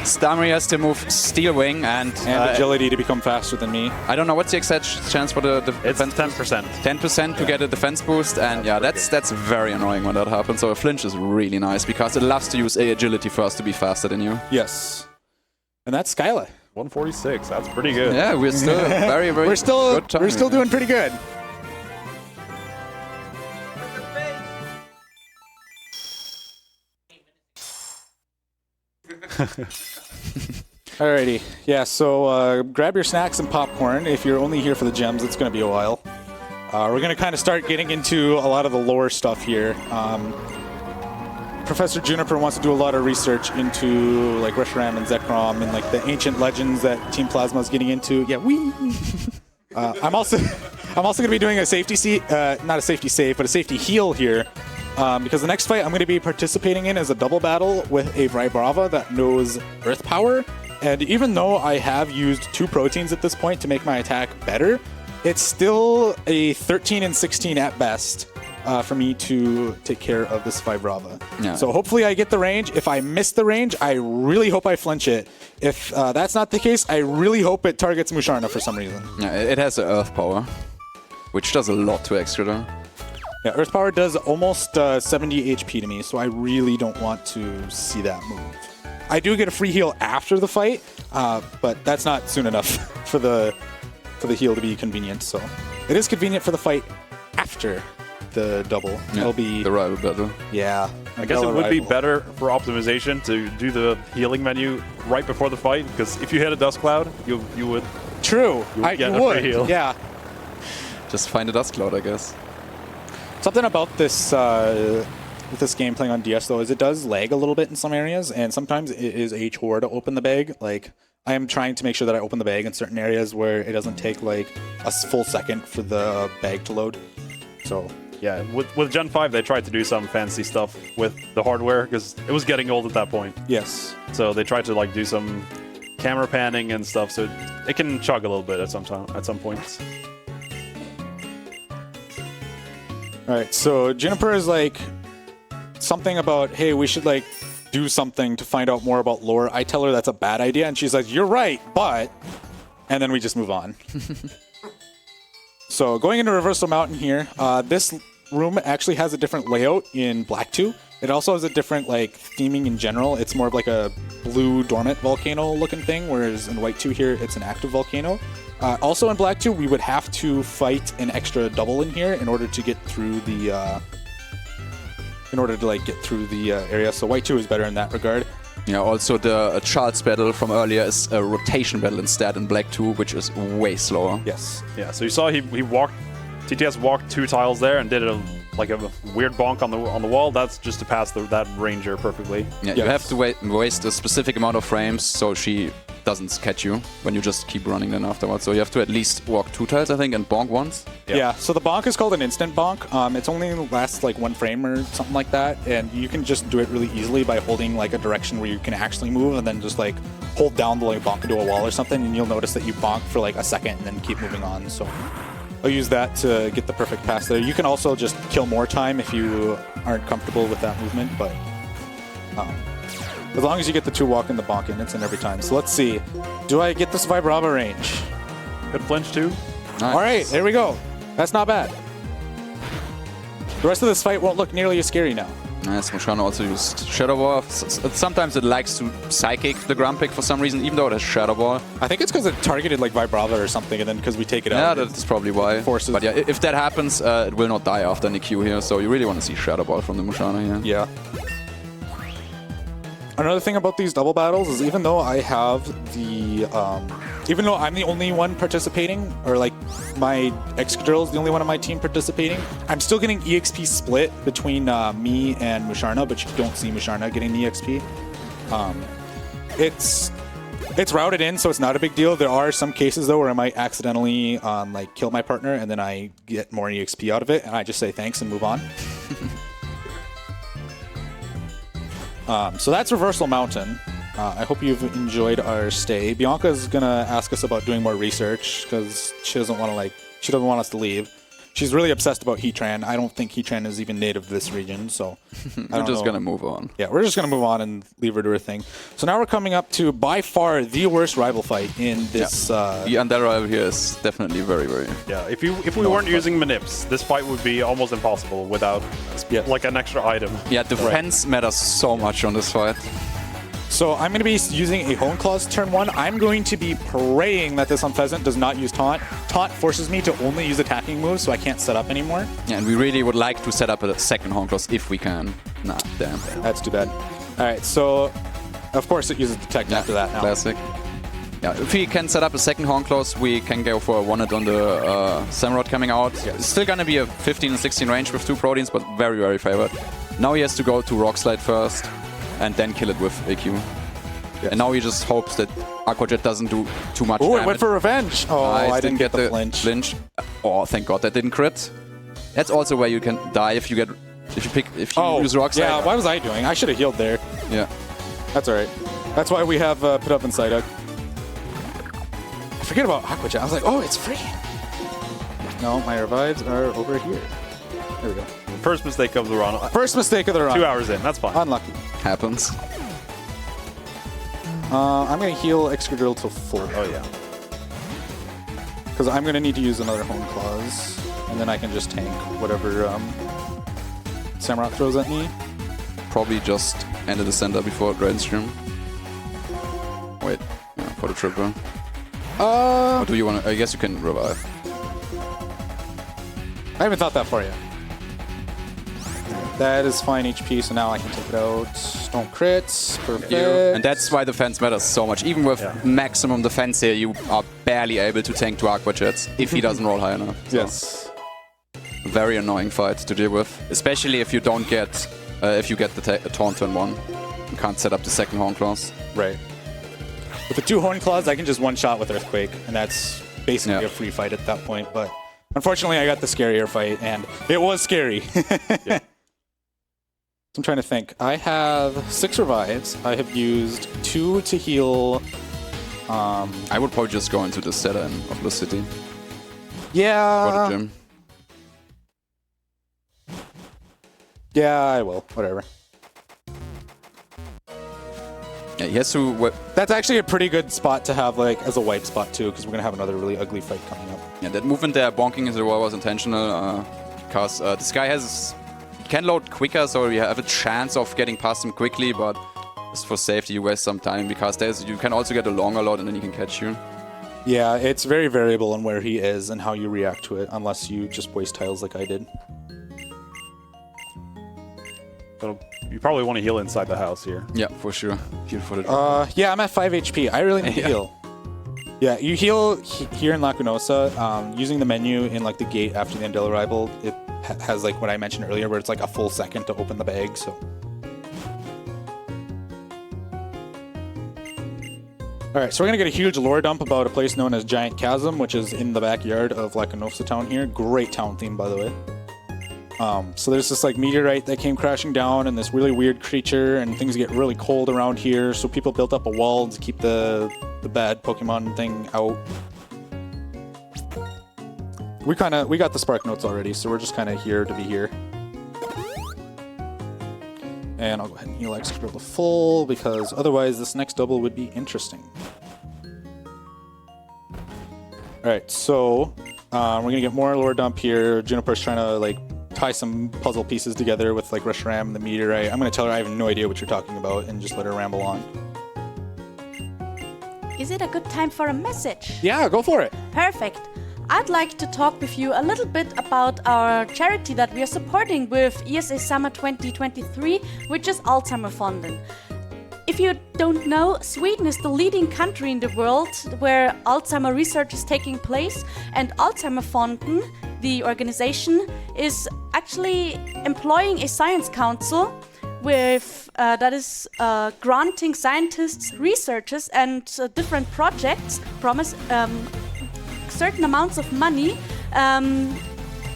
Stamry has to move Steel Wing and agility to become faster than me. I don't know what's the exact chance for the It's defense. 10%. 10% to get a defense boost, and yeah, that's very annoying when that happens. So a flinch is really nice because it loves to use agility first to be faster than you. Yes. And that's Skyla. 146. That's pretty good. Yeah, we're still very We're still good time. we're still doing pretty good. Alrighty. Yeah, so grab your snacks and popcorn. If you're only here for the gems, it's going to be a while. We're going to kind of start getting into a lot of the lore stuff here. Professor Juniper wants to do a lot of research into like Reshiram and Zekrom and like the ancient legends that Team Plasma is getting into. Yeah, I'm also going to be doing a safety not a safety save, but a safety heal here. Because the next fight I'm going to be participating in is a double battle with a Vibrava that knows Earth Power. And even though I have used 2 proteins at this point to make my attack better, it's still a 13 and 16 at best for me to take care of this Vibrava. Yeah. So hopefully I get the range. If I miss the range, I really hope I flinch it. If that's not the case, I really hope it targets Musharna for some reason. Yeah, it has the Earth Power, which does a lot to Excadrill. Yeah, Earth Power does almost 70 HP to me, so I really don't want to see that move. I do get a free heal after the fight, but that's not soon enough for the heal to be convenient. So it is convenient for the fight after the double. Yeah, It'll be the rival battle. Yeah. I guess it would be better for optimization to do the healing menu right before the fight, because if you hit a Dust Cloud, you would... True. You would get you a would. free heal. Yeah. Just find a Dust Cloud, I guess. Something about this with this game playing on DS though is it does lag a little bit in some areas, and sometimes it is a chore to open the bag. Like I am trying to make sure that I open the bag in certain areas where it doesn't take like a full second for the bag to load. So yeah, with Gen 5 they tried to do some fancy stuff with the hardware because it was getting old at that point. yes. So they tried to like do some camera panning and stuff, so it can chug a little bit at some points. All right, so Juniper is like something about, hey, we should like do something to find out more about lore. I tell her that's a bad idea, and she's like, you're right, but... And then we just move on. So going into Reversal Mountain here, this room actually has a different layout in Black 2. It also has a different like theming in general. It's more of like a blue dormant volcano looking thing, whereas in White 2 here, it's an active volcano. Also in Black 2, we would have to fight an extra double in here in order to get through the area. So White 2 is better in that regard. Yeah, also the Charles battle from earlier is a rotation battle instead in Black 2, which is way slower. Yes. Yeah, so you saw he walked, TTS walked 2 tiles there and did a weird bonk on the wall. That's just to pass that ranger perfectly. Yeah, you have to waste a specific amount of frames so she doesn't catch you when you just keep running then afterwards. So you have to at least walk 2 tiles, I think, and bonk once. Yeah, so the bonk is called an instant bonk. It's only lasts like 1 frame or something like that, and you can just do it really easily by holding like a direction where you can actually move and then just like hold down the like bonk into a wall or something, and you'll notice that you bonk for like a second and then keep moving on. So I'll use that to get the perfect pass there. You can also just kill more time if you aren't comfortable with that movement, but as long as you get the 2 walk and the bonk in, it's in every time. So let's see. Do I get this Vibrava range? Good flinch too. Nice. All right, there we go. That's not bad. The rest of this fight won't look nearly as scary now. Yes, Musharna also used Shadow Ball. Sometimes it likes to Psychic the Grumpig for some reason, even though it has Shadow Ball. I think it's because it targeted like Vibrava or something, and then because we take it Yeah, out. that's probably why. Forces. But yeah, if that happens, it will not die after any Q here, so you really want to see Shadow Ball from the Musharna here. Yeah. Another thing about these double battles is even though I have the, even though I'm the only one participating, or like my Excadrill is the only one on my team participating, I'm still getting EXP split between me and Musharna, but you don't see Musharna getting the EXP. It's routed in, so it's not a big deal. There are some cases though where I might accidentally like kill my partner, and then I get more EXP out of it, and I just say thanks and move on. So that's Reversal Mountain. I hope you've enjoyed our stay. Bianca's gonna ask us about doing more research because she doesn't want us to leave. She's really obsessed about Heatran. I don't think Heatran is even native to this region, so We're just gonna move on. Yeah, we're just gonna move on and leave her to her thing. So now we're coming up to by far the worst rival fight in this. The Undead rival here is definitely very, very. Yeah, if we weren't using Manips, this fight would be almost impossible without like an extra item. Yeah, defense matters so much on this fight. So I'm going to be using a Hone Claws turn 1. I'm going to be praying that this Unpheasant does not use Taunt. Taunt forces me to only use attacking moves, so I can't set up anymore. Yeah, and we really would like to set up a second Hone Claws if we can. Nah, damn. That's too bad. All right, so of course it uses Detect after that now. Classic. Yeah, if we can set up a second Hone Claws, we can go for a 1-hit on the Samurott coming out. Yes. It's still going to be a 15 and 16 range with 2 proteins, but very, very favored. Now he has to go to Rock Slide first and then kill it with AQ. And now he just hopes that Aqua Jet doesn't do too much Oh, damage. it went for revenge. Oh, Nice, I didn't get the flinch. Oh, thank God that didn't crit. That's also where you can die if you use Rock Slide. Yeah, what was I doing? I should have healed there. Yeah. That's alright. That's why we have put up in Psyduck. I forget about Aqua Jet. I was like, oh, it's free. No, my revives are over here. There we go. First mistake of the run. First mistake of the run. 2 hours in. That's fine. Unlucky. Happens. I'm going to heal Excadrill to full. Oh, yeah. Because I'm going to need to use another Hone Claws. And then I can just tank whatever Samurott throws at me. Probably just ended the center before Dragon Stream. Wait, yeah, for the triple. Or do you want to? I guess you can revive. I haven't thought that far yet. That is fine HP, so now I can take it out. Don't crits. Perfect. And that's why defense matters so much. Even with maximum defense here, you are barely able to tank 2 Aqua Jets if he doesn't roll high enough. So Yes. very annoying fight to deal with, especially if you don't get, if you get the taunt turn 1. You can't set up the second Horn Claws. Right. With the 2 Horn Claws, I can just one-shot with Earthquake, and that's basically a free fight at that point. But unfortunately, I got the scarier fight, and it was scary. So I'm trying to think. I have 6 revives. I have used 2 to heal. I would probably just go into the setter of the city. Yeah. Or the gym. Yeah, I will. Whatever. Yeah, he has to. That's actually a pretty good spot to have, like, as a wipe spot too, because we're gonna have another really ugly fight coming up. Yeah, that movement there, bonking into the wall, was intentional because this guy can load quicker, so you have a chance of getting past him quickly. But just for safety, you waste some time because you can also get a longer load and then he can catch you. Yeah, it's very variable on where he is and how you react to it, unless you just waste tiles like I did. So you probably want to heal inside the house here. Yeah, for sure. Heal for the Yeah, I'm at 5 HP. I really need to heal. Yeah, you heal here in Lacunosa, using the menu in like the gate after the Andela arrival. It has like what I mentioned earlier, where it's like a full second to open the bag. So, all right, so we're gonna get a huge lore dump about a place known as Giant Chasm, which is in the backyard of Lacunosa town here. Great town theme, by the way. So there's this like meteorite that came crashing down, and this really weird creature, and things get really cold around here. So people built up a wall to keep the bad Pokemon thing out. We got the Spark Notes already, so we're just kind of here to be here. And I'll go ahead and heal Excadrill to full, because otherwise this next double would be interesting. Alright, so we're gonna get more lore dump here. Juniper's trying to like tie some puzzle pieces together with like Reshiram and the meteorite. I'm gonna tell her I have no idea what you're talking about and just let her ramble on. Is it a good time for a message? Yeah, go for it. Perfect. I'd like to talk with you a little bit about our charity that we are supporting with ESA Summer23, which is Alzheimerfonden. If you don't know, Sweden is the leading country in the world where Alzheimer research is taking place, and Alzheimerfonden, the organization, is actually employing a science council with that is granting scientists, researchers, and different projects promise certain amounts of money,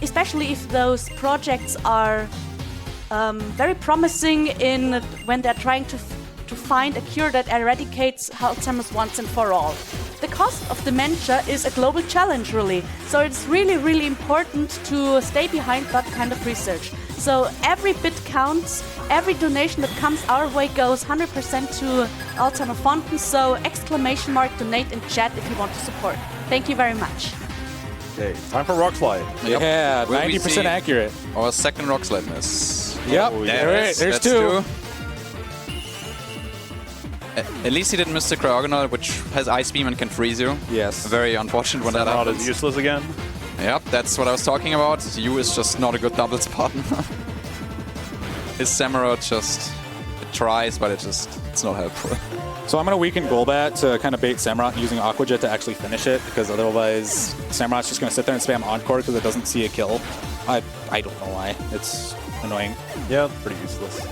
especially if those projects are very promising in when they're trying to find a cure that eradicates Alzheimer's once and for all. The cost of dementia is a global challenge, really. So it's really, really important to stay behind that kind of research. So every bit counts. Every donation that comes our way goes 100% to Alzheimerfonden. So ! Donate in chat if you want to support. Thank you very much. Okay, time for Rock Slide. Yep. Yeah, Will we 90% see accurate. our second Rock Slide miss. Yep, Oh, yeah. there's That's 2. At least he didn't miss the Cryogonal, which has Ice Beam and can freeze you. Yes. Very unfortunate when that Not happens. as useless again. Yep, that's what I was talking about. You is just not a good doubles partner. His Samurott just it tries, but it's not helpful. So I'm going to weaken Golbat to kind of bait Samurott using Aqua Jet to actually finish it, because otherwise Samurott's just going to sit there and spam Encore because it doesn't see a kill. I don't know why. It's annoying. Yeah, pretty useless.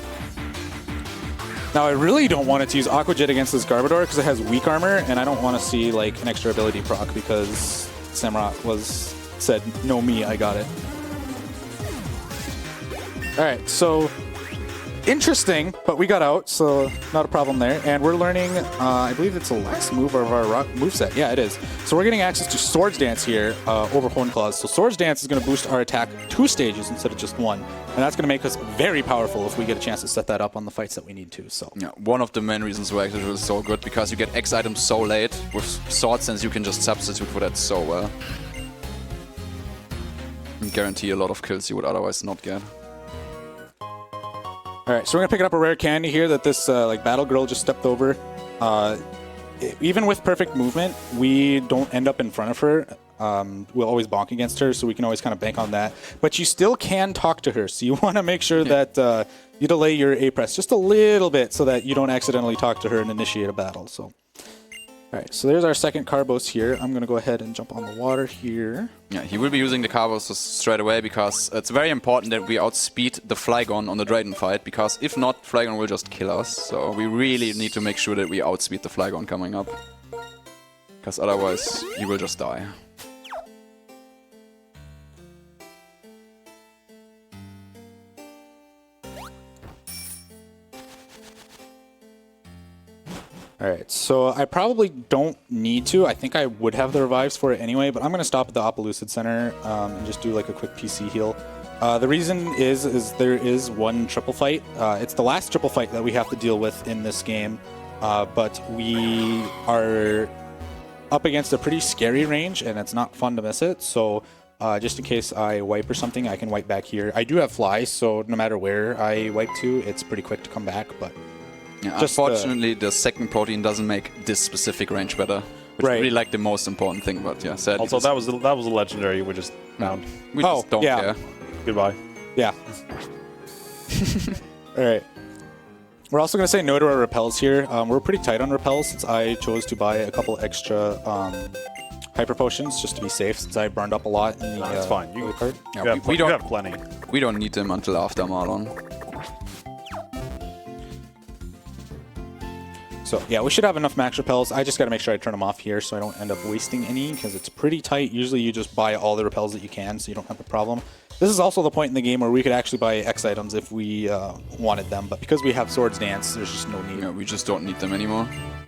Now, I really don't want it to use Aqua Jet against this Garbodor because it has weak armor, and I don't want to see like an extra ability proc because Samurott said, "No, me, I got it." All right, so interesting, but we got out, so not a problem there. And we're learning, I believe it's the last move of our moveset. Yeah, it is. So we're getting access to Swords Dance here over Horn Claws. So Swords Dance is going to boost our attack 2 stages instead of just 1. And that's going to make us very powerful if we get a chance to set that up on the fights that we need to. So yeah, one of the main reasons why it is so good, because you get X items so late. With Swords Dance, you can just substitute for that so well. And guarantee a lot of kills you would otherwise not get. all right, so we're going to pick up a rare candy here that this like Battle Girl just stepped over. Even with perfect movement, we don't end up in front of her. We'll always bonk against her, so we can always kind of bank on that. But you still can talk to her, so you want to make sure that you delay your A press just a little bit so that you don't accidentally talk to her and initiate a battle. So, all right, so there's our second Carbos here. I'm going to go ahead and jump on the water here. Yeah, he will be using the Carbos straight away because it's very important that we outspeed the Flygon on the Drayden fight, because if not, Flygon will just kill us. So we really need to make sure that we outspeed the Flygon coming up, because otherwise he will just die. Alright, so I probably don't need to. I think I would have the revives for it anyway, but I'm going to stop at the Opelucid Center and just do like a quick PC heal. The reason is there is one triple fight. It's the last triple fight that we have to deal with in this game, but we are up against a pretty scary range, and it's not fun to miss it. So just in case I wipe or something, I can wipe back here. I do have fly, so no matter where I wipe to, it's pretty quick to come back, but... Yeah, unfortunately, the second protein doesn't make this specific range better, which is really like the most important thing. But yeah, sadly, also that was a legendary we just found. We just don't care. Goodbye. Yeah. All right. We're also going to say no to our repels here. We're pretty tight on repels since I chose to buy a couple extra hyper potions just to be safe, since I burned up a lot in the that's fine. You we have plenty. We don't need them until after Marathon. So yeah, we should have enough max repels. I just got to make sure I turn them off here so I don't end up wasting any, because it's pretty tight. Usually you just buy all the repels that you can so you don't have a problem. This is also the point in the game where we could actually buy X items if we wanted them, but because we have Swords Dance, there's just no need. Yeah, we just don't need them anymore.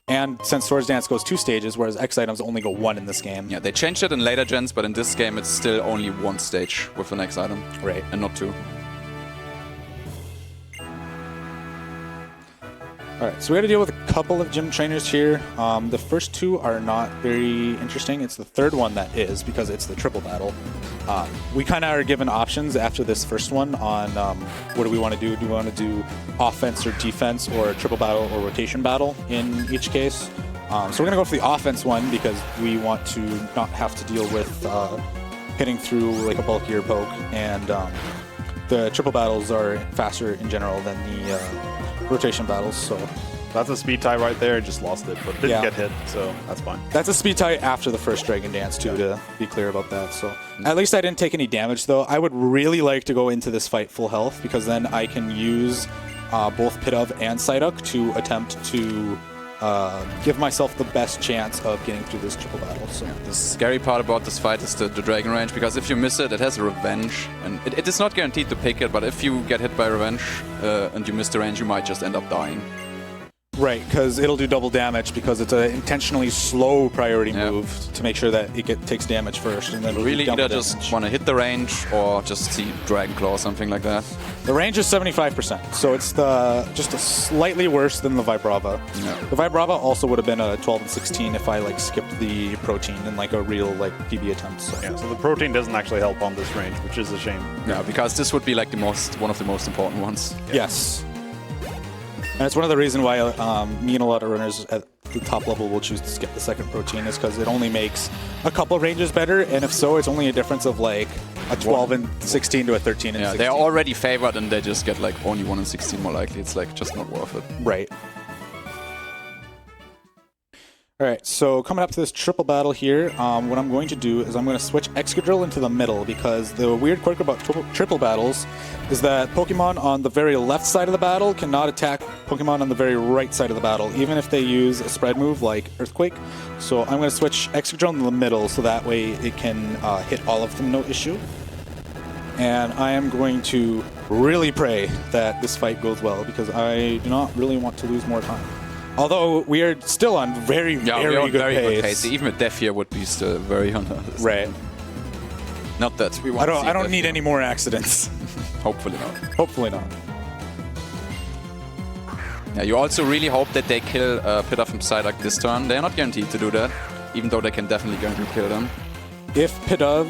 And since Swords Dance goes 2 stages, whereas X items only go 1 in this game. Yeah, they changed it in later gens, but in this game it's still only 1 stage with an X item. Right. And not 2. Alright, so we got to deal with a couple of gym trainers here. The first 2 are not very interesting. It's the third one that is, because it's the triple battle. We kind of are given options after this first one on what do we want to do. Do we want to do offense or defense, or triple battle or rotation battle in each case? So we're going to go for the offense one because we want to not have to deal with hitting through like a bulkier poke, and the triple battles are faster in general than the rotation battles. So that's a speed tie right there. Just lost it, but didn't get hit, so that's fine. That's a speed tie after the first Dragon Dance too, to be clear about that. So at least I didn't take any damage though. I would really like to go into this fight full health, because then I can use both Pidove and Psyduck to attempt to give myself the best chance of getting through this triple battle. So the scary part about this fight is the Dragon range, because if you miss it, it has a revenge, and it is not guaranteed to pick it, but if you get hit by revenge and you miss the range, you might just end up dying. Right, because it'll do double damage because it's an intentionally slow priority move to make sure that it takes damage first, and then really either just want to hit the range or just see Dragon Claw or something like that. The range is 75%, so it's just a slightly worse than the Vibrava. Yeah. The Vibrava also would have been a 12 and 16 if I like skipped the protein in like a real like PB attempt. So. Yeah, so the protein doesn't actually help on this range, which is a shame. Yeah, because this would be like one of the most important ones. Yes. And it's one of the reasons why me and a lot of runners at the top level will choose to skip the second protein, is because it only makes a couple ranges better, and if so, it's only a difference of like a 12 and 16 to a 13 and 16. They're already favored, and they just get like only 1 and 16 more likely. It's like just not worth it. Right. All right, so coming up to this triple battle here, what I'm going to do is I'm going to switch Excadrill into the middle because the weird quirk about triple battles is that Pokemon on the very left side of the battle cannot attack Pokemon on the very right side of the battle, even if they use a spread move like Earthquake. So I'm going to switch Excadrill into the middle so that way it can hit all of them no issue. And I am going to really pray that this fight goes well because I do not really want to lose more time. Although we are still on very good pace. Even a death here would be still very on us. Right. Not that we want. I don't need any more accidents. Hopefully not. Hopefully not. Yeah, you also really hope that they kill Pidove and Psyduck this turn. They're not guaranteed to do that, even though they can definitely guarantee kill them. If Pidove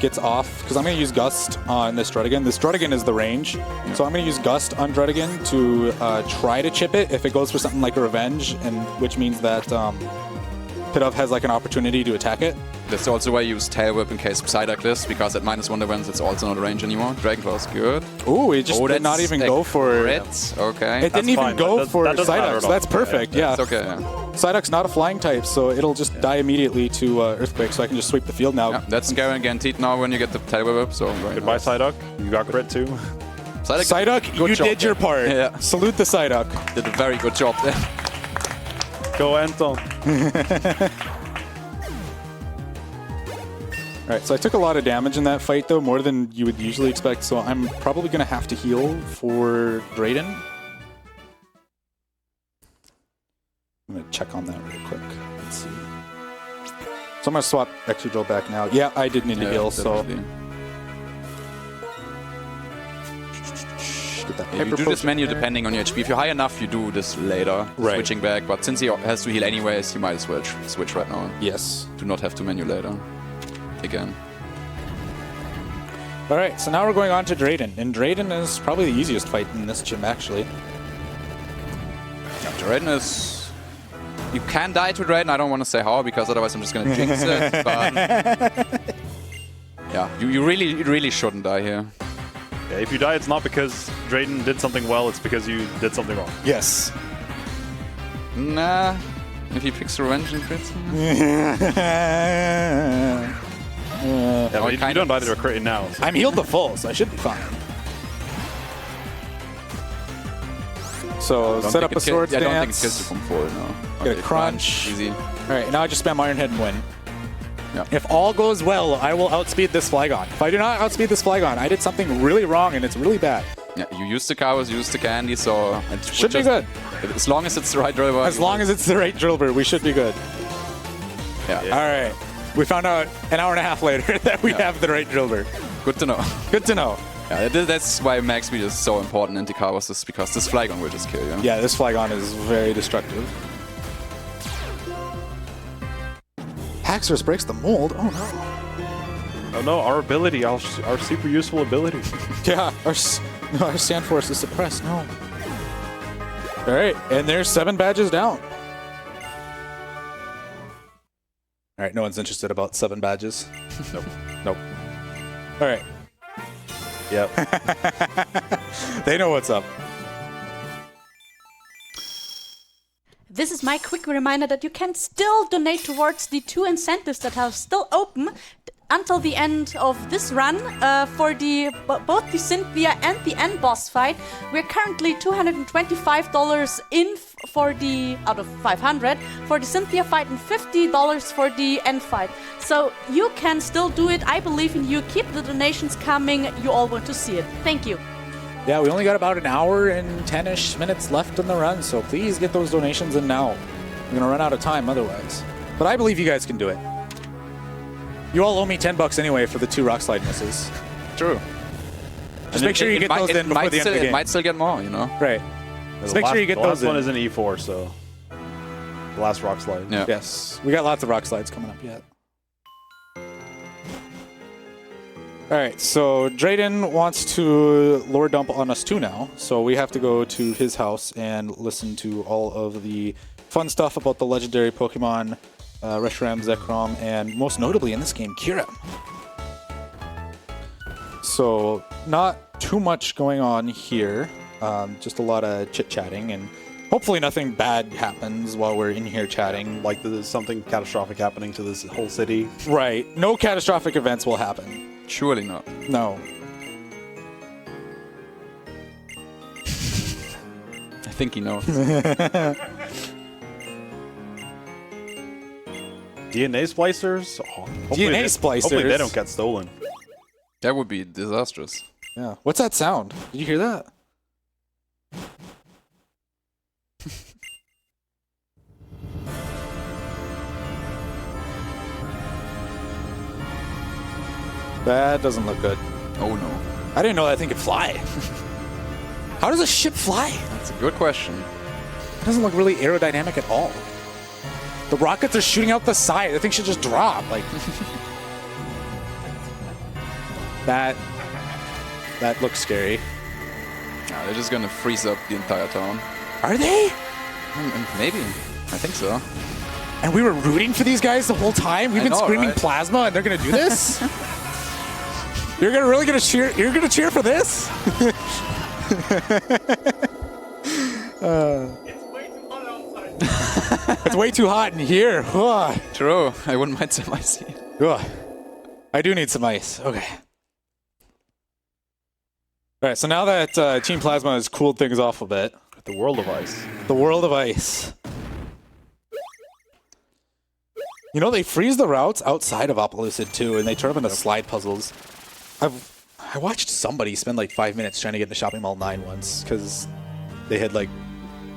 gets off, because I'm going to use Gust on this Druddigan. This Druddigan is the range, so I'm going to use Gust on Druddigan to try to chip it if it goes for something like a Revenge, and which means that Pidove has like an opportunity to attack it. That's also why I use Tail Whip in case Psyduck this, because at -1 events it's also not a range anymore. Dragon Claw's good. Ooh, it just did not even go for it. Okay. It didn't even go for Psyduck, so that's perfect. Yeah. It's okay. Yeah. Psyduck's not a flying type, so it'll just die immediately to Earthquake, so I can just sweep the field now. Yeah, that's guaranteed now when you get the Tail Whip up. So goodbye, Psyduck. You got crit too. Psyduck, you did your part. Yeah. Salute the Psyduck. Did a very good job there. Go, Anton. Alright, so I took a lot of damage in that fight, though, more than you would usually expect, so I'm probably going to have to heal for Drayden. I'm going to check on that real quick. Let's see. So I'm going to swap Excadrill back now. Yeah, I did need to heal, definitely. so... Get that You do this menu depending on your HP. If you're high enough, you do this later, switching back, but since he has to heal anyways, you might as well switch right now. Yes. Do not have to menu later. Again. Alright, so now we're going on to Drayden, and Drayden is probably the easiest fight in this gym, actually. Yeah, Drayden is... You can die to Drayden, I don't want to say how, because otherwise I'm just going to jinx it, but... Yeah, you really shouldn't die here. Yeah, if you die, it's not because Drayden did something well, it's because you did something wrong. Yes. Nah, if he picks Revenge and crits... Yeah, but you don't die to a crit now. So. I'm healed to full, so I should be fine. So set up a Swords Dance. I don't think it kills you from full, no. Get a crunch. Easy. Alright, now I just spam Iron Head and win. Yeah. If all goes well, I will outspeed this Flygon. If I do not outspeed this Flygon, I did something really wrong and it's really bad. Yeah, you used the cows, you used the candy, so... It should be good. As long as it's the right drill. As long as it's the right drill bird, we should be good. Yeah. Alright. We found out an hour and a half later that we have the right drill bird. Good to know. Good to know. Yeah, that's why max speed is so important in Tikawas, is because this Flygon will just kill you. Yeah, this Flygon is very destructive. Haxorus breaks the mold? Oh no. Oh no, our ability, our super useful ability. Yeah, our Sandforce is suppressed, no. Alright, and there's 7 badges down. Alright, no one's interested about 7 badges. Nope. Nope. Alright. Yep. They know what's up. This is my quick reminder that you can still donate towards the 2 incentives that are still open until the end of this run for both the Cynthia and the end boss fight. We're currently $225 in for the out of 500 for the Cynthia fight and $50 for the end fight. So you can still do it. I believe in you. Keep the donations coming. You all want to see it. Thank you. Yeah, we only got about an hour and 10-ish minutes left in the run, so please get those donations in now. We're going to run out of time otherwise. But I believe you guys can do it. You all owe me $10 anyway for the 2 rock slide misses. True. Just make sure you get those in before the end of the game. It might still get more, you know? Right. Just make sure you get those in. The last one is an E4, so... The last rock slide. Yeah. Yes. We got lots of rock slides coming up yet. Alright, so Drayden wants to lore dump on us too now, so we have to go to his house and listen to all of the fun stuff about the legendary Pokemon, Reshiram, Zekrom, and most notably in this game, Kyurem. So, not too much going on here, just a lot of chit-chatting, and Hopefully nothing bad happens while we're in here chatting. Like there's something catastrophic happening to this whole city. Right. No catastrophic events will happen. Surely not. No. I think he knows. DNA splicers? Oh, DNA splicers? Hopefully they don't get stolen. That would be disastrous. Yeah. What's that sound? Did you hear that? That doesn't look good. Oh no. I didn't know that thing could fly. How does a ship fly? That's a good question. It doesn't look really aerodynamic at all. The rockets are shooting out the side. The thing should just drop. Like that looks scary. Nah, they're just gonna freeze up the entire town. Are they? Maybe. I think so. And we were rooting for these guys the whole time. We've I been know, screaming right? plasma, and they're gonna do this. Really gonna cheer? You're gonna cheer for this? It's way too hot in here. Ugh. True. I wouldn't mind some icy. Ugh. I do need some ice. Okay. All right. So now that Team Plasma has cooled things off a bit, The world of ice. the world of ice. You know, they freeze the routes outside of Oppelucid too, and they turn them into slide puzzles. I watched somebody spend like 5 minutes trying to get into Shopping Mall 9 once because they had like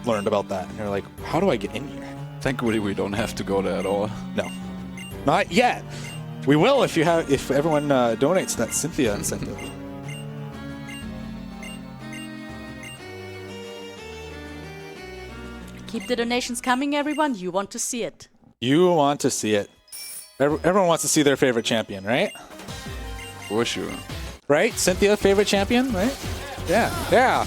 learned about that, and they're like, "How do I get in here?" Thankfully, we don't have to go there at all. No, not yet. We will if everyone donates that Cynthia incentive. Keep the donations coming, everyone. You want to see it. You want to see it. Everyone wants to see their favorite champion, right? For sure. Right? Cynthia, favorite champion, right? Yeah. Yeah.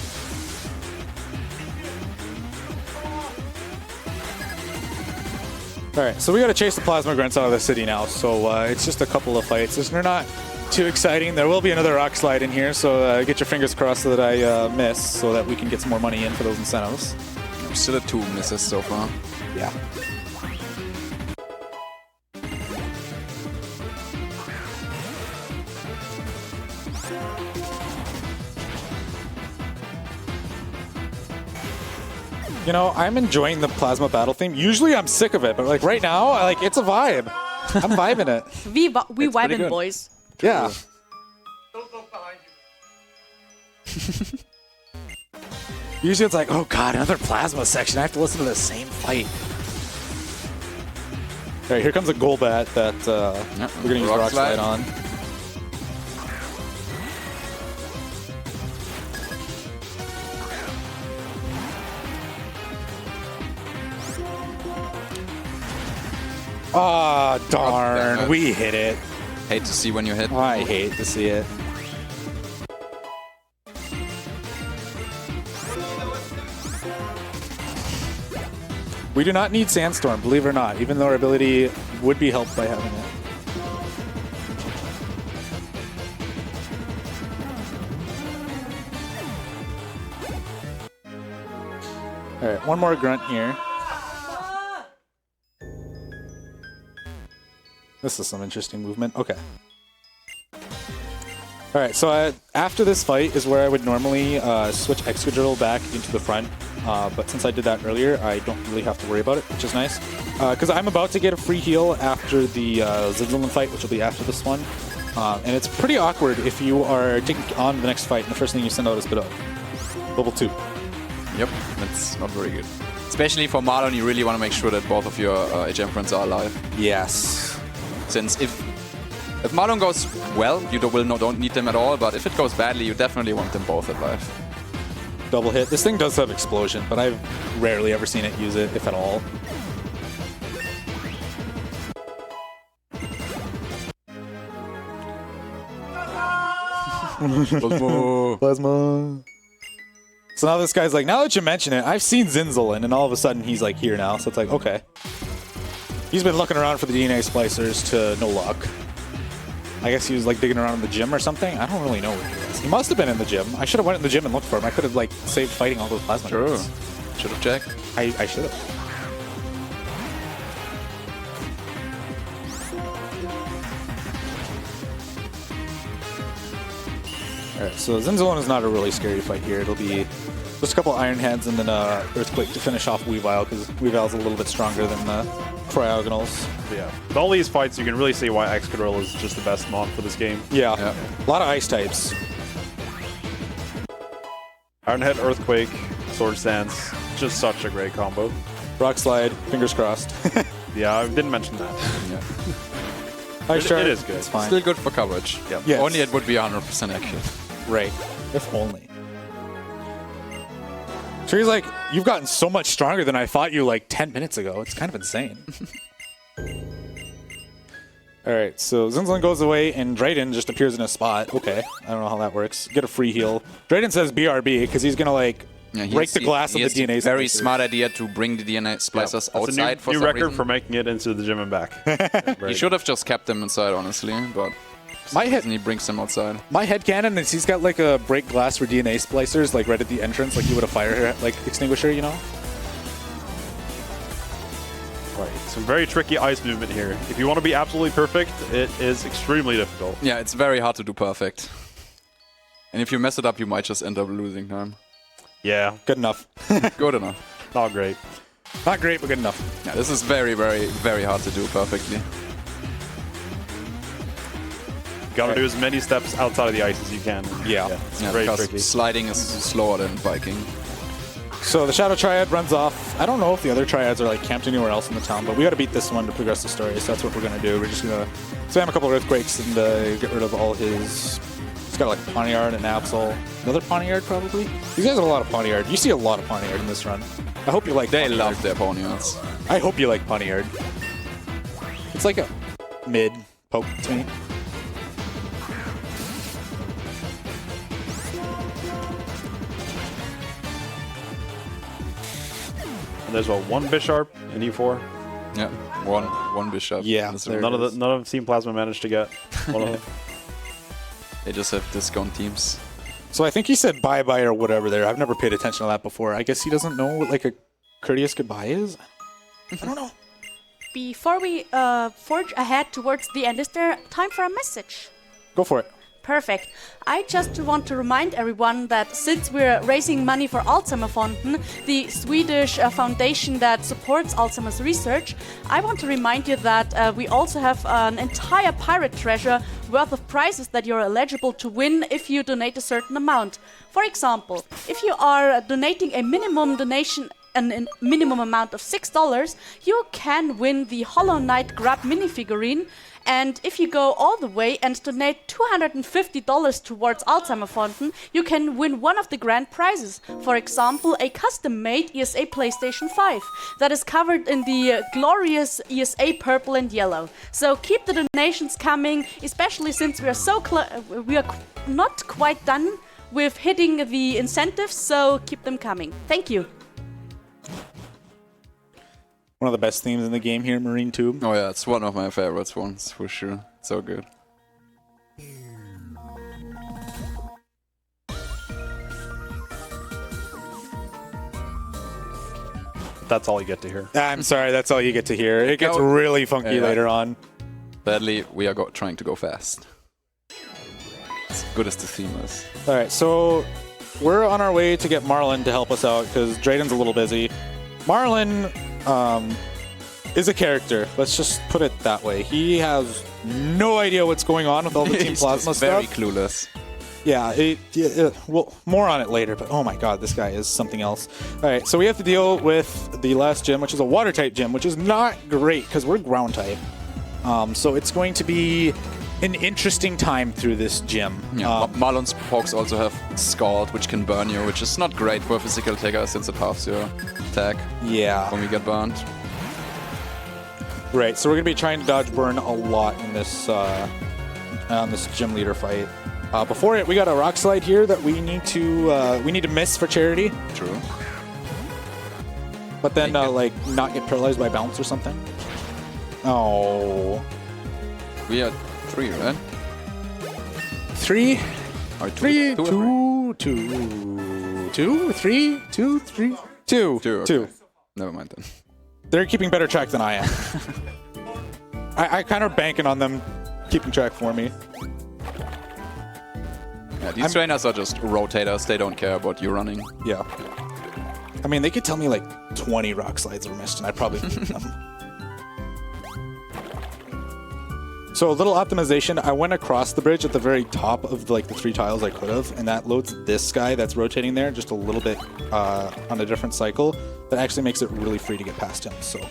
All right, so we got to chase the plasma grunts out of the city now. So it's just a couple of fights. They're not too exciting. There will be another rock slide in here, so get your fingers crossed that I miss, so that we can get some more money in for those incentives. We're still at 2 misses so far. Yeah. You know, I'm enjoying the plasma battle theme. Usually I'm sick of it, but like right now, it's a vibe. I'm vibing it. We It's pretty vibing, good. boys. Yeah. Usually it's like, oh god, another plasma section. I have to listen to the same fight. All right, here comes a Golbat that we're going to use Rock Rock Slide Slide. on. Ah, darn. damn it. We hit it. Hate to see when you hit. I hate to see it. We do not need Sandstorm, believe it or not, even though our ability would be helped by having it. Alright, one more grunt here. This is some interesting movement. Okay. Alright, so after this fight is where I would normally switch Excadrill back into the front. But since I did that earlier, I don't really have to worry about it, which is nice. Because I'm about to get a free heal after the Zinzolin fight, which will be after this one. And it's pretty awkward if you are taking on the next fight and the first thing you send out is Bidoof. Level 2. Yep, that's not very good. Especially for Marlon, you really want to make sure that both of your HM friends are alive. Yes. Since if Marlon goes well, you don't need them at all, but if it goes badly, you definitely want them both alive. Double hit. This thing does have Explosion, but I've rarely ever seen it use it, if at all. Plasma. So now this guy's like, now that you mention it, I've seen Zinzolin, and all of a sudden he's like here now. So it's like, okay. He's been looking around for the DNA splicers to no luck. I guess he was like digging around in the gym or something. I don't really know where he is. He must have been in the gym. I should have went in the gym and looked for him. I could have like saved fighting all those plasma. True. guns. Should have checked. I should have. Alright, so Zinzolin is not a really scary fight here. It'll be just a couple Iron Heads and then Earthquake to finish off Weavile, because Weavile's a little bit stronger than the Cryogonals. Yeah. With all these fights, you can really see why Excadrill is just the best mon for this game. Yeah. A lot of ice types. Iron Head, Earthquake, Swords Dance, just such a great combo. Rock Slide, fingers crossed. Yeah, I didn't mention that. Yeah. Ice Shard, it is good. It's fine. Still good for coverage. Yep. Yes. Only it would be 100% accurate. Right. If only. Tree's like, you've gotten so much stronger than I thought you like 10 minutes ago. It's kind of insane. Alright, so Zinzolin goes away and Drayden just appears in a spot. Okay, I don't know how that works. Get a free heal. Drayden says BRB because he's going to like break the glass of the DNA splicers. Very smart idea to bring the DNA splicers outside That's for a new some record reason. for making it into the gym and back. He should have just kept them inside, honestly, but he brings them outside. My headcanon is he's got like a break glass for DNA splicers like right at the entrance, like he would a fire like extinguisher, you know? Right. Some very tricky ice movement here. If you want to be absolutely perfect, it is extremely difficult. Yeah, it's very hard to do perfect. And if you mess it up, you might just end up losing time. Yeah, Good enough. Good enough. not great. Not great, but good enough. Yeah, this is very, very, very hard to do perfectly. You gotta do as many steps outside of the ice as you can. Yeah. It's Yeah, very because tricky. sliding is slower than biking. So the Shadow Triad runs off. I don't know if the other Triads are like camped anywhere else in the town, but we got to beat this one to progress the story. So that's what we're gonna do. We're just gonna spam a couple Earthquakes and get rid of all his. He's got like Pawniard and Absol. Another Pawniard probably. These guys have a lot of Pawniard. You see a lot of Pawniard in this run. I hope you like. They Pawniard. love their poniards. I hope you like Pawniard. It's like a mid poke to me. And there's what, one Bisharp in E4. Yeah, one bishop. Yeah, That's there- right. None of Team Plasma managed to get one of them. They just have discount teams. So I think he said bye-bye or whatever there. I've never paid attention to that before. I guess he doesn't know what like a courteous goodbye is. I don't know. Before we forge ahead towards the end, is there time for a message? Go for it. Perfect. I just want to remind everyone that since we're raising money for ESAMarathon, the Swedish foundation that supports Alzheimer's research, I want to remind you that we also have an entire pirate treasure worth of prizes that you're eligible to win if you donate a certain amount. For example, if you are donating a minimum donation a minimum amount of $6, you can win the Hollow Knight Grab minifigurine. And if you go all the way and donate $250 towards Alzheimerthon, you can win one of the grand prizes. For example, a custom-made ESA PlayStation 5 that is covered in the glorious ESA purple and yellow. So keep the donations coming, especially since we are not quite done with hitting the incentives. So keep them coming. Thank you. One of the best themes in the game here, Marine Tube. Oh yeah, it's one of my favorites ones, for sure. So good. That's all you get to hear. I'm sorry, that's all you get to hear. It gets really funky Yeah. later on. Sadly, we are trying to go fast. As good as the theme is. All right, so we're on our way to get Marlin to help us out because Drayden's a little busy. Marlin is a character. Let's just put it that way. He has no idea what's going on with all the Team He's Plasma just stuff. very clueless. Yeah, well, more on it later, but oh my god, this guy is something else. All right, so we have to deal with the last gym, which is a water-type gym, which is not great because we're ground-type. So it's going to be an interesting time through this gym. Yeah, Marlon's pokes also have Scald, which can burn you, which is not great for a physical attacker since it halves your attack Yeah. when we get burned. Right, so we're going to be trying to dodge burn a lot in this on this gym leader fight. Before it, we got a rock slide here that we need to miss for charity, True. but then like not get paralyzed by bounce or something. Oh, We are 3, right? 3, Or 3, 2, 2, 2, 2, 3, 2, 3, 2, 2, 2. okay. Never mind then. They're keeping better track than I am. I kind of banking on them keeping track for me. Yeah, these trainers are just rotators. They don't care about you running. Yeah. I mean, they could tell me like 20 rock slides were missed, and I'd probably beat them. So a little optimization. I went across the bridge at the very top of like the 3 tiles I could have, and that loads this guy that's rotating there just a little bit on a different cycle. That actually makes it really free to get past him. So.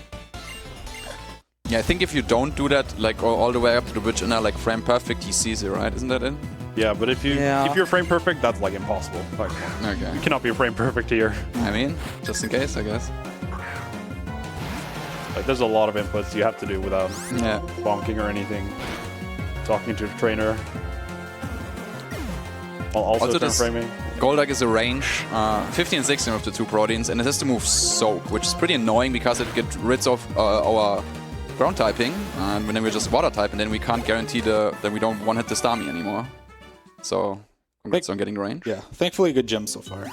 Yeah, I think if you don't do that, like all the way up to the bridge and like frame perfect, he sees you, right? Isn't that it? Yeah, but if you're frame perfect, that's like impossible. Like, Okay. you cannot be frame perfect here. I mean, just in case, I guess. Like, there's a lot of inputs you have to do without Yeah. bonking or anything. Talking to the trainer. While also turn this framing. Golduck is a range, 15 and 16 of the 2 proteins, and it has to move Soak, which is pretty annoying because it gets rid of our ground typing, and then we just water type, and then we can't guarantee that we don't one-hit the Starmie anymore. So, congrats on getting range. Yeah, thankfully a good gym so far.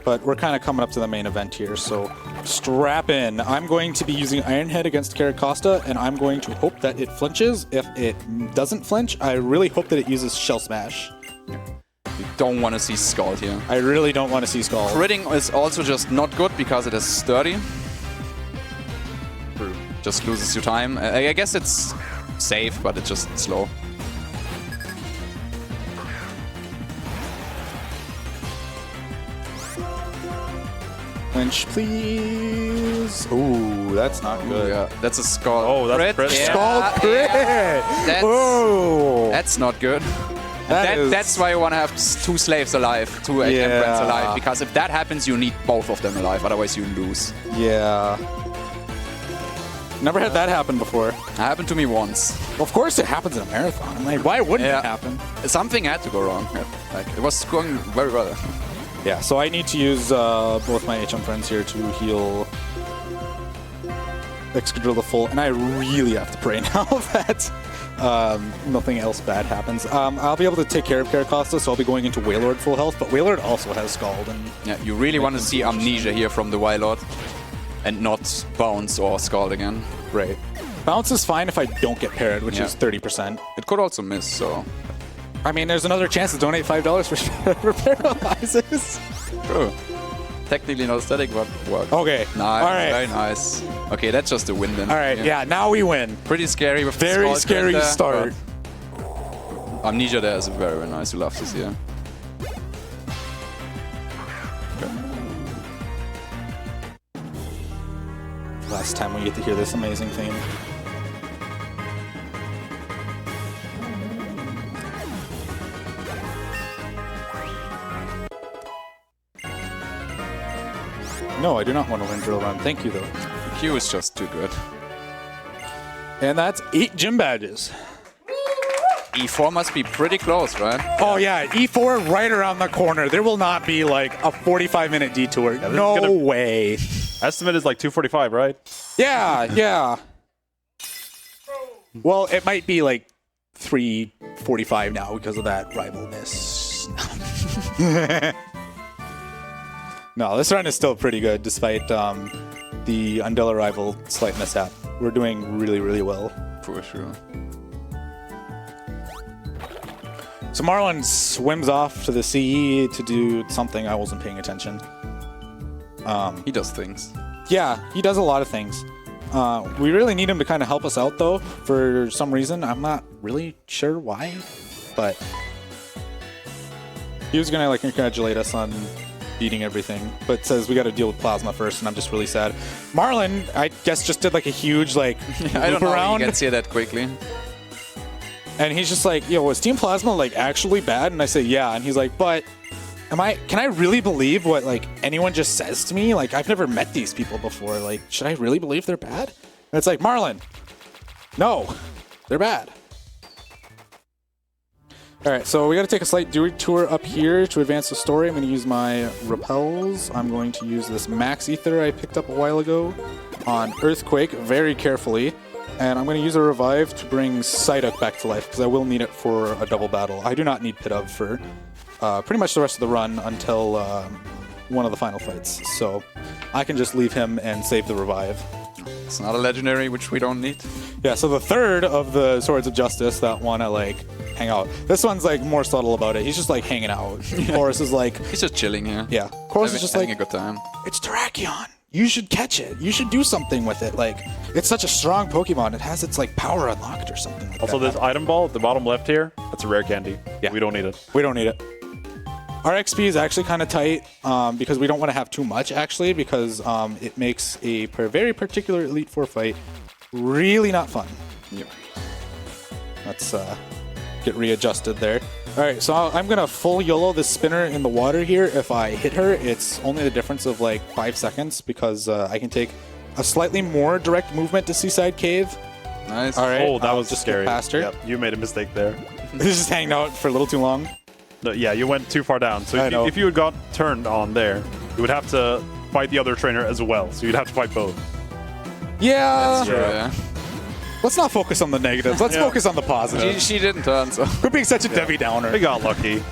But we're kind of coming up to the main event here, so strap in. I'm going to be using Iron Head against Caracosta, and I'm going to hope that it flinches. If it doesn't flinch, I really hope that it uses Shell Smash. You don't want to see Scald here. I really don't want to see Skull. Critting is also just not good because it is sturdy. Just loses you time. I guess it's safe, but it's just slow. Flinch, please. Ooh, that's not good. Yeah, that's a Scald. Oh, that's crit. Yeah, Skull crit! That's, Ooh. that's not good. That's why you want to have 2 slaves alive, 2 Emperors alive, because if that happens, you need both of them alive, otherwise you lose. Yeah. Never had that happen before. It happened to me once. Of course it happens in a marathon. I'm like, why wouldn't Yeah. it happen? Something had to go wrong. Like, it was going very well. Yeah, so I need to use both my HM friends here to heal Excadrill full, and I really have to pray now that nothing else bad happens. I'll be able to take care of Caracosta, so I'll be going into Wailord full health, but Wailord also has Scald. And Yeah, you really want to see Amnesia here from the Wailord and not Bounce or Scald again. right. Bounce is fine if I don't get parried, which Yeah. is 30%. It could also miss, so... I mean, there's another chance to donate $5 for paralyzes. True. Technically not static, but worked. Okay. Nice, All right. very nice. Okay, that's just a win then. All right, yeah, now we win. Pretty scary with the Very Scald scary there, start. but Amnesia there is very, very nice. You love to see it. Last time we get to hear this amazing theme. No, I do not want to win Drill Run. Thank you, though. Q is just too good. And that's 8 gym badges. E4 must be pretty close, right? Oh, yeah, E4 right around the corner. There will not be, like, a 45-minute detour. this is No gonna- way. Estimate is like 245, right? Yeah, yeah. Well, it might be, like, 3:45 now because of that rival miss. No, this run is still pretty good despite the Undella rival slight mishap. We're doing really, really well. For sure. So Marlon swims off to the CE to do something. I wasn't paying attention. He does things. Yeah, he does a lot of things. We really need him to kind of help us out, though, for some reason. I'm not really sure why, but he was going to, like, congratulate us on beating everything, but says we got to deal with Plasma first, and I'm just really sad. Marlon, I guess, just did, like, a huge, like, I don't loop know how around, he gets here that quickly. and he's just like, yo, is Team Plasma, like, actually bad? And I say, yeah, and he's like, but can I really believe what, like, anyone just says to me? Like, I've never met these people before. Like, should I really believe they're bad? And it's like, Marlon, no, they're bad. All right, so we got to take a slight detour up here to advance the story. I'm going to use my repels. I'm going to use this Max Ether I picked up a while ago on Earthquake very carefully. And I'm going to use a revive to bring Psyduck back to life because I will need it for a double battle. I do not need Pit Up for pretty much the rest of the run until one of the final fights. So I can just leave him and save the revive. It's not a legendary, which we don't need. Yeah, so the third of the Swords of Justice that want to like hang out. This one's like more subtle about it. He's just like hanging out. Chorus is like, He's just chilling here. yeah. Chorus is just having like, a good time. it's Terrakion. You should catch it. You should do something with it. Like, it's such a strong Pokemon. It has its like power unlocked or something like Also, that. this item ball at the bottom left here, that's a rare candy. Yeah. We don't need it. We don't need it. Our XP is actually kind of tight because we don't want to have too much, actually, because it makes a very particular Elite Four fight really not fun. Yep. Let's get readjusted there. All right, so I'm going to full YOLO this spinner in the water here. If I hit her, it's only the difference of like 5 seconds because I can take a slightly more direct movement to Seaside Cave. Nice. All right, Oh, that I'll was just scary. get past her. Yep, you made a mistake there. This is hanging out for a little too long. No, yeah, you went too far down. So I know. if you had got turned on there, you would have to fight the other trainer as well. So you'd have to fight both. Yeah. Sure, yeah. Let's not focus on the negatives. Let's Yeah. focus on the positives. She didn't turn, so. Quit being such a Debbie Downer. They got lucky.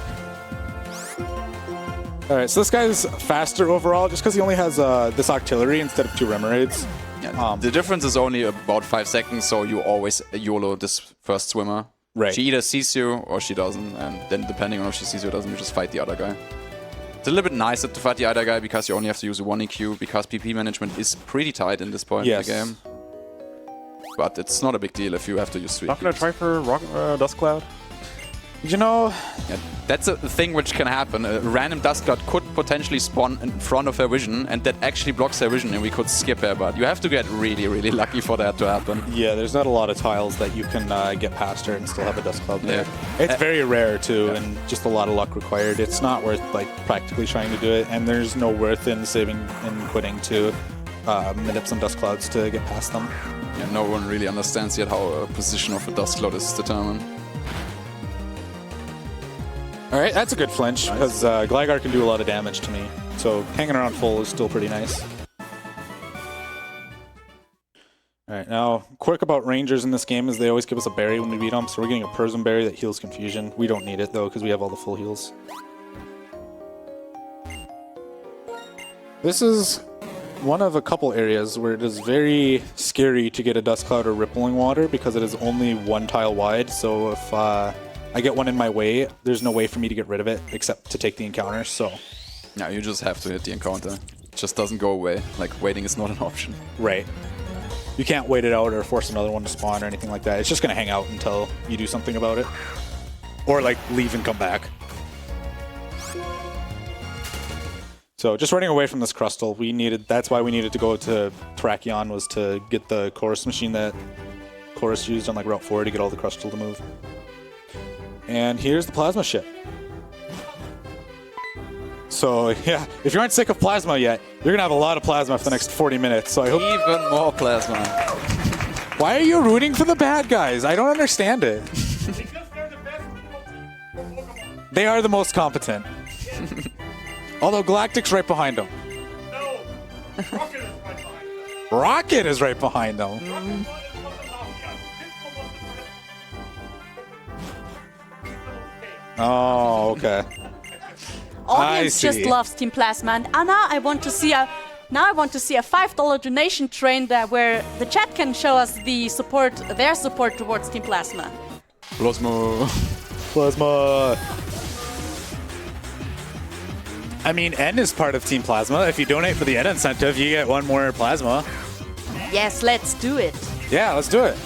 All right, so this guy's faster overall just because he only has this Octillery instead of 2 Remoraid's. Yeah, the difference is only about 5 seconds, so you always YOLO this first swimmer. Right. She either sees you or she doesn't, and then depending on if she sees you or doesn't, you just fight the other guy. It's a little bit nicer to fight the other guy because you only have to use a 1 EQ because PP management is pretty tight in this point Yes. in the game. But it's not a big deal if you have to use 3 Not gonna EQs. try for Dust Cloud? You know, Yeah, that's a thing which can happen. A random Dust Cloud could potentially spawn in front of her vision, and that actually blocks her vision, and we could skip her. But you have to get really, really lucky for that to happen. yeah, there's not a lot of tiles that you can get past her and still have a Dust Cloud there. Yeah. It's very rare, too, and just a lot of luck required. It's not worth, like, practically trying to do it, and there's no worth in saving and quitting to manip some Dust Clouds to get past them. Yeah, no one really understands yet how a position of a Dust Cloud is determined. All right, that's a good flinch, because Gligar can do a lot of damage to me. So hanging around full is still pretty nice. All right, now, quirk about Rangers in this game is they always give us a berry when we beat them, so we're getting a Persian berry that heals Confusion. We don't need it, though, because we have all the full heals. This is one of a couple areas where it is very scary to get a Dust Cloud or Rippling Water, because it is only 1 tile wide, so if I get one in my way, there's no way for me to get rid of it except to take the encounter, so... Yeah, you just have to hit the encounter. It just doesn't go away. Like, waiting is not an option. Right. You can't wait it out or force another one to spawn or anything like that. It's just going to hang out until you do something about it. Or, like, leave and come back. So, just running away from this Crustle, that's why we needed to go to Terrakion, was to get the Chorus machine that Chorus used on, like, Route 4 to get all the Crustle to move. And here's the Plasma ship. So, yeah, if you aren't sick of Plasma yet, you're going to have a lot of Plasma for the next 40 minutes. So I hope... Even more Plasma. Why are you rooting for the bad guys? I don't understand it. They are the most competent. Although Galactic's right behind them. No! Rocket is right behind us. Rocket is right behind them. Oh, okay. Audience I just see. loves Team Plasma, and now I want to see a $5 donation train there where the chat can show us their support towards Team Plasma. Plasma. Plasma. I mean, N is part of Team Plasma. If you donate for the N incentive, you get 1 more Plasma. Yes, let's do it. Yeah, let's do it.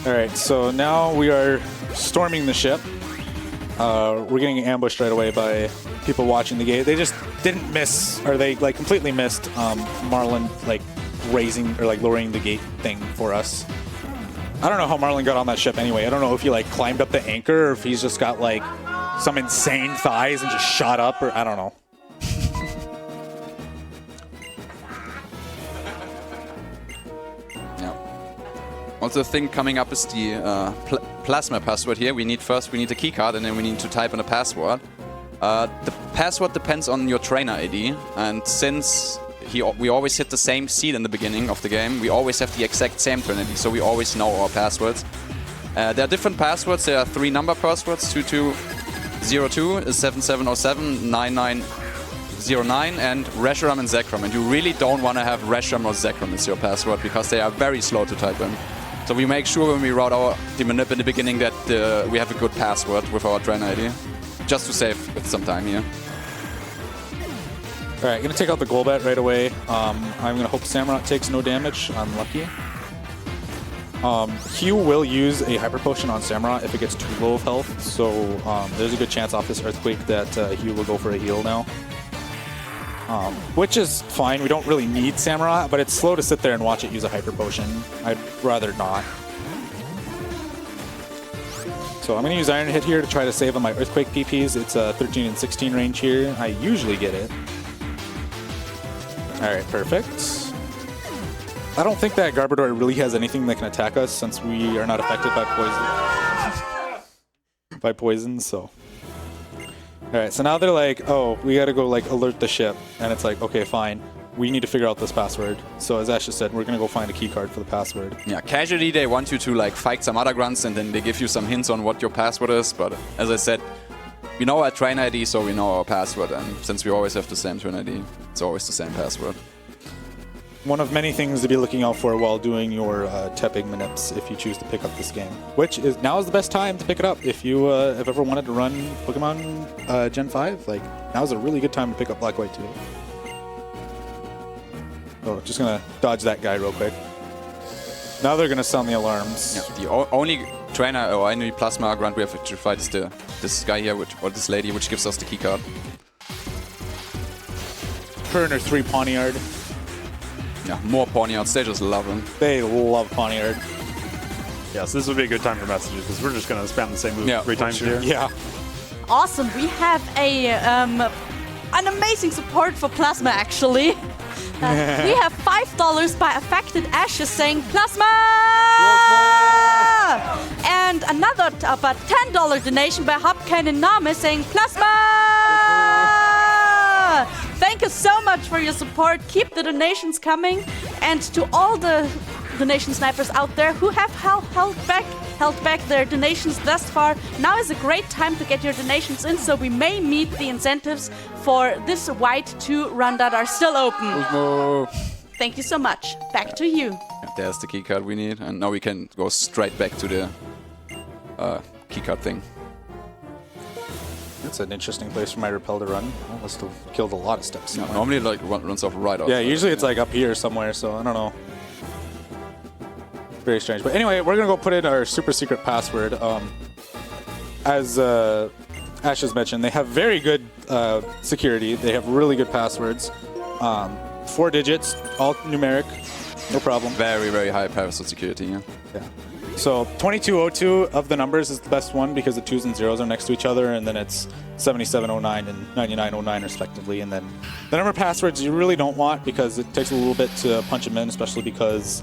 All right, so now we are storming the ship. We're getting ambushed right away by people watching the gate. They just didn't miss, or they like completely missed Marlin like raising or like lowering the gate thing for us. I don't know how Marlin got on that ship anyway. I don't know if he like climbed up the anchor or if he's just got like some insane thighs and just shot up, or I don't know. Yeah. Also, the thing coming up is the Plasma password here. We need a keycard, and then we need to type in a password. The password depends on your trainer ID, and since we always hit the same seed in the beginning of the game, we always have the exact same trainer ID, so we always know our passwords. There are different passwords. There are 3 number passwords: 2202, 7707, 9909, and Reshiram and Zekrom. And you really don't want to have Reshiram or Zekrom as your password because they are very slow to type in. So we make sure when we route our manip in the beginning that we have a good password with our trainer ID, just to save some time here. All right, gonna take out the Golbat right away. I'm gonna hope Samurott takes no damage. Unlucky. Hugh will use a Hyper Potion on Samurott if it gets too low of health, so there's a good chance off this Earthquake that Hugh will go for a heal now. Which is fine, we don't really need Samurott, but it's slow to sit there and watch it use a Hyper Potion. I'd rather not. So I'm going to use Iron Hit here to try to save on my Earthquake PPs. It's 13 and 16 range here. I usually get it. Alright, perfect. I don't think that Garbodor really has anything that can attack us since we are not affected by poison. So. Alright, so now they're like, oh, we gotta go like alert the ship. And it's like, okay, fine. We need to figure out this password. So as Ash just said, we're gonna go find a key card for the password. Yeah, casually they want you to like fight some other grunts and then they give you some hints on what your password is. But as I said, we know our train ID, so we know our password. And since we always have the same train ID, it's always the same password. One of many things to be looking out for while doing your Tepig Manips if you choose to pick up this game. Which is now is the best time to pick it up if you have ever wanted to run Pokemon Gen 5. Like, now's a really good time to pick up Black White 2. Oh, just gonna dodge that guy real quick. Now they're gonna sound the alarms. Yeah, the only trainer or only Plasma grunt we have to fight is this guy here, or this lady, which gives us the keycard. Her and her 3 Pawniard. Yeah, more Pawniards, they just love them. They love Pawniard. Yes, this would be a good time for messages because we're just going to spam the same move 3 times here. Yeah. Awesome. We have a an amazing support for Plasma, actually. We have $5 by Affected Ashes saying Plasma! And another but $10 donation by Hopcan Name saying Plasma! Thank you so much for your support. Keep the donations coming. And to all the donation snipers out there who have held back their donations thus far, now is a great time to get your donations in so we may meet the incentives for this White 2 run that are still open. Thank you so much. Back to you. There's the keycard we need, and now we can go straight back to the keycard thing. That's an interesting place for my Repel to run. I must have killed a lot of steps. No, normally it like runs off right off. Yeah, usually it's like up here somewhere, so I don't know. Very strange. But anyway, we're gonna go put in our super secret password. As Ash has mentioned, they have very good security. They have really good passwords. 4 digits, all numeric, no problem. Very, very high password security, yeah. Yeah. So 2202 of the numbers is the best one because the 2s and 0s are next to each other, and then it's 7709 and 9909 respectively. And then the number of passwords you really don't want because it takes a little bit to punch them in, especially because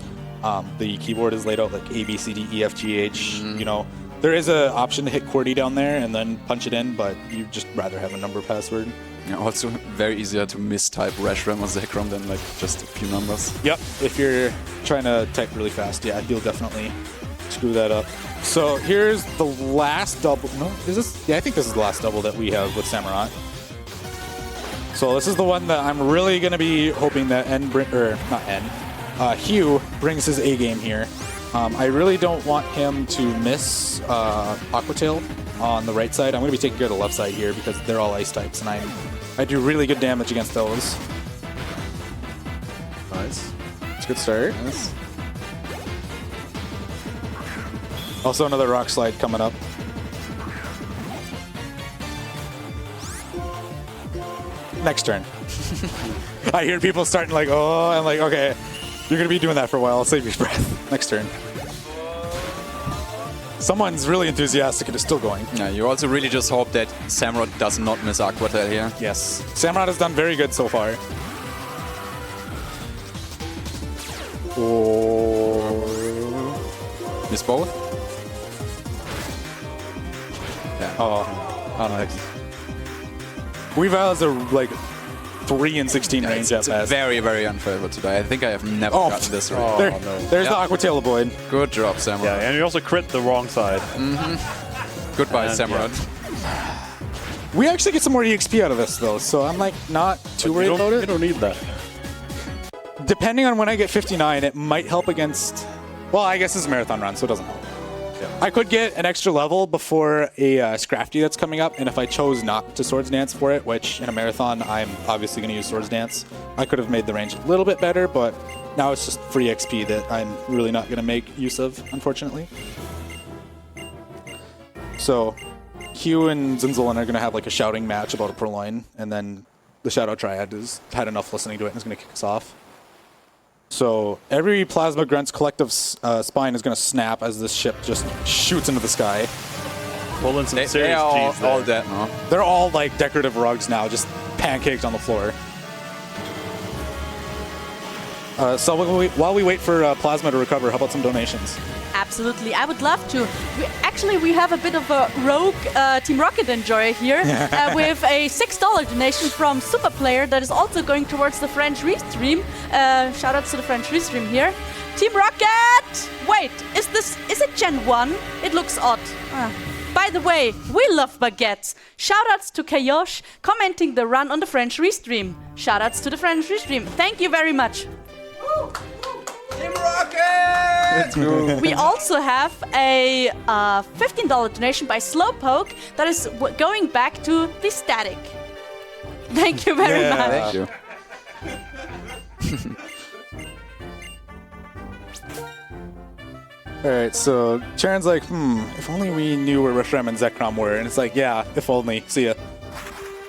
the keyboard is laid out like A, B, C, D, E, F, G, H. You know, there is an option to hit QWERTY down there and then punch it in, but you'd just rather have a number password. Yeah, also very easier to mistype Reshiram or Zekrom than like just a few numbers. Yep, if you're trying to type really fast, yeah, you'll definitely screw that up. So here's the last double. No, is this? Yeah, I think this is the last double that we have with Samurott. So this is the one that I'm really going to be hoping that Hugh brings his A game here. I really don't want him to miss Aquatail on the right side. I'm going to be taking care of the left side here because they're all ice types, and I do really good damage against those. Nice. It's a good start. Nice. Also another rock slide coming up. Next turn. I hear people starting like, oh, I'm like, okay, you're going to be doing that for a while. Save your breath. Next turn. Someone's really enthusiastic and is still going. Yeah, you also really just hope that Samurott does not miss Aquatail here. Yes. Samurott has done very good so far. Oh. Miss both? Yeah. Oh, nice. Weavile is a 3 and 16 range at It's best. very, very unfavorable today. I think I have never Oh. gotten this right. Oh, There- no. There's the Aquatail Avoid. Good job, Samurai. Yeah, and you also crit the wrong side. Goodbye, And, Samurai. We actually get some more EXP out of this, though, so I'm like not too worried about You it. don't need that. Depending on when I get 59, it might help against... Well, I guess it's a marathon run, so it doesn't help. Yeah. I could get an extra level before a Scrafty that's coming up, and if I chose not to Swords Dance for it, which in a marathon I'm obviously going to use Swords Dance, I could have made the range a little bit better, but now it's just free XP that I'm really not going to make use of, unfortunately. So, Hugh and Zinzolin are going to have like a shouting match about a purloin, and then the Shadow Triad has had enough listening to it and is going to kick us off. So every Plasma Grunt's collective spine is going to snap as this ship just shoots into the sky. Pull in some They serious are all G's there. dead now. They're all like decorative rugs now, just pancaked on the floor. So while we wait for Plasma to recover, how about some donations? Absolutely, I would love to. We have a bit of a rogue Team Rocket enjoyer here with a $6 donation from Super Player that is also going towards the French restream. Shoutouts to the French restream here. Team Rocket! Wait, is it Gen 1? It looks odd. By the way, we love baguettes. Shoutouts to Kayosh commenting the run on the French restream. Shoutouts to the French restream. Thank you very much. Team Rocket! We also have a $15 donation by Slowpoke that is going back to the static. Thank you very Yeah. much. Thank you. All right, so Charon's like, if only we knew where Reshrem and Zekrom were. And it's like, yeah, if only. See ya.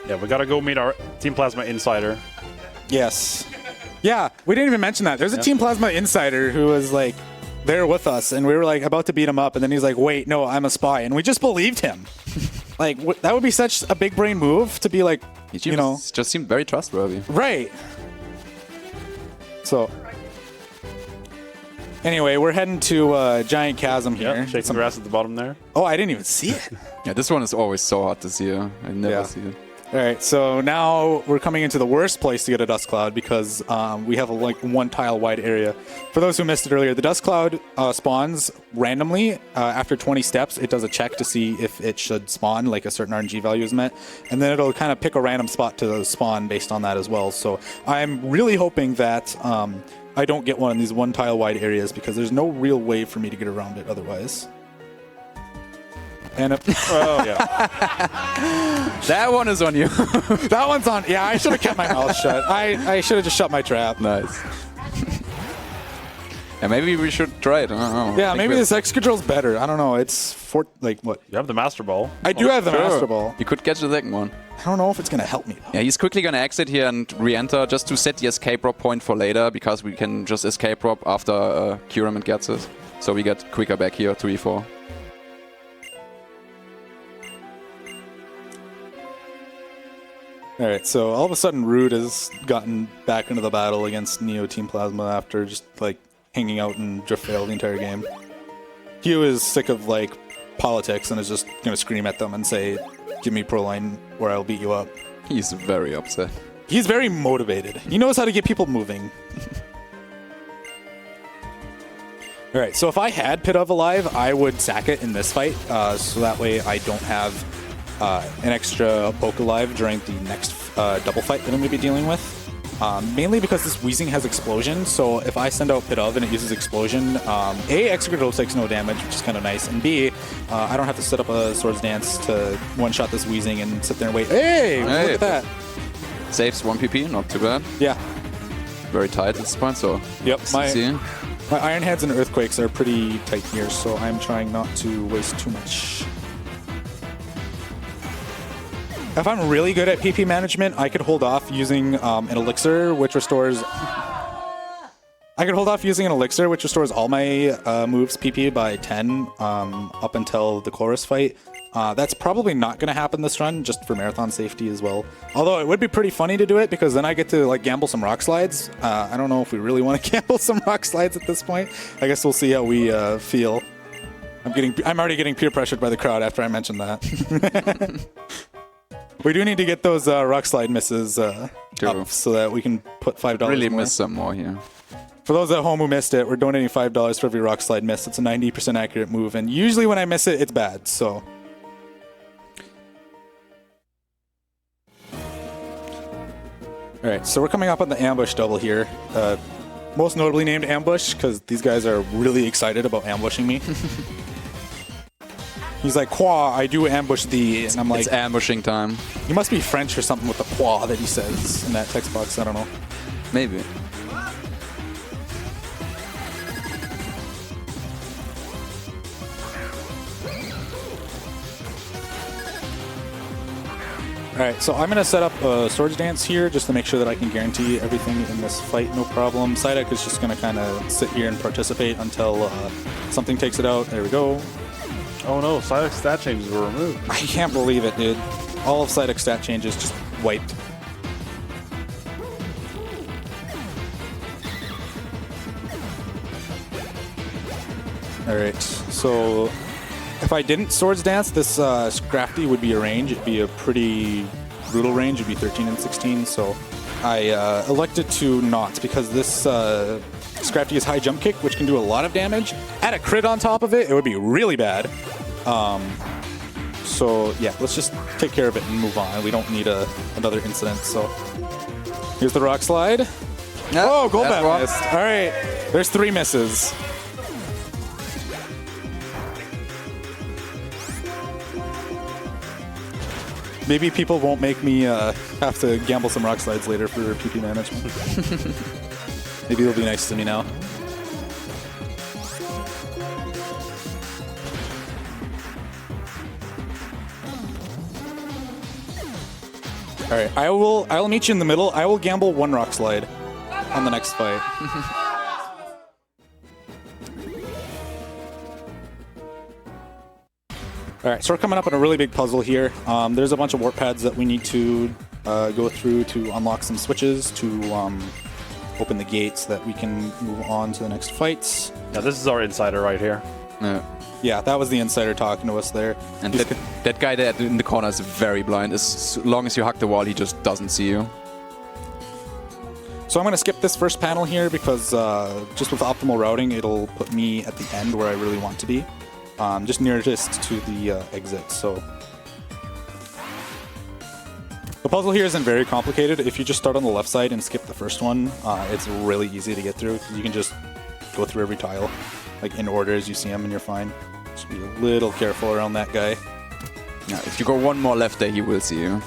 Yeah, we gotta go meet our Team Plasma insider. Yes. Yeah, we didn't even mention that. There's a Team Plasma insider who was like there with us, and we were like about to beat him up, and then he's like, wait, no, I'm a spy. And we just believed him. Like, that would be such a big brain move to be like, He you know, just seemed very trustworthy. right. So, anyway, we're heading to Giant Chasm here. Yeah, shaking grass at the bottom there. Oh, I didn't even see it. Yeah, this one is always so hard to see. I never Yeah. see it. All right, so now we're coming into the worst place to get a dust cloud because we have a like 1 tile wide area. For those who missed it earlier, the dust cloud spawns randomly after 20 steps. It does a check to see if it should spawn, like a certain RNG value is met, and then it'll kind of pick a random spot to spawn based on that as well. So I'm really hoping that I don't get one in these 1 tile wide areas because there's no real way for me to get around it otherwise. And Oh, yeah. That one is on you. that one's on. Yeah, I should have kept my mouth shut. I should have just shut my trap. Nice. Yeah, maybe we should try it. I don't know. Yeah, Think maybe we- this X control's better. I don't know. It's like what? You have the Master Ball. I do have the Sure. Master Ball. You could catch the second one. I don't know if it's gonna help me though. Yeah, he's quickly gonna exit here and re-enter just to set the escape rope point for later because we can just escape rope after Curament gets it. So we get quicker back here to E4. All right, so all of a sudden, Rude has gotten back into the battle against Neo Team Plasma after just like hanging out in Driftveil the entire game. Hugh is sick of like politics and is just gonna scream at them and say, "Give me Proline, or I'll beat you up." He's very upset. He's very motivated. He knows how to get people moving. All right, so if I had Pit of alive, I would sack it in this fight, so that way I don't have an extra poke alive during the next double fight that I'm going to be dealing with. Mainly because this Weezing has Explosion, so if I send out Pit of and it uses Explosion, A, Excadrill takes no damage, which is kind of nice, and B, I don't have to set up a Swords Dance to one-shot this Weezing and sit there and wait. Hey, look Hey. at that. Saves 1 PP, not too bad. Yeah. Very tight at this point, so Yep, see. my Iron Heads and Earthquakes are pretty tight here, so I'm trying not to waste too much. If I'm really good at PP management, I could hold off using an elixir, which restores... I could hold off using an elixir, which restores all my moves PP by 10 up until the chorus fight. That's probably not going to happen this run, just for marathon safety as well. Although it would be pretty funny to do it, because then I get to like gamble some rock slides. I don't know if we really want to gamble some rock slides at this point. I guess we'll see how we feel. I'm already getting peer pressured by the crowd after I mentioned that. We do need to get those rock slide misses True. up so that we can put $5 Really more. miss some more here. For those at home who missed it, we're donating $5 for every rock slide miss. It's a 90% accurate move, and usually when I miss it, it's bad. So. All right, so we're coming up on the ambush double here. Most notably named Ambush, because these guys are really excited about ambushing me. He's like, "Qua, I do ambush thee," and I'm like, It's ambushing time. "He must be French or something with the qua that he says in that text box." I don't know. Maybe. All right, so I'm gonna set up a swords dance here just to make sure that I can guarantee everything in this fight, no problem. Psyduck is just gonna kind of sit here and participate until something takes it out. There we go. Oh no, Psyduck's stat changes were removed. I can't believe it, dude. All of Psyduck's stat changes just wiped. All right, so if I didn't swords dance, this Scrafty would be a range. It'd be a pretty brutal range. It'd be 13 and 16. So I elected to not because this Scrafty is high jump kick, which can do a lot of damage. Add a crit on top of it, it would be really bad. So yeah, let's just take care of it and move on. We don't need another incident. So here's the rock slide. Oh, gold bat missed. All right, there's 3 misses. Maybe people won't make me have to gamble some rock slides later for PP management. Maybe they'll be nice to me now. All right, I will meet you in the middle. I will gamble 1 rock slide on the next fight. All right, so we're coming up on a really big puzzle here. There's a bunch of warp pads that we need to go through to unlock some switches to open the gates so that we can move on to the next fights. Now this is our insider right here. Yeah. Yeah, that was the insider talking to us there. And that guy there in the corner is very blind. As long as you hug the wall, he just doesn't see you. So I'm going to skip this first panel here because just with optimal routing, it'll put me at the end where I really want to be. Just nearest to the exit. So the puzzle here isn't very complicated. If you just start on the left side and skip the first one, it's really easy to get through. You can just go through every tile, like in order as you see them, and you're fine. Just be a little careful around that guy. Yeah, if you go 1 more left there, he will see you.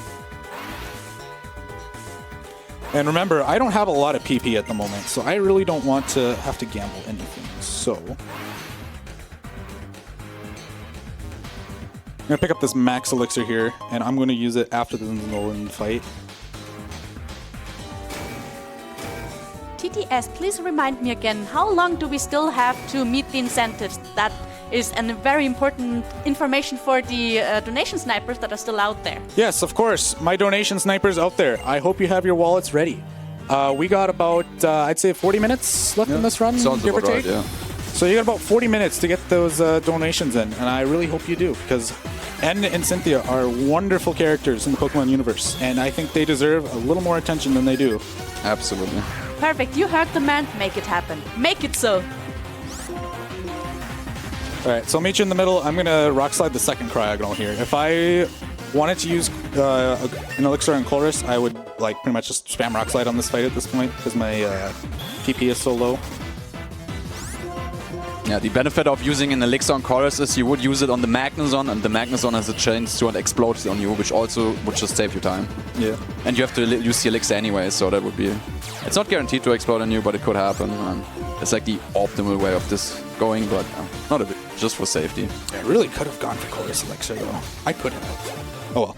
And remember, I don't have a lot of PP at the moment, so I really don't want to have to gamble anything. So I'm going to pick up this max elixir here, and I'm going to use it after the Nolan fight. TTS, please remind me again, how long do we still have to meet the incentives? That is a very important information for the donation snipers that are still out there. Yes, of course. My donation snipers out there. I hope you have your wallets ready. We got about, I'd say 40 minutes left in this run, Sounds give or about take. right, yeah. So you got about 40 minutes to get those donations in, and I really hope you do, because Ed and Cynthia are wonderful characters in the Pokemon universe, and I think they deserve a little more attention than they do. Absolutely. Perfect, you heard the man. Make it happen. Make it so. All right, so I'll meet you in the middle. I'm going to rock slide the second Cryogonal here. If I wanted to use an Elixir and Chorus, I would like pretty much just spam rock slide on this fight at this point because my PP is so low. Yeah, the benefit of using an Elixir on Chorus is you would use it on the Magnezone, and the Magnezone has a chance to explode on you, which also would just save you time. Yeah. And you have to use the Elixir anyway, so that would be... It's not guaranteed to explode on you, but it could happen. And it's like the optimal way of this going, but not a bit, just for safety. I really could have gone for Chorus Elixir, though. I could have. Oh, well.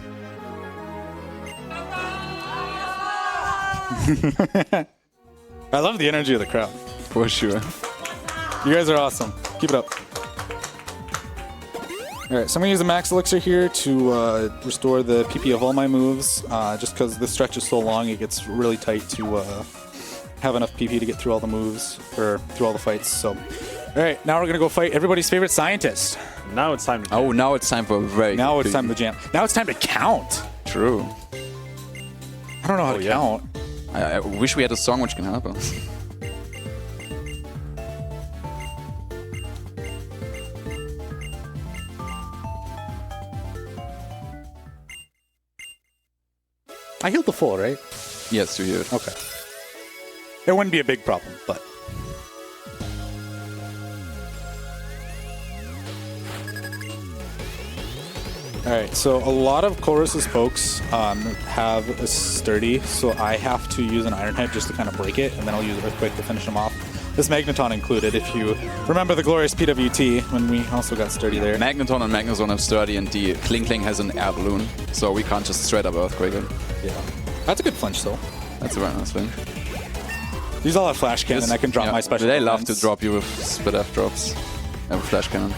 I love the energy of the crowd. For sure. You guys are awesome. Keep it up. Alright, so I'm going to use the Max Elixir here to restore the PP of all my moves. Just because this stretch is so long, it gets really tight to have enough PP to get through all the moves, or through all the fights. So, alright, now we're going to go fight everybody's favorite scientist. Now it's time to jam. Oh, now it's time for a very... Now it's time to jam. Now it's time to count. True. I don't know how to count. I wish we had a song which can help us. I healed the full, right? Yes, you hear it. Okay. It wouldn't be a big problem, but... Alright, so a lot of Chorus's pokes have a sturdy, so I have to use an Iron Head just to kind of break it, and then I'll use Earthquake to finish them off. This Magneton included, if you remember the glorious PWT, when we also got sturdy there. Magneton and Magnezone have sturdy, and the Kling has an air balloon, so we can't just straight up Earthquake it. Yeah. That's a good flinch, though. That's a very nice thing. These all have Flash Cannon, I can drop my special They love defense. to drop you with Split F drops. And with Flash Cannon.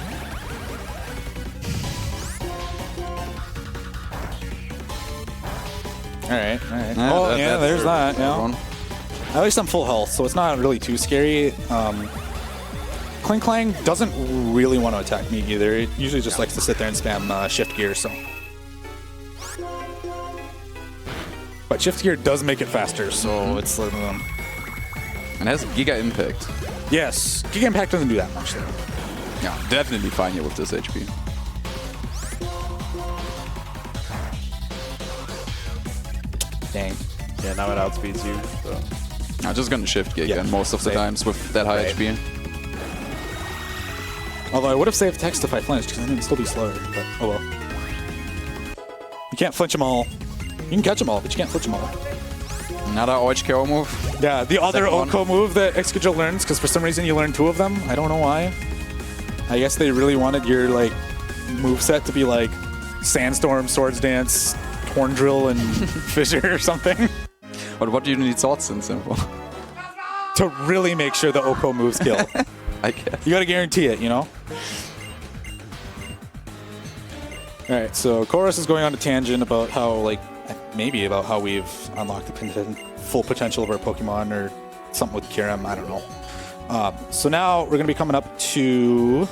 Alright. Oh, yeah, there's that. Yeah. At least I'm full health, so it's not really too scary. Kling Klang doesn't really want to attack me either. It usually just likes to sit there and spam shift gear, so. But shift gear does make it faster, so it's... and it has Giga Impact. yes, Giga Impact doesn't do that much, though. Yeah, definitely fine here with this HP. Dang. Yeah, now it outspeeds you. So. I'm just gonna shift Giga most of the times with that high HP. Although I would have saved text if I flinched, because then it'd still be slower, but oh well. You can't flinch them all. You can catch them all, but you can't flinch them all. Another OHKO move. Yeah, the other Second one. OHKO move that Excadrill learns, because for some reason you learn 2 of them. I don't know why. I guess they really wanted your like moveset to be like Sandstorm, Swords Dance, Horn Drill, and Fissure or something. But what do you need Swords Dance for? To really make sure the OHKO moves kill. I guess. You gotta guarantee it, you know? Alright, so Chorus is going on a tangent about how, like, maybe about how we've unlocked the full potential of our Pokemon or something with Kyurem, I don't know. So now we're gonna be coming up to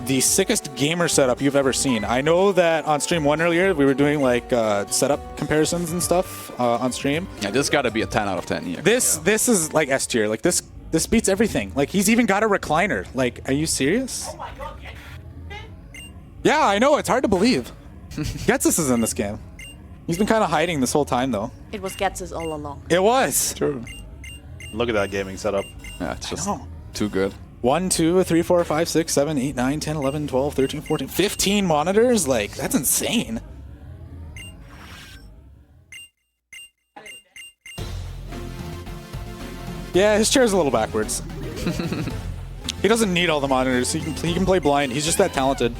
the sickest gamer setup you've ever seen. I know that on stream 1 earlier, we were doing, like, setup comparisons and stuff on stream. Yeah, this gotta be a 10 out of 10 here. This is, like, S tier. Like, this beats everything. Like, he's even got a recliner. Like, are you serious? Oh my god, Yeah, I know. It's hard to believe. Getsus is in this game. He's been kind of hiding this whole time, though. It was Getsus all along. It was. True. Look at that gaming setup. Yeah, it's just know. too good. 1, 2, 3, 4, 5, 6, 7, 8, 9, 10, 11, 12, 13, 14, 15 monitors? Like, that's insane. Yeah, his chair's a little backwards. He doesn't need all the monitors. He can play blind. He's just that talented.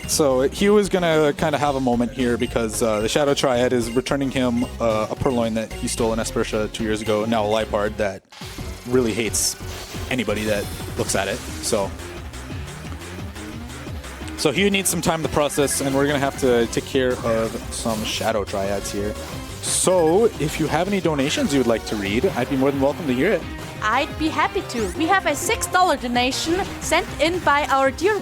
So Hugh is going to kind of have a moment here because the Shadow Triad is returning him a Purloin that he stole in Espertia 2 years ago, now a Lipard that really hates anybody that looks at it. So Hugh needs some time to process, and we're going to have to take care of some Shadow Triads here. So if you have any donations you would like to read, I'd be more than welcome to hear it. I'd be happy to. We have a $6 donation sent in by our dear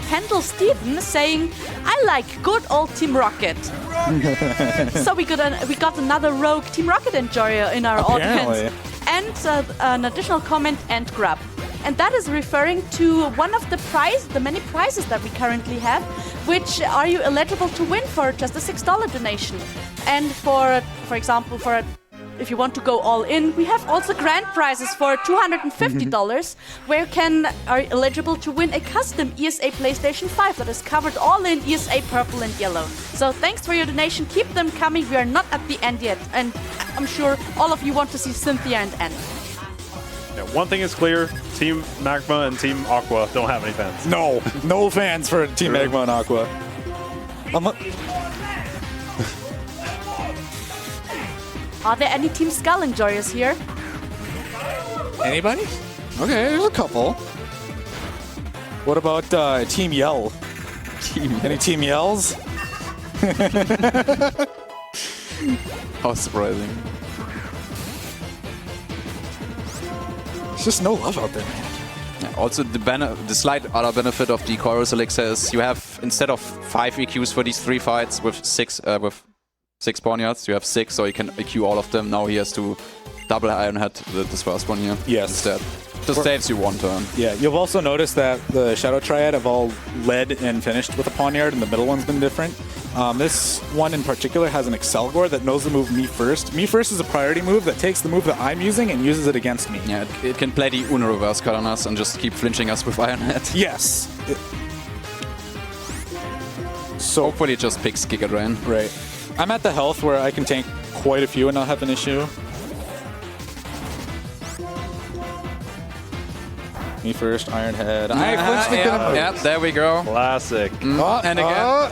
Pendle Steven saying, I like good old Team Rocket. So we got another rogue Team Rocket enjoyer in our Apparently. audience. And an additional comment and grab. And that is referring to one of the many prizes that we currently have, which are you eligible to win for just a $6 donation. And for example, if you want to go all in, we have also grand prizes for $250 where you are eligible to win a custom ESA PlayStation 5 that is covered all in ESA purple and yellow. So thanks for your donation. Keep them coming. We are not at the end yet. And I'm sure all of you want to see Cynthia and Anne. Yeah, one thing is clear, Team Magma and Team Aqua don't have any fans. No fans for Team Magma and Aqua. Are there any Team Skull enjoyers here? Anybody? Okay, there's a couple. What about Team Yell? Any Team Yells? How surprising. There's just no love out there, man. Yeah, also, the slight other benefit of the Chorus Elixir is you have, instead of 5 EQs for these 3 fights, with 6 poniards. You have 6, so you can EQ all of them. Now he has to double Iron Head this first one here. Yes. Instead. Just saves you 1 turn. Yeah, you've also noticed that the Shadow Triad have all led and finished with a Poniard, and the middle one's been different. This one in particular has an Excelgor that knows the move Me First. Me First is a priority move that takes the move that I'm using and uses it against me. Yeah, it can play the Uno reverse card on us and just keep flinching us with Iron Head. Yes. So hopefully it just picks Giga Drain. Right. I'm at the health where I can tank quite a few and not have an issue. Me First, Iron Head. I flinched the gun. Yeah, there we go. Classic. And again.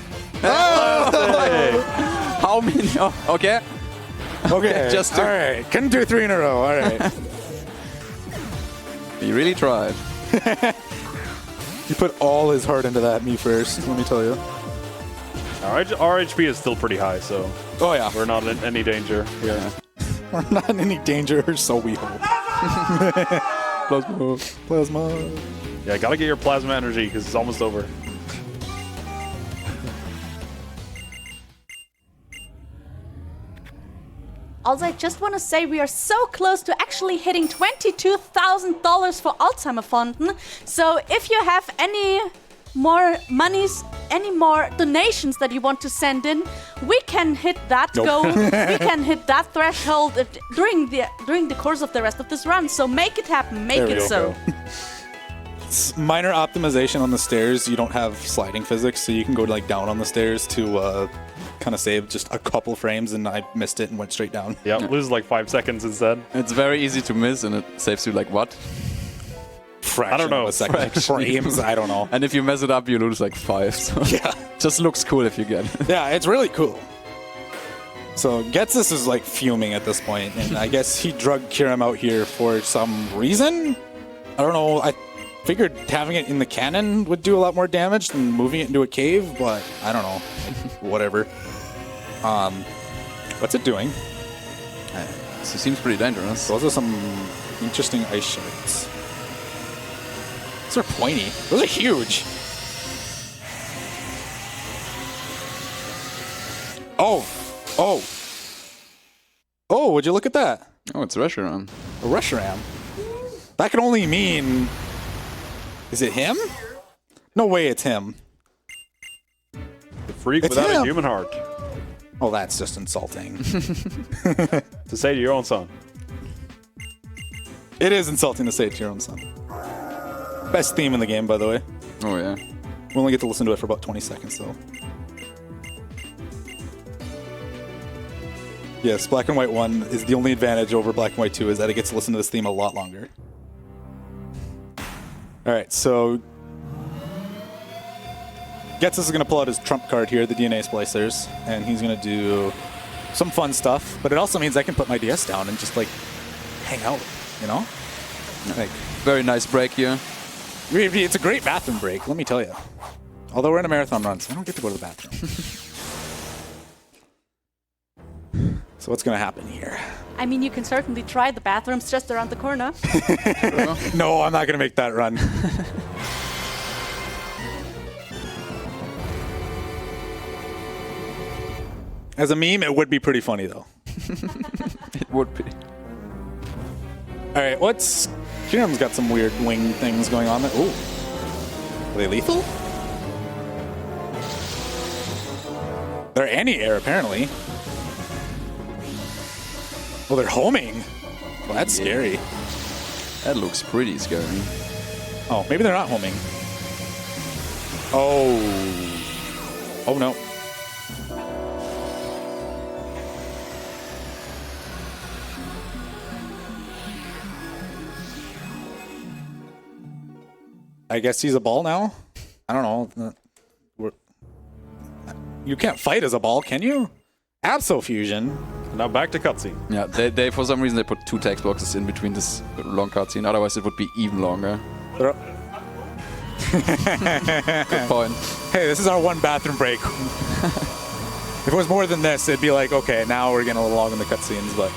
How many? Oh, okay. Okay, Just all right. Couldn't do 3 in a row. All right. He really tried. He put all his heart into that Me First, let me tell you. Our HP is still pretty high, so Oh, yeah. we're not in any danger here. Yeah. We're not in any danger, so we hope. Plasma. Plasma. Yeah, gotta get your plasma energy because it's almost over. Also, I just want to say we are so close to actually hitting $22,000 for Alzheimer-Fonden. So if you have any more monies, any more donations that you want to send in, we can hit that goal. We can hit that threshold during the course of the rest of this run. So make it happen. Make it so. It's minor optimization on the stairs. You don't have sliding physics, so you can go like down on the stairs to kind of save just a couple frames, and I missed it and went straight down. Yeah, lose like 5 seconds instead. It's very easy to miss, and it saves you like what? Fraction I don't know. of a second. Frames, I don't know. And if you mess it up, you lose like 5. So Yeah. just looks cool if you get it. Yeah, it's really cool. So Getsus is like fuming at this point, and I guess he drug Kiram out here for some reason. I don't know. I figured having it in the cannon would do a lot more damage than moving it into a cave, but I don't know. Whatever. What's it doing? It seems pretty dangerous. Those are some interesting ice shards. Those are pointy. Those are huge. Oh. Oh. Oh, would you look at that? Oh, it's Reshiram. A Reshiram. That could only mean... Is it him? No way it's him. The freak It's without him. a human heart. Oh, that's just insulting. To say to your own son. It is insulting to say it to your own son. Best theme in the game, by the way. Oh, yeah. We only get to listen to it for about 20 seconds, though. Yes, Black and White 1 is the only advantage over Black and White 2 is that it gets to listen to this theme a lot longer. Alright, so... Getsus is going to pull out his trump card here, the DNA Splicers, and he's going to do some fun stuff, but it also means I can put my DS down and just, like, hang out, you know? Like, Very nice break here. it's a great bathroom break, let me tell you. Although we're in a marathon run, so I don't get to go to the bathroom. So what's going to happen here? I mean, you can certainly try the bathrooms just around the corner. No, I'm not going to make that run. As a meme, it would be pretty funny, though. It would be. All right, what's... Kiram's got some weird wing things going on there. Ooh. Are they lethal? They're anti-air, apparently. Oh, they're homing. Well, that's scary. That looks pretty scary. Oh, maybe they're not homing. Oh. Oh, no. I guess he's a ball now? I don't know. You can't fight as a ball, can you? Abso-fusion. Now back to cutscene. Yeah, they for some reason they put 2 text boxes in between this long cutscene. Otherwise, it would be even longer. Good point. Hey, this is our one bathroom break. If it was more than this, it'd be like, okay, now we're getting a little long in the cutscenes, but...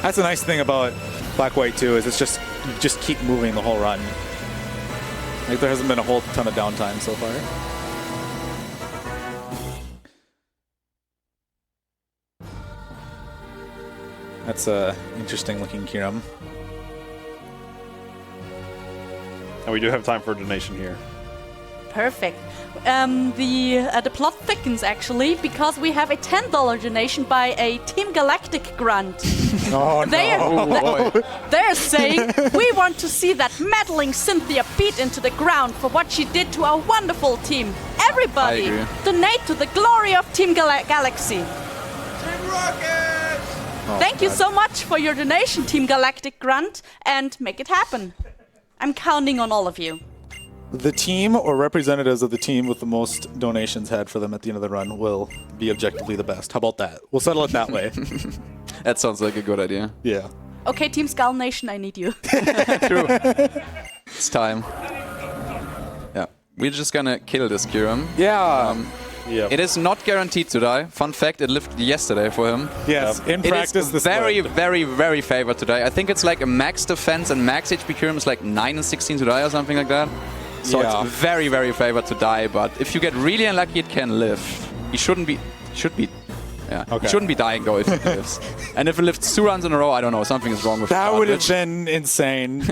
That's the nice thing about Black White 2 is it's just, you just keep moving the whole run. Like, there hasn't been a whole ton of downtime so far. That's a interesting looking Kiram. And we do have time for a donation here. Perfect. The plot thickens actually because we have a $10 donation by a Team Galactic grunt. Oh They're saying, we want to see that meddling Cynthia beat into the ground for what she did to our wonderful team. Everybody, I agree. donate to the glory of Team Galaxy. Team Rocket! Thank you so much for your donation, Team Galactic grunt, and make it happen. I'm counting on all of you. The team or representatives of the team with the most donations had for them at the end of the run will be objectively the best. How about that? We'll settle it that way. That sounds like a good idea. Yeah. Okay, Team Skull Nation, I need you. True. It's time. Yeah. We're just gonna kill this Kiram. Yeah. Yeah. It is not guaranteed to die. Fun fact, it lived yesterday for him. Yes. In practice, it is this very, lived. very, very favored to die. I think it's like a max defense and max HP Kiram is like 9 and 16 to die or something like that. So Yeah. it's very, very favored to die. But if you get really unlucky, it can live. He shouldn't be. Yeah. Okay. He shouldn't be dying though if he lives. And if it lives 2 runs in a row, I don't know. Something is wrong with That would have garbage. been insane.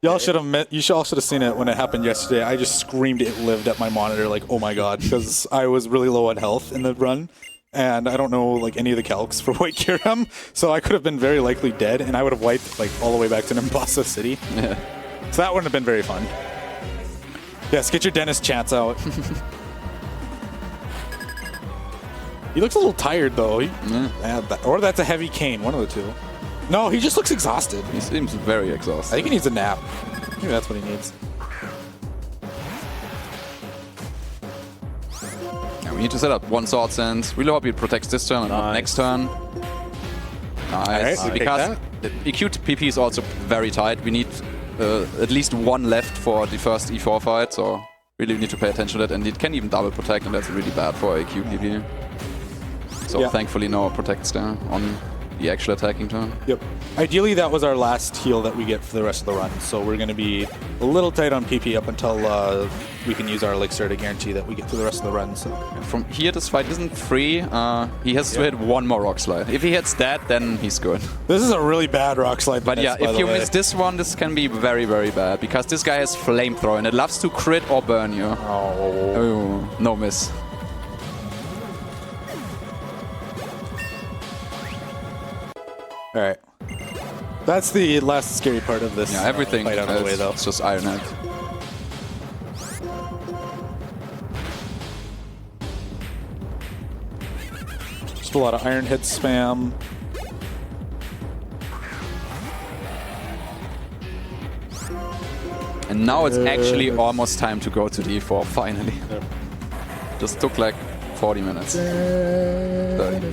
Y'all should have you all should have seen it when it happened yesterday. I just screamed it lived at my monitor like, oh my god, because I was really low on health in the run. And I don't know like any of the calcs for White Kiram, so I could have been very likely dead, and I would have wiped like all the way back to Nimbasa City. Yeah. So that wouldn't have been very fun. Yes, get your dentist chants out. He looks a little tired though. Or that's a heavy cane, one of the two. No, he just looks exhausted. He seems very I exhausted. think he needs a nap. Maybe that's what he needs. Yeah, we need to set up one sword sense. Really hope he protects this turn and not Nice. next turn. Nice. Alright, we Because the EQ to PP is also very tight. We need at least one left for the first E4 fight, so really need to pay attention to that. And it can even double protect, and that's really bad for EQ PP. So Yeah. thankfully no protects there on the actual attacking turn. Yep. Ideally, that was our last heal that we get for the rest of the run, so we're going to be a little tight on PP up until we can use our elixir to guarantee that we get through the rest of the run. So From here, this fight isn't free. He has to hit one more rock slide. If he hits that, then he's good. this is a really bad rock slide. But yeah, by if the you way. miss this one, this can be very, very bad. Because this guy has flamethrower and it loves to crit or burn you. Oh, no miss. All right. That's the last scary part of this. Yeah, everything fight out of the way, though. it's just Iron Head. Just a lot of Iron Head spam. And now it's actually almost time to go to the E4, finally. Just took like 40 minutes. 30.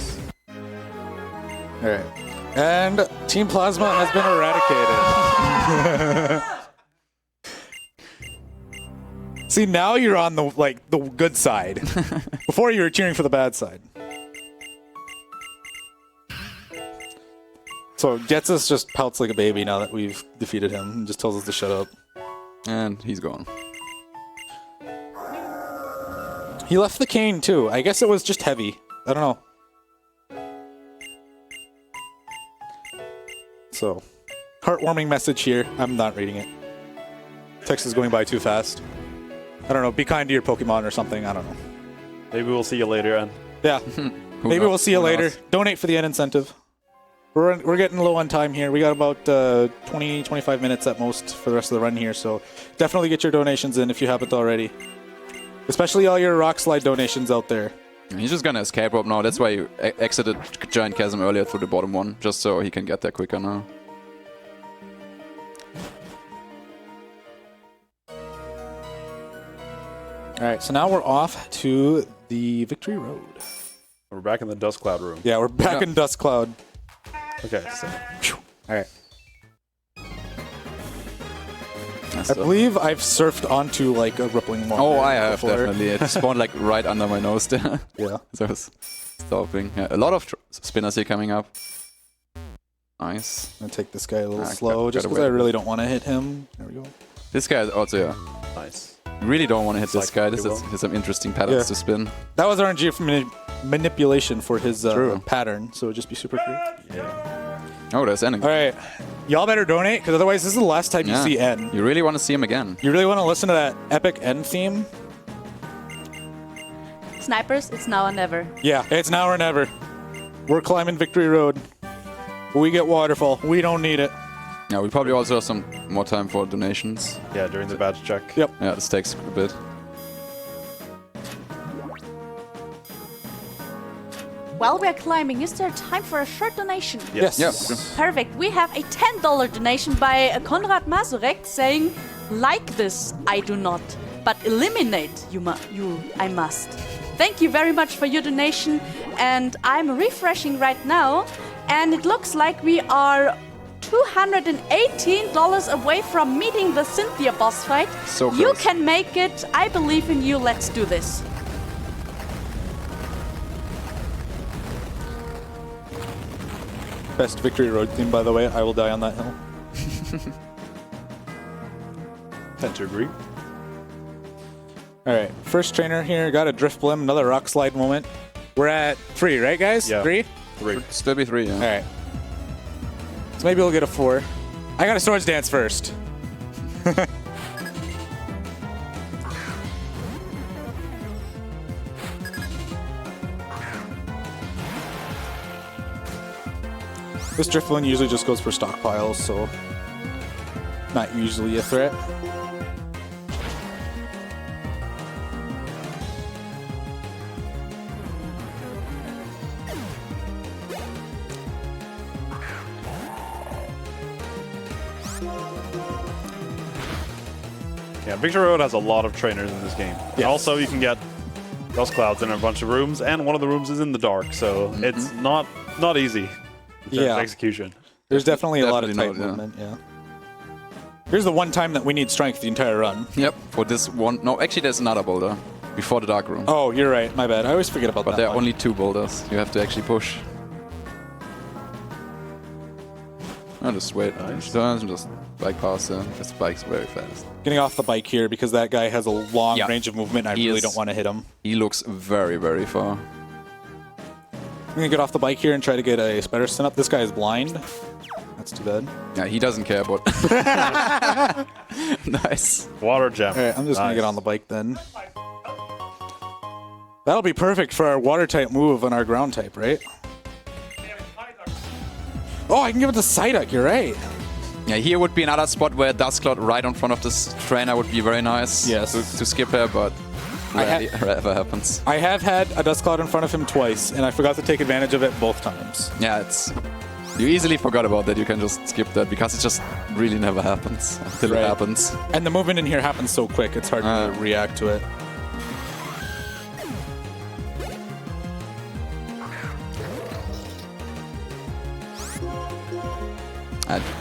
All right. And Team Plasma has been eradicated. See, now you're on the good side. Before you were cheering for the bad side. So Getsus just pouts like a baby now that we've defeated him and just tells us to shut up. And he's gone. He left the cane too. I guess it was just heavy. I don't know. So, heartwarming message here. I'm not reading it. Text is going by too fast. I don't know. Be kind to your Pokemon or something. I don't know. Maybe we'll see you later, and Yeah. Maybe knows? we'll see you Who later. knows? Donate for the end incentive. We're getting low on time here. We got about 20, 25 minutes at most for the rest of the run here. So definitely get your donations in if you haven't already. Especially all your Rock Slide donations out there. He's just gonna escape rope now. That's why he exited Giant Chasm earlier through the bottom one, just so he can get there quicker now. All right, so now we're off to the Victory Road. we're back in the Dust Cloud room. Yeah, we're back Yeah. in Dust Cloud. Okay, so All right. That's I the- believe I've surfed onto like a rippling water. Oh, I have before. definitely. It spawned like right under my nose there. Yeah. So it's stopping. Yeah, a lot of spinners here coming up. Nice. I'm gonna take this guy a little Ah, slow, just gotta because I wait. really don't want to hit him. There we go. This guy is also, yeah. nice. Really don't want to hit this Like guy. pretty This well. has some interesting patterns Yeah. to spin. That was RNG manipulation for his True. pattern, so it'd just be super great. Yeah. Oh, there's N. All right. Y'all better donate, because otherwise this is the last time you see N. You really want to see him again. You really want to listen to that epic N theme? Snipers, it's now or never. Yeah, it's now or never. We're climbing Victory Road. We get waterfall. We don't need it. Yeah, we probably also have some more time for donations. Yeah, during the badge check. Yep. Yeah, this takes a bit. While we're climbing, is there time for a short donation? Yes. Yeah. Perfect. We have a $10 donation by Konrad Masurek saying, like this, I do not, but eliminate I must. Thank you very much for your donation, and I'm refreshing right now, and it looks like we are $218 away from meeting the Cynthia boss fight. So you close. can make it. I believe in you. Let's do this. Best Victory Road theme, by the way. I will die on that hill. Tend to agree. All right. First trainer here. Got a drift blim. Another rock slide moment. We're at 3, right, guys? Yeah. 3? 3. Still be 3, yeah. All right. So maybe we'll get a 4. I got a swords dance first. This Driftlin usually just goes for stockpiles, so not usually a threat. Yeah, Victory Road has a lot of trainers in this game. And Yes. also, you can get dust clouds in a bunch of rooms, and one of the rooms is in the dark, so it's not easy. in terms of execution. There's definitely a lot of Definitely tight not, yeah. movement, yeah. Here's the one time that we need strength the entire run. Yep, for this one. No, actually, there's another boulder before the dark room. Oh, you're right. My bad. I always forget about But that there are one. only 2 boulders. You have to actually push. I'll just wait. Nice. Just bike past there. This bike's very fast. Getting off the bike here because that guy has a long Yeah. range of movement. I He really is- don't want to hit him. He looks very, very far. I'm going to get off the bike here and try to get a better stun up. This guy is blind. That's too bad. Yeah, he doesn't care about. Nice. Water gem. All right, I'm just going to get on the bike then. That'll be perfect for our water type move on our ground type, right? Oh, I can give it to Psyduck. You're right. Yeah, here would be another spot where Dust Cloud right in front of this trainer would be very nice. Yes. To skip her, but rarely ever happens. I have had a Dust Cloud in front of him twice, and I forgot to take advantage of it both times. Yeah, it's. You easily forgot about that. You can just skip that because it just really never happens until Right. it happens. And the movement in here happens so quick, it's hard to react to it.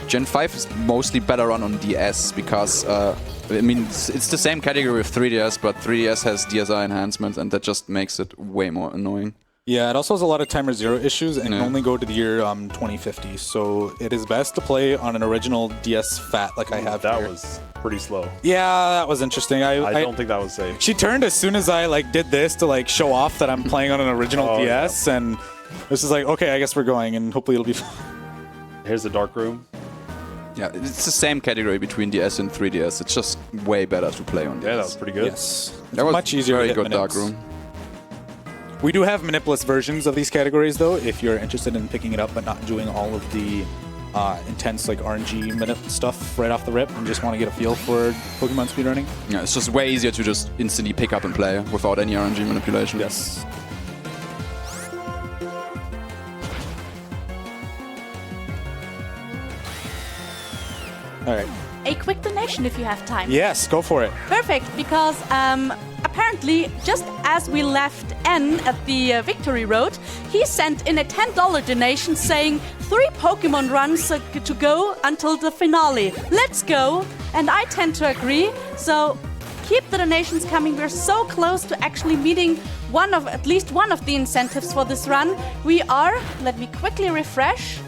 Gen 5 is mostly better run on DS because, I mean, it's the same category with 3DS, but 3DS has DSI enhancements and that just makes it way more annoying. Yeah, it also has a lot of timer zero issues and Yeah. can only go to the year 2050. So it is best to play on an original DS Fat like I have That here. was pretty slow. Yeah, that was interesting. I don't think that was safe. She turned as soon as I did this to show off that I'm playing on an original Oh, DS, and this is okay, I guess we're going, and hopefully it'll be fun. Here's the dark room. Yeah, it's the same category between DS and 3DS. It's just way better to play on DS. Yeah, that was pretty good. Yes, it's That was much easier. very to hit good Dark manips. Room. We do have manipless versions of these categories, though, if you're interested in picking it up but not doing all of the intense RNG minute stuff right off the rip and just want to get a feel for Pokemon speedrunning. Yeah, it's just way easier to just instantly pick up and play without any RNG manipulation. Yes. All right. A quick donation if you have time. Yes, go for it. Perfect, because apparently, just as we left N at the Victory Road, he sent in a $10 donation saying 3 Pokemon runs to go until the finale. Let's go! And I tend to agree, so keep the donations coming. We're so close to actually meeting at least one of the incentives for this run. We are, let me quickly refresh,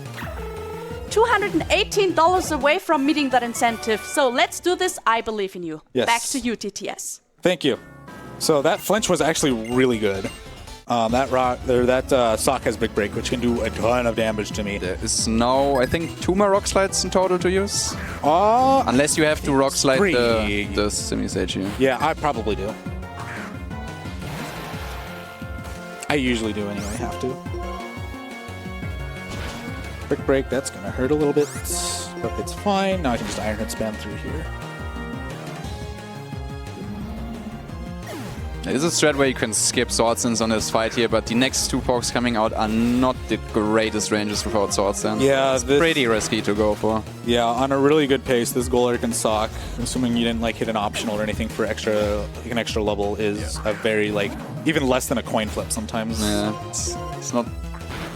$218 away from meeting that incentive. So let's do this. I believe in you. Yes. Back to you, TTS. Thank you. So that flinch was actually really good. That sock has Big Break, which can do a ton of damage to me. There is now, I think, 2 more rock slides in total to use. Unless you have to rock slide the semi-stage here. Yeah, I probably do. I usually do anyway, have to. Quick break, that's gonna hurt a little bit, but it's fine. Now I can just Iron Head spam through here. There is a strat where you can skip Sword Dance on this fight here, but the next 2 pokes coming out are not the greatest ranges without Sword Dance. Yeah, it's pretty risky to go for. Yeah, on a really good pace, this Golurk and Sock, assuming you didn't like hit an optional or anything for an extra level, is a very even less than a coin flip sometimes. Yeah, it's not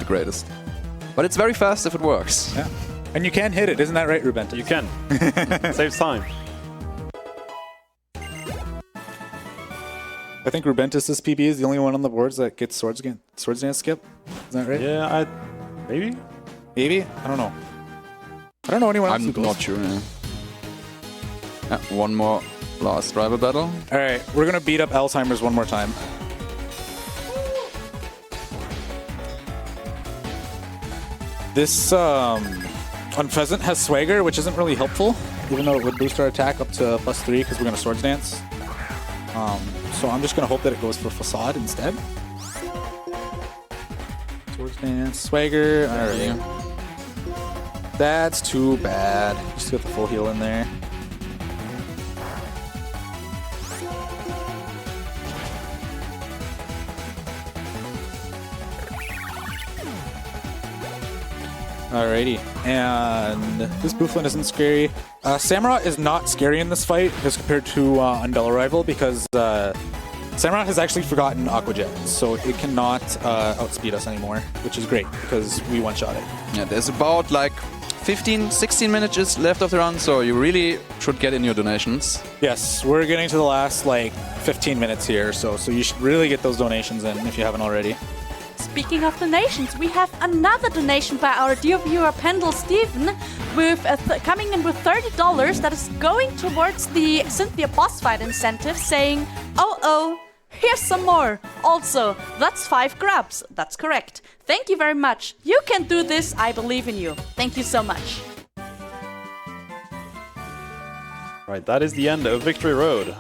the greatest, but it's very fast if it works. Yeah, and you can hit it, isn't that right, Rubentus? You can. Saves time. I think Rubentus' PB is the only one on the boards that gets Swords Dance skip. Is that right? Yeah, maybe? Maybe? I don't know. I don't know anyone else who I'm goes. not sure. Yeah, one more last rival battle. All right, we're going to beat up Alzheimer's one more time. This Unpheasant has Swagger, which isn't really helpful, even though it would boost our attack up to +3 because we're going to Swords Dance. So I'm just going to hope that it goes for Facade instead. Swords Dance, Swagger. All right. That's too bad. Just get the full heal in there. Alrighty, and this Bouflin isn't scary. Samurott is not scary in this fight as compared to Undella Rival because Samurott has actually forgotten Aqua Jet, so it cannot outspeed us anymore, which is great because we one-shot it. Yeah, there's about 15, 16 minutes left of the run, so you really should get in your donations. Yes, we're getting to the last 15 minutes here, so you should really get those donations in if you haven't already. Speaking of donations, we have another donation by our dear viewer Pendle Steven with coming in with $30 that is going towards the Cynthia boss fight incentive, saying, oh, here's some more. Also, that's 5 grabs. That's correct. Thank you very much. You can do this. I believe in you. Thank you so much. Right, that is the end of Victory Road.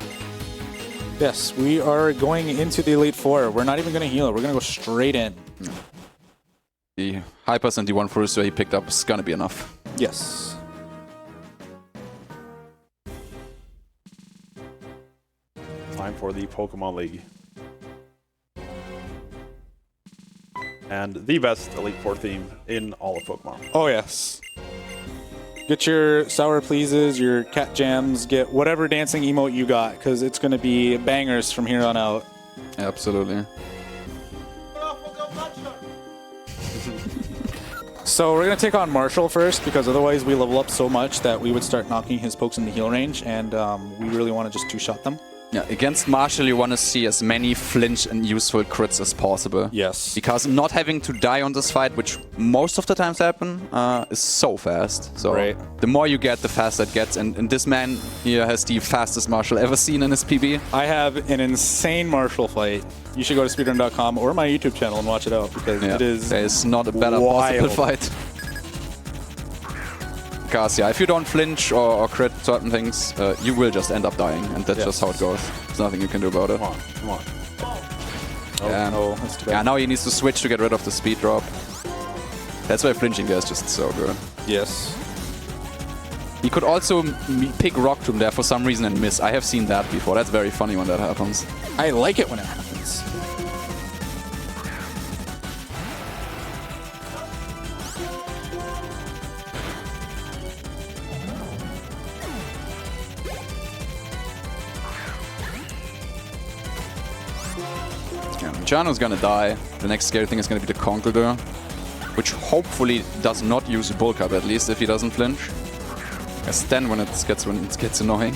Yes, we are going into the Elite Four. We're not even going to heal. We're going to go straight in. The Hypers and the 1 Fruster he picked up is gonna be enough. Yes. Time for the Pokemon League. And the best Elite Four theme in all of Pokemon. Oh, yes. Get your Sour Pleases, your Cat Jams, get whatever dancing emote you got, because it's going to be bangers from here on out. Absolutely. So we're going to take on Marshall first, because otherwise we level up so much that we would start knocking his pokes in the heal range, and we really want to just two-shot them. Yeah, against Marshall you want to see as many flinch and useful crits as possible. Yes. Because not having to die on this fight, which most of the times happen, is so fast. So right. The more you get, the faster it gets. And this man here has the fastest Marshall ever seen in his PB. I have an insane Marshall fight. You should go to speedrun.com or my YouTube channel and watch it out, because it is There is not a better possible fight. Because if you don't flinch or crit certain things, you will just end up dying, and that's just how it goes. There's nothing you can do about it. Come on. That's too bad. Yeah, now he needs to switch to get rid of the speed drop. That's why flinching there is just so good. Yes. He could also pick Rock Tomb there for some reason and miss. I have seen that before. That's very funny when that happens. I like it when it happens. Jano's gonna die. The next scary thing is gonna be the Conkeldurr, which hopefully does not use a bulk up, at least if he doesn't flinch. Because then when it gets annoying.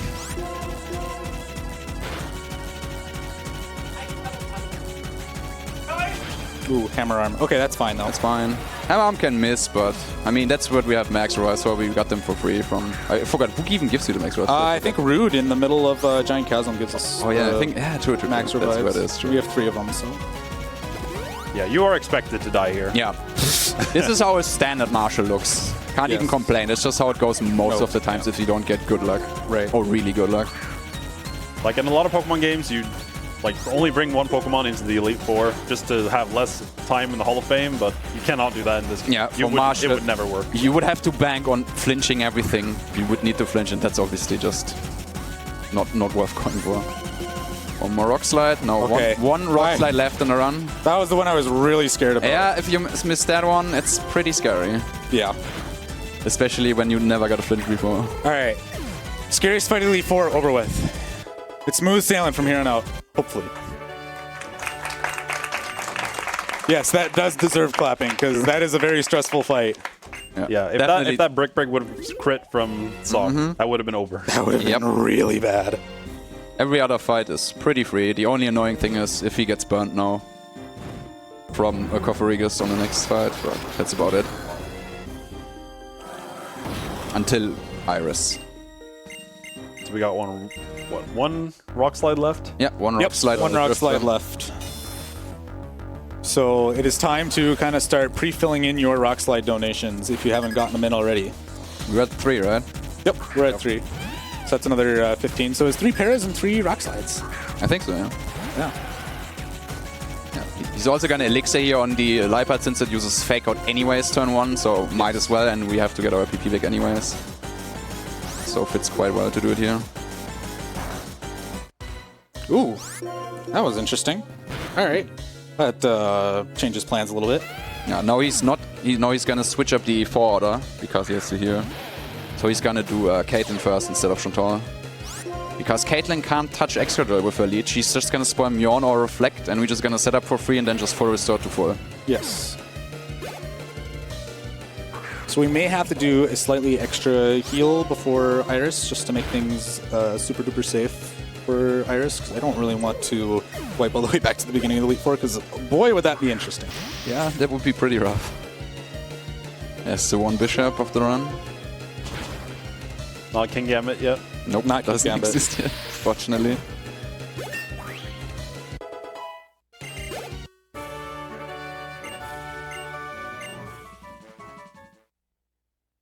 Ooh, Hammer Arm. Okay, that's fine though. That's fine. Hammer Arm can miss, but I mean that's what we have Max Rise, so we got them for free from. I forgot who even gives you the Max Rise. I think Rude in the middle of Giant Chasm gives us. Oh yeah, I think true. Max That's Revives. what it is. True. We have 3 of them, so. Yeah, you are expected to die here. Yeah. This is how a standard marshal looks. Can't even complain. It's just how it goes most of the times if you don't get good luck. Right. Or really good luck. Like in a lot of Pokemon games, you like only bring one Pokemon into the Elite Four just to have less time in the Hall of Fame, but you cannot do that in this game. Yeah, You for would- martial, it would never work. You would have to bank on flinching everything. You would need to flinch, and that's obviously just not worth going for. One more rock slide. No, Okay. one rock Fine. slide left in the run. That was the one I was really scared about. Yeah, if you miss that one, it's pretty scary. Yeah. Especially when you never got a flinch before. All right. Scariest fight Elite Four over with. It's smooth sailing from here on out, hopefully. Yes, that does deserve clapping because that is a very stressful fight. Yeah, if that Brick Break would have crit from Sock, that would have been over. That would have been really bad. Every other fight is pretty free. The only annoying thing is if he gets burnt now from a Kofferigus on the next fight, but that's about it. Until Iris. So we got one rock slide left? Yeah, one rock slide. One rock slide left. So it is time to kind of start pre-filling in your rock slide donations if you haven't gotten them in already. We're at 3, right? Yep, we're at 3. So that's another 15. So it's 3 paras and 3 rock slides. I think so, yeah. Yeah. He's also gonna elixir here on the Liepard since it uses fake out anyways turn 1, so might as well, and we have to get our PP back anyways. So fits quite well to do it here. Ooh, that was interesting. All right. That changes plans a little bit. Yeah, now he's not. Now he's gonna switch up the 4 order because he has to heal. So he's gonna do Caitlyn first instead of Chantal. Because Caitlyn can't touch extra drill with her lead. She's just gonna spoil Mjorn or Reflect, and we're just gonna set up for free and then just full restore to full. Yes. So we may have to do a slightly extra heal before Iris just to make things super duper safe for Iris, because I don't really want to wipe all the way back to the beginning of the Elite Four, because boy, would that be interesting. Yeah, that would be pretty rough. That's the one bishop of the run. Not King Gambit yet. Nope, Not doesn't Gambit. exist yet, fortunately.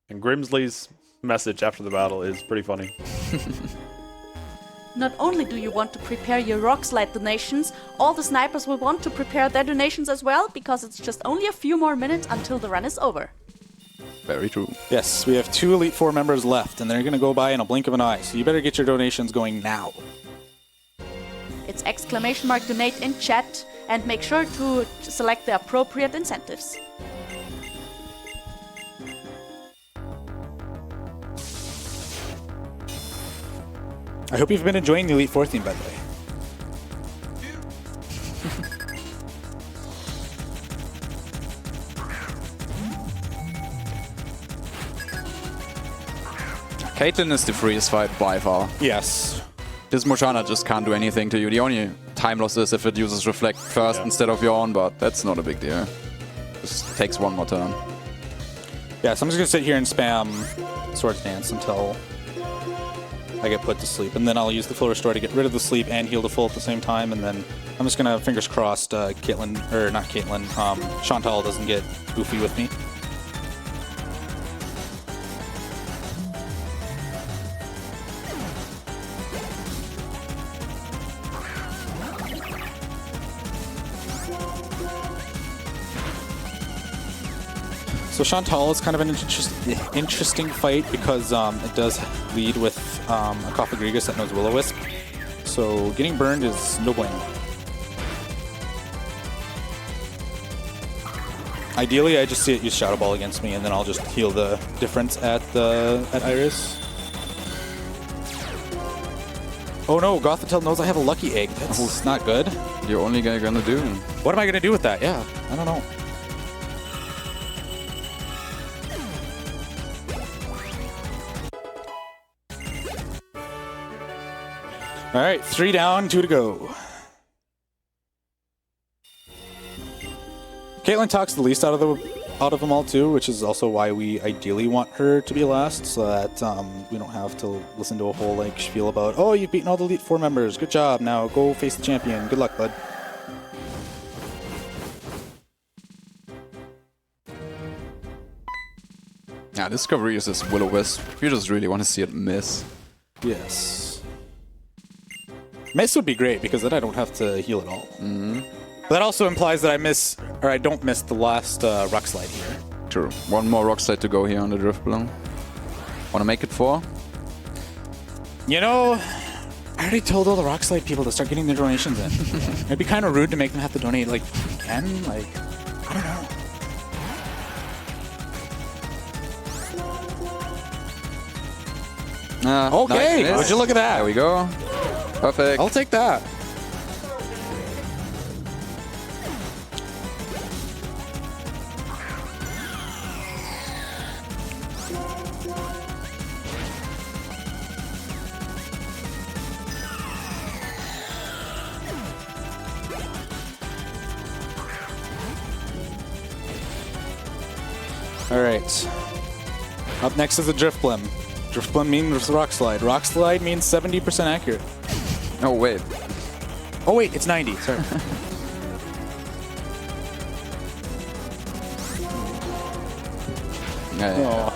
And Grimsley's message after the battle is pretty funny. Not only do you want to prepare your rock slide donations, all the snipers will want to prepare their donations as well, because it's just only a few more minutes until the run is over. Very true. Yes, we have 2 Elite Four members left, and they're going to go by in a blink of an eye, so you better get your donations going now. It's !donate in chat, and make sure to select the appropriate incentives. I hope you've been enjoying the Elite Four theme, by the way. Caitlyn is the freest fight by far. Yes. This Moshana just can't do anything to you. The only time loss is if it uses Reflect first instead of your own, but that's not a big deal. Just takes one more turn. Yeah, so I'm just going to sit here and spam Swords Dance until I get put to sleep. And then I'll use the full restore to get rid of the sleep and heal the full at the same time. And then I'm just going to, fingers crossed, Caitlyn, or not Caitlyn, Chantal doesn't get goofy with me. So Chantal is kind of an interesting fight because it does lead with a Kofferigus that knows Will-O-Wisp. So getting burned is no bueno. Ideally, I just see it use Shadow Ball against me, and then I'll just heal the difference at Iris. Oh no, Gothitelle knows I have a Lucky Egg. That's not good. You're only gonna do. What am I gonna do with that? Yeah, I don't know. All right, 3 down, 2 to go. Caitlyn talks the least out of them all too, which is also why we ideally want her to be last, so that we don't have to listen to a whole like spiel about, oh, you've beaten all the Elite Four members, good job, now go face the champion, good luck, bud. Yeah, Discovery is this Will-O-Wisp. You just really want to see it miss. Yes. Miss would be great because then I don't have to heal at all. That also implies that I don't miss the last rock slide here. True. One more rock slide to go here on the Drift Balloon. Wanna make it 4? You know, I already told all the rock slide people to start getting their donations in. It'd be kind of rude to make them have to donate like 10, like, I don't know. Okay, nice. would you look at that? There we go. Perfect. I'll take that. All right. Up next is the Drift Blim. Drift Blim means Rock Slide. Rock Slide means 70% accurate. Oh, wait. Oh, wait, it's 90. Sorry. Yeah.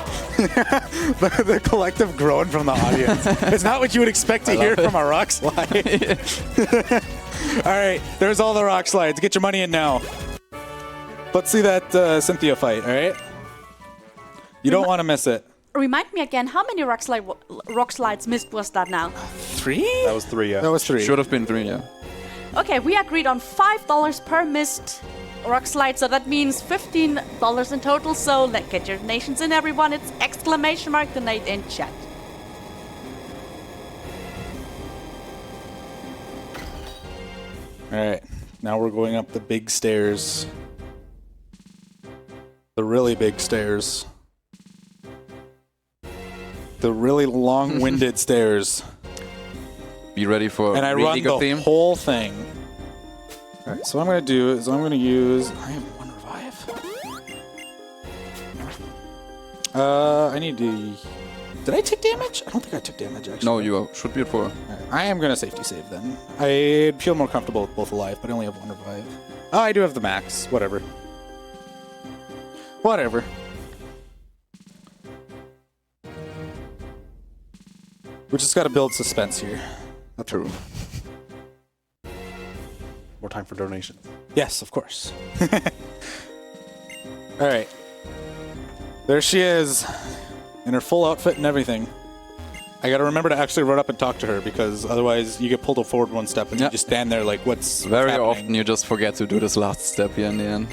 The collective groan from the audience. It's not what you would expect to hear from a rock slide. All right, there's all the rock slides. Get your money in now. Let's see that Cynthia fight, all right? You don't want to miss it. Remind me again, how many rock slides missed was that now? 3? That was 3, yeah. That was 3. Should have been 3, yeah. Okay, we agreed on $5 per missed rock slide, so that means $15 in total. So let's get your donations in, everyone. It's exclamation mark donate in chat. All right, now we're going up the big stairs. The really big stairs. The really long-winded stairs. Be ready for And I run League the whole thing. All right, so what I'm going to do is I'm going to use... I have 1 revive. I need to... Did I take damage? I don't think I took damage, actually. No, you should be at 4. Right, I am going to safety save, then. I'd feel more comfortable with both alive, but I only have 1 revive. Oh, I do have the max. Whatever. Whatever. We just got to build suspense here. Not true. More time for donations. Yes, of course. All right. There she is, in her full outfit and everything. I got to remember to actually run up and talk to her, because otherwise you get pulled forward 1 step and you just stand there like, what's Very happening? often you just forget to do this last step here in the end.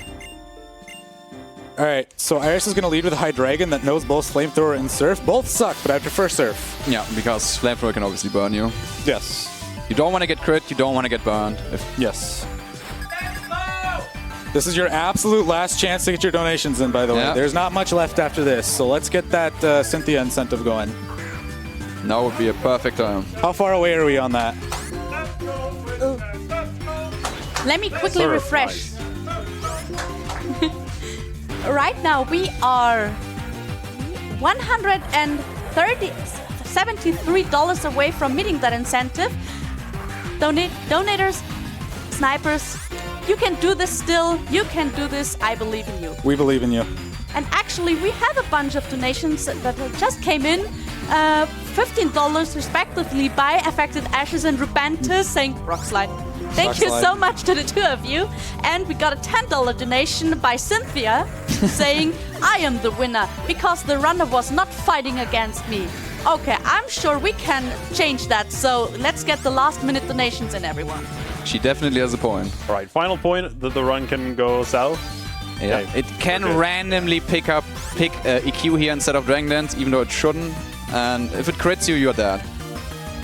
All right, so Iris is going to lead with a High Dragon that knows both Flamethrower and Surf. Both suck, but I prefer Surf. Yeah, because Flamethrower can obviously burn you. Yes. You don't want to get crit, you don't want to get burned. Yes. This is your absolute last chance to get your donations in, by the way. Yeah. There's not much left after this, so let's get that Cynthia incentive going. Now would be a perfect time. How far away are we on that? Let me quickly refresh. Right now we are $173 away from meeting that incentive. Donators, snipers, you can do this still. You can do this. I believe in you. We believe in you. And actually, we have a bunch of donations that just came in. $15 respectively by Affected Ashes and Rubentus saying rock slide. Thank you so much to the 2 of you. And we got a $10 donation by Cynthia saying, I am the winner because the runner was not fighting against me. Okay, I'm sure we can change that. So let's get the last minute donations in, everyone. She definitely has a point. All right, final point that the run can go south. Yeah. Okay. It can randomly pick EQ here instead of Dragon Dance, even though it shouldn't. And if it crits you, you're dead.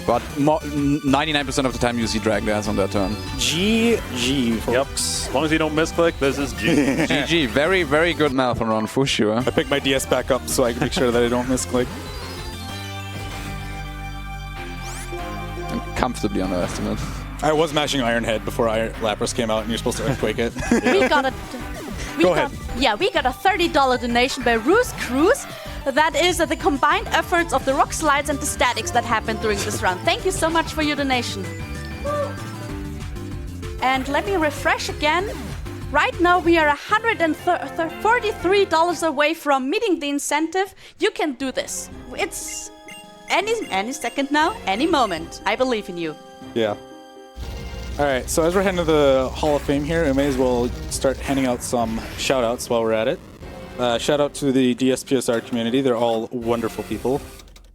But 99% of the time you see Dragon Dance on that turn. GG, folks. Yep. As long as you don't misclick, this is G. GG. Very, very good marathon run for sure. I picked my DS back up so I can make sure that I don't misclick. And comfortably underestimate. I was mashing Iron Head before Lapras came out and you're supposed to Earthquake it. We got a... Go ahead. Yeah, we got a $30 donation by Roos Cruz. That is the combined efforts of the rock slides and the statics that happened during this run. Thank you so much for your donation. And let me refresh again. Right now we are $143 away from meeting the incentive. You can do this. It's any second now, any moment. I believe in you. Yeah. All right, so as we're heading to the Hall of Fame here, we may as well start handing out some shout-outs while we're at it. Shout out to the DSPSR community. They're all wonderful people.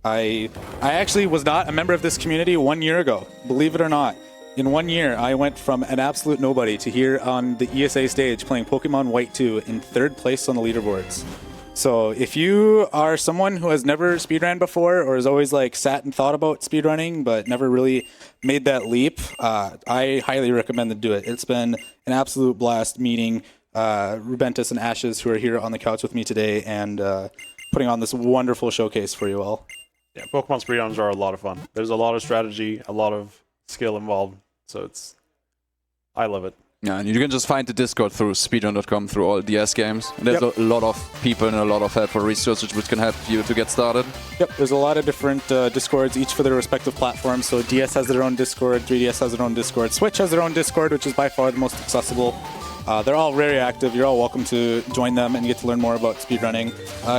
I actually was not a member of this community 1 year ago, believe it or not. In 1 year, I went from an absolute nobody to here on the ESA stage playing Pokemon White 2 in 3rd place on the leaderboards. So if you are someone who has never speedrun before or has always like sat and thought about speedrunning but never really made that leap, I highly recommend to do it. It's been an absolute blast meeting Rubentus and Ashes, who are here on the couch with me today, and putting on this wonderful showcase for you all. Yeah, Pokemon Speedruns are a lot of fun. There's a lot of strategy, a lot of skill involved, so I love it. Yeah, and you can just find the Discord through speedrun.com through all DS games. And there's a lot of people and a lot of helpful resources which can help you to get started. Yep, there's a lot of different Discords, each for their respective platforms. So DS has their own Discord, 3DS has their own Discord, Switch has their own Discord, which is by far the most accessible. They're all very active. You're all welcome to join them and get to learn more about speedrunning.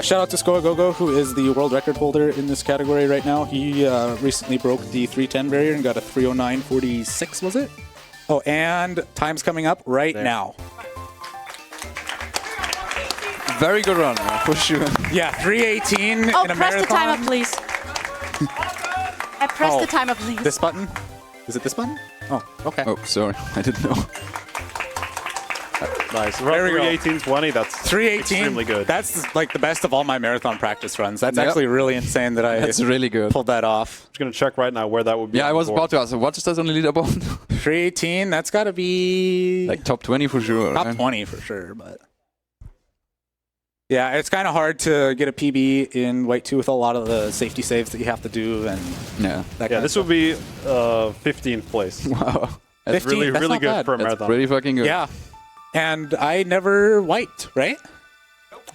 Shout out to Skoagogo, who is the world record holder in this category right now. He recently broke the 310 barrier and got a 309.46, was it? Oh, and time's coming up right now. Very good run, for sure. Yeah, 3:18 in a marathon. Press the timer, please. Press the timer, please. This button? Is it this button? Oh, okay. Oh, sorry. I didn't know. Nice. There we go. 3:18.20. That's 3:18. extremely good. That's like the best of all my marathon practice runs. That's actually really insane that I That's really good. pulled that off. I'm just going to check right now where that would be. Yeah, I was about to ask, what is that on the leaderboard? 3:18, that's got to be Like top 20 for sure. top right? 20 for sure, but yeah, it's kind of hard to get a PB in White 2 with a lot of the safety saves that you have to do, and Yeah. that Yeah, kind this of would be 15th place. Wow. That's 15, really, that's really not good bad. for a That's marathon. pretty fucking good. Yeah, and I never wiped, right?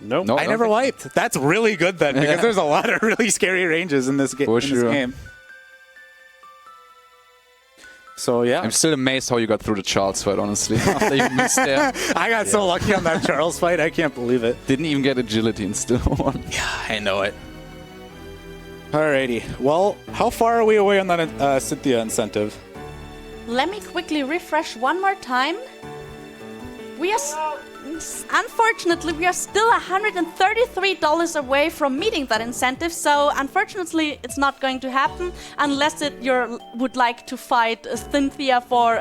Nope. No. I never wiped. That's really good then, because Yeah. there's a lot of really scary ranges in this, For this sure. game. So yeah, I'm still amazed how you got through the Charles fight, honestly. After you missed there. I got so lucky on that Charles fight. I can't believe it. Didn't even get agility and still won. Yeah, I know it. Alrighty. Well, how far are we away on that Cynthia incentive? Let me quickly refresh one more time. We are, unfortunately, we are still $133 away from meeting that incentive. So unfortunately, it's not going to happen unless you would like to fight Cynthia for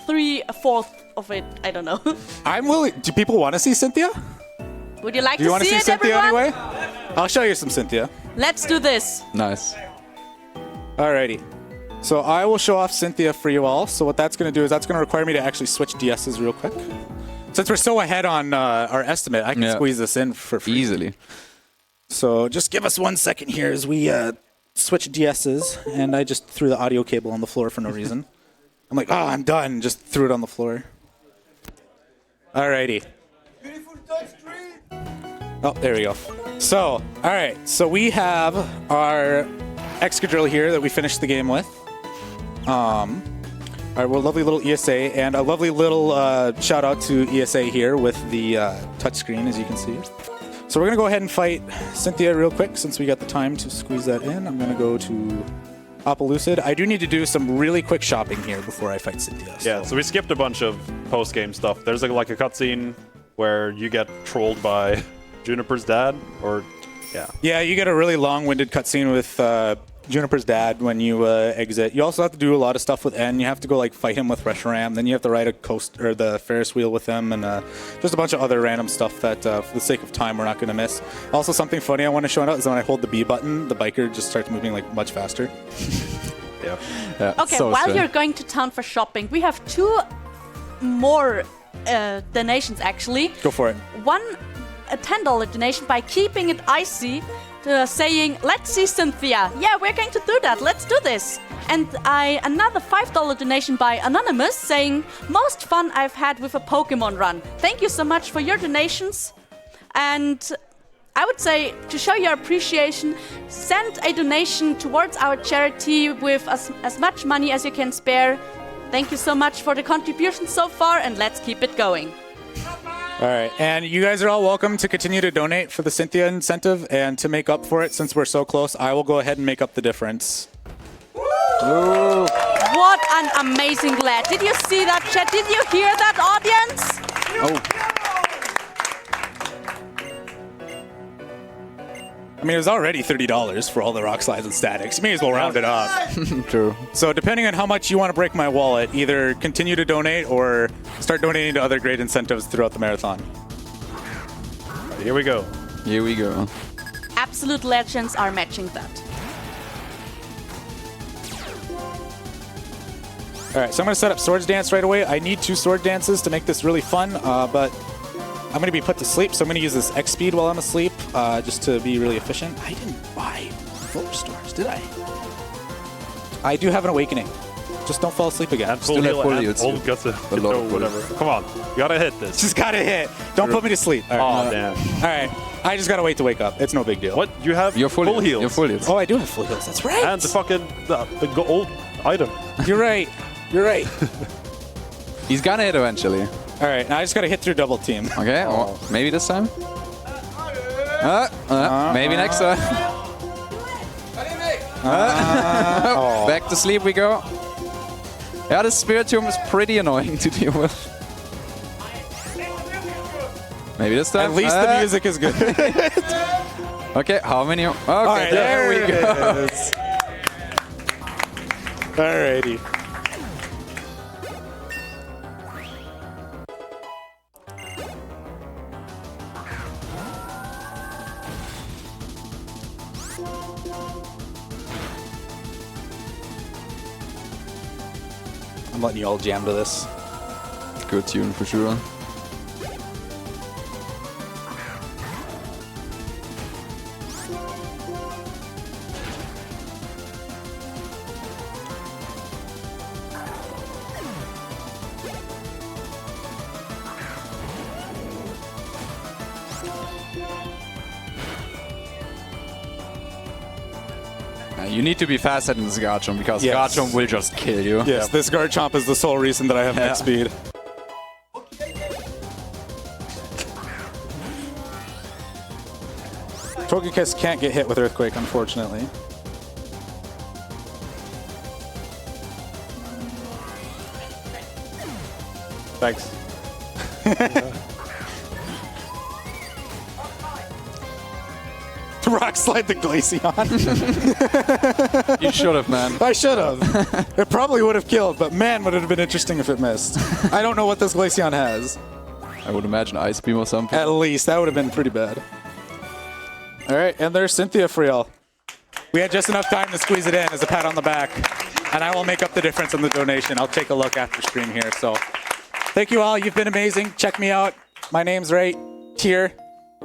3/4 of it. I don't know. I'm willing. Do people want to see Cynthia? Would you like Do you to want to see see it, Cynthia everyone? anyway? I'll show you some Cynthia. Let's do this. Nice. Alrighty. So I will show off Cynthia for you all. So what that's going to do is that's going to require me to actually switch DSs real quick. Since we're so ahead on our estimate, I can squeeze this in for free. Easily. So just give us 1 second here as we switch DSs. And I just threw the audio cable on the floor for no reason. I'm like, oh, I'm done. Just threw it on the floor. Alrighty. Beautiful touchscreen. Oh, there we go. So, all right. So we have our Excadrill here that we finished the game with. Our lovely little ESA, and a lovely little shout out to ESA here with the touchscreen, as you can see. So we're going to go ahead and fight Cynthia real quick since we got the time to squeeze that in. I'm going to go to Opalucid. I do need to do some really quick shopping here before I fight Cynthia. Yeah, so we skipped a bunch of post-game stuff. There's like a cutscene where you get trolled by Juniper's dad, or Yeah, you get a really long-winded cutscene with Juniper's dad when you exit. You also have to do a lot of stuff with N. You have to go like fight him with Reshiram. Then you have to ride a coaster, the Ferris wheel with him, and just a bunch of other random stuff that, for the sake of time, we're not going to miss. Also, something funny I want to show out is when I hold the B button, the biker just starts moving like much faster. Yeah, Okay, so while strange. you're going to town for shopping, we have 2 more donations actually. Go for it. One a $10 donation by Keeping It Icy, saying, let's see Cynthia. Yeah, we're going to do that. Let's do this. And another $5 donation by Anonymous saying, most fun I've had with a Pokemon run. Thank you so much for your donations. And I would say, to show your appreciation, send a donation towards our charity with as much money as you can spare. Thank you so much for the contribution so far, and let's keep it going. All right, and you guys are all welcome to continue to donate for the Cynthia incentive, and to make up for it, since we're so close, I will go ahead and make up the difference. What an amazing lad. Did you see that, chat? Did you hear that, audience? Oh, I mean, it was already $30 for all the rock slides and statics. You may as well round it up. true. So depending on how much you want to break my wallet, either continue to donate or start donating to other great incentives throughout the marathon. Here we go. Here we go. Absolute legends are matching that. All right, so I'm going to set up Swords Dance right away. I need 2 sword dances to make this really fun, but I'm going to be put to sleep, so I'm going to use this X speed while I'm asleep, just to be really efficient. I didn't buy 4 stars, did I? I do have an awakening. Just don't fall asleep again. And full Still have heal full and heals. old guts of A lot of whatever. Come on, you gotta hit this. Just got to hit. Don't put me to sleep. All right. Oh damn! All right, I just got to wait to wake up. It's no big deal. What you have? You're full heals. You're full heals. Oh, I do have full heals. That's right. And the fucking the old item. You're right. You're right. He's gonna hit eventually. All right, now I just got to hit through double team. Okay, or maybe this time? Maybe next time. Back to sleep we go. Yeah, the Spiritomb is pretty annoying to deal with. Maybe this time? At least the music is good. Okay, how many? Okay, right, there we go. Alrighty. I'm letting you all jam to this. Good tune for sure. You need to be faster than this Garchomp because Yes. Garchomp will just kill you. Yes, this Garchomp is the sole reason that I have max speed. Togekiss can't get hit with Earthquake, unfortunately. Thanks. Rock slide the Glaceon. You should have, man. I should have. It probably would have killed, but man, would it have been interesting if it missed. I don't know what this Glaceon has. I would imagine Ice Beam or something. At least, that would have been pretty bad. All right, and there's Cynthia for y'all. We had just enough time to squeeze it in as a pat on the back, and I will make up the difference on the donation. I'll take a look after stream here. So thank you all. You've been amazing. Check me out. My name's right here.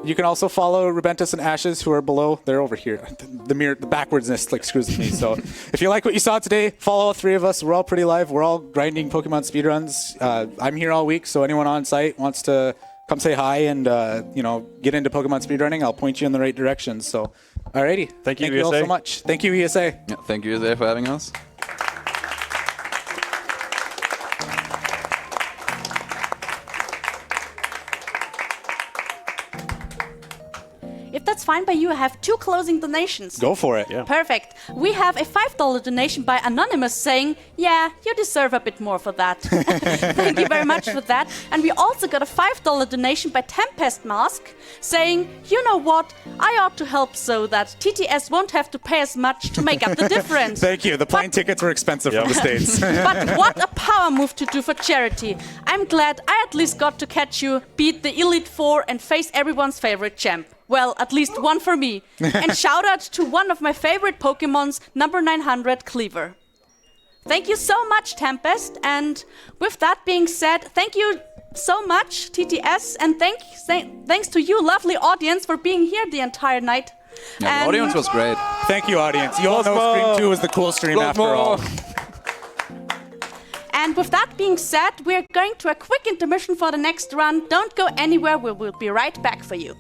You can also follow Rubentus and Ashes, who are below. They're over here. The backwardsness like screws with me. So if you like what you saw today, follow all 3 of us. We're all pretty live. We're all grinding Pokemon speedruns. I'm here all week, so anyone on site wants to come say hi and get into Pokemon speedrunning, I'll point you in the right direction. So, alrighty. Thank you, Thank you all ESA. so much. Thank you, ESA. Yeah, thank you, ESA, for having us. If that's fine by you, I have 2 closing donations. Go for it. Yeah. Perfect. We have a $5 donation by Anonymous saying, yeah, you deserve a bit more for that. Thank you very much for that. And we also got a $5 donation by Tempest Mask saying, you know what, I ought to help so that TTS won't have to pay as much to make up the difference. Thank you. The plane tickets were expensive from the States. But what a power move to do for charity. I'm glad I at least got to catch you beat the Elite Four and face everyone's favorite champ. Well, at least one for me. And shout out to one of my favorite Pokemons, number 900, Cleaver. Thank you so much, Tempest. And with that being said, thank you so much, TTS. And thanks to you, lovely audience, for being here the entire night. Yeah, the audience was great. Thank you, audience. You all know Stream 2 was the cool stream after all. And with that being said, we're going to a quick intermission for the next run. Don't go anywhere, we will be right back for you.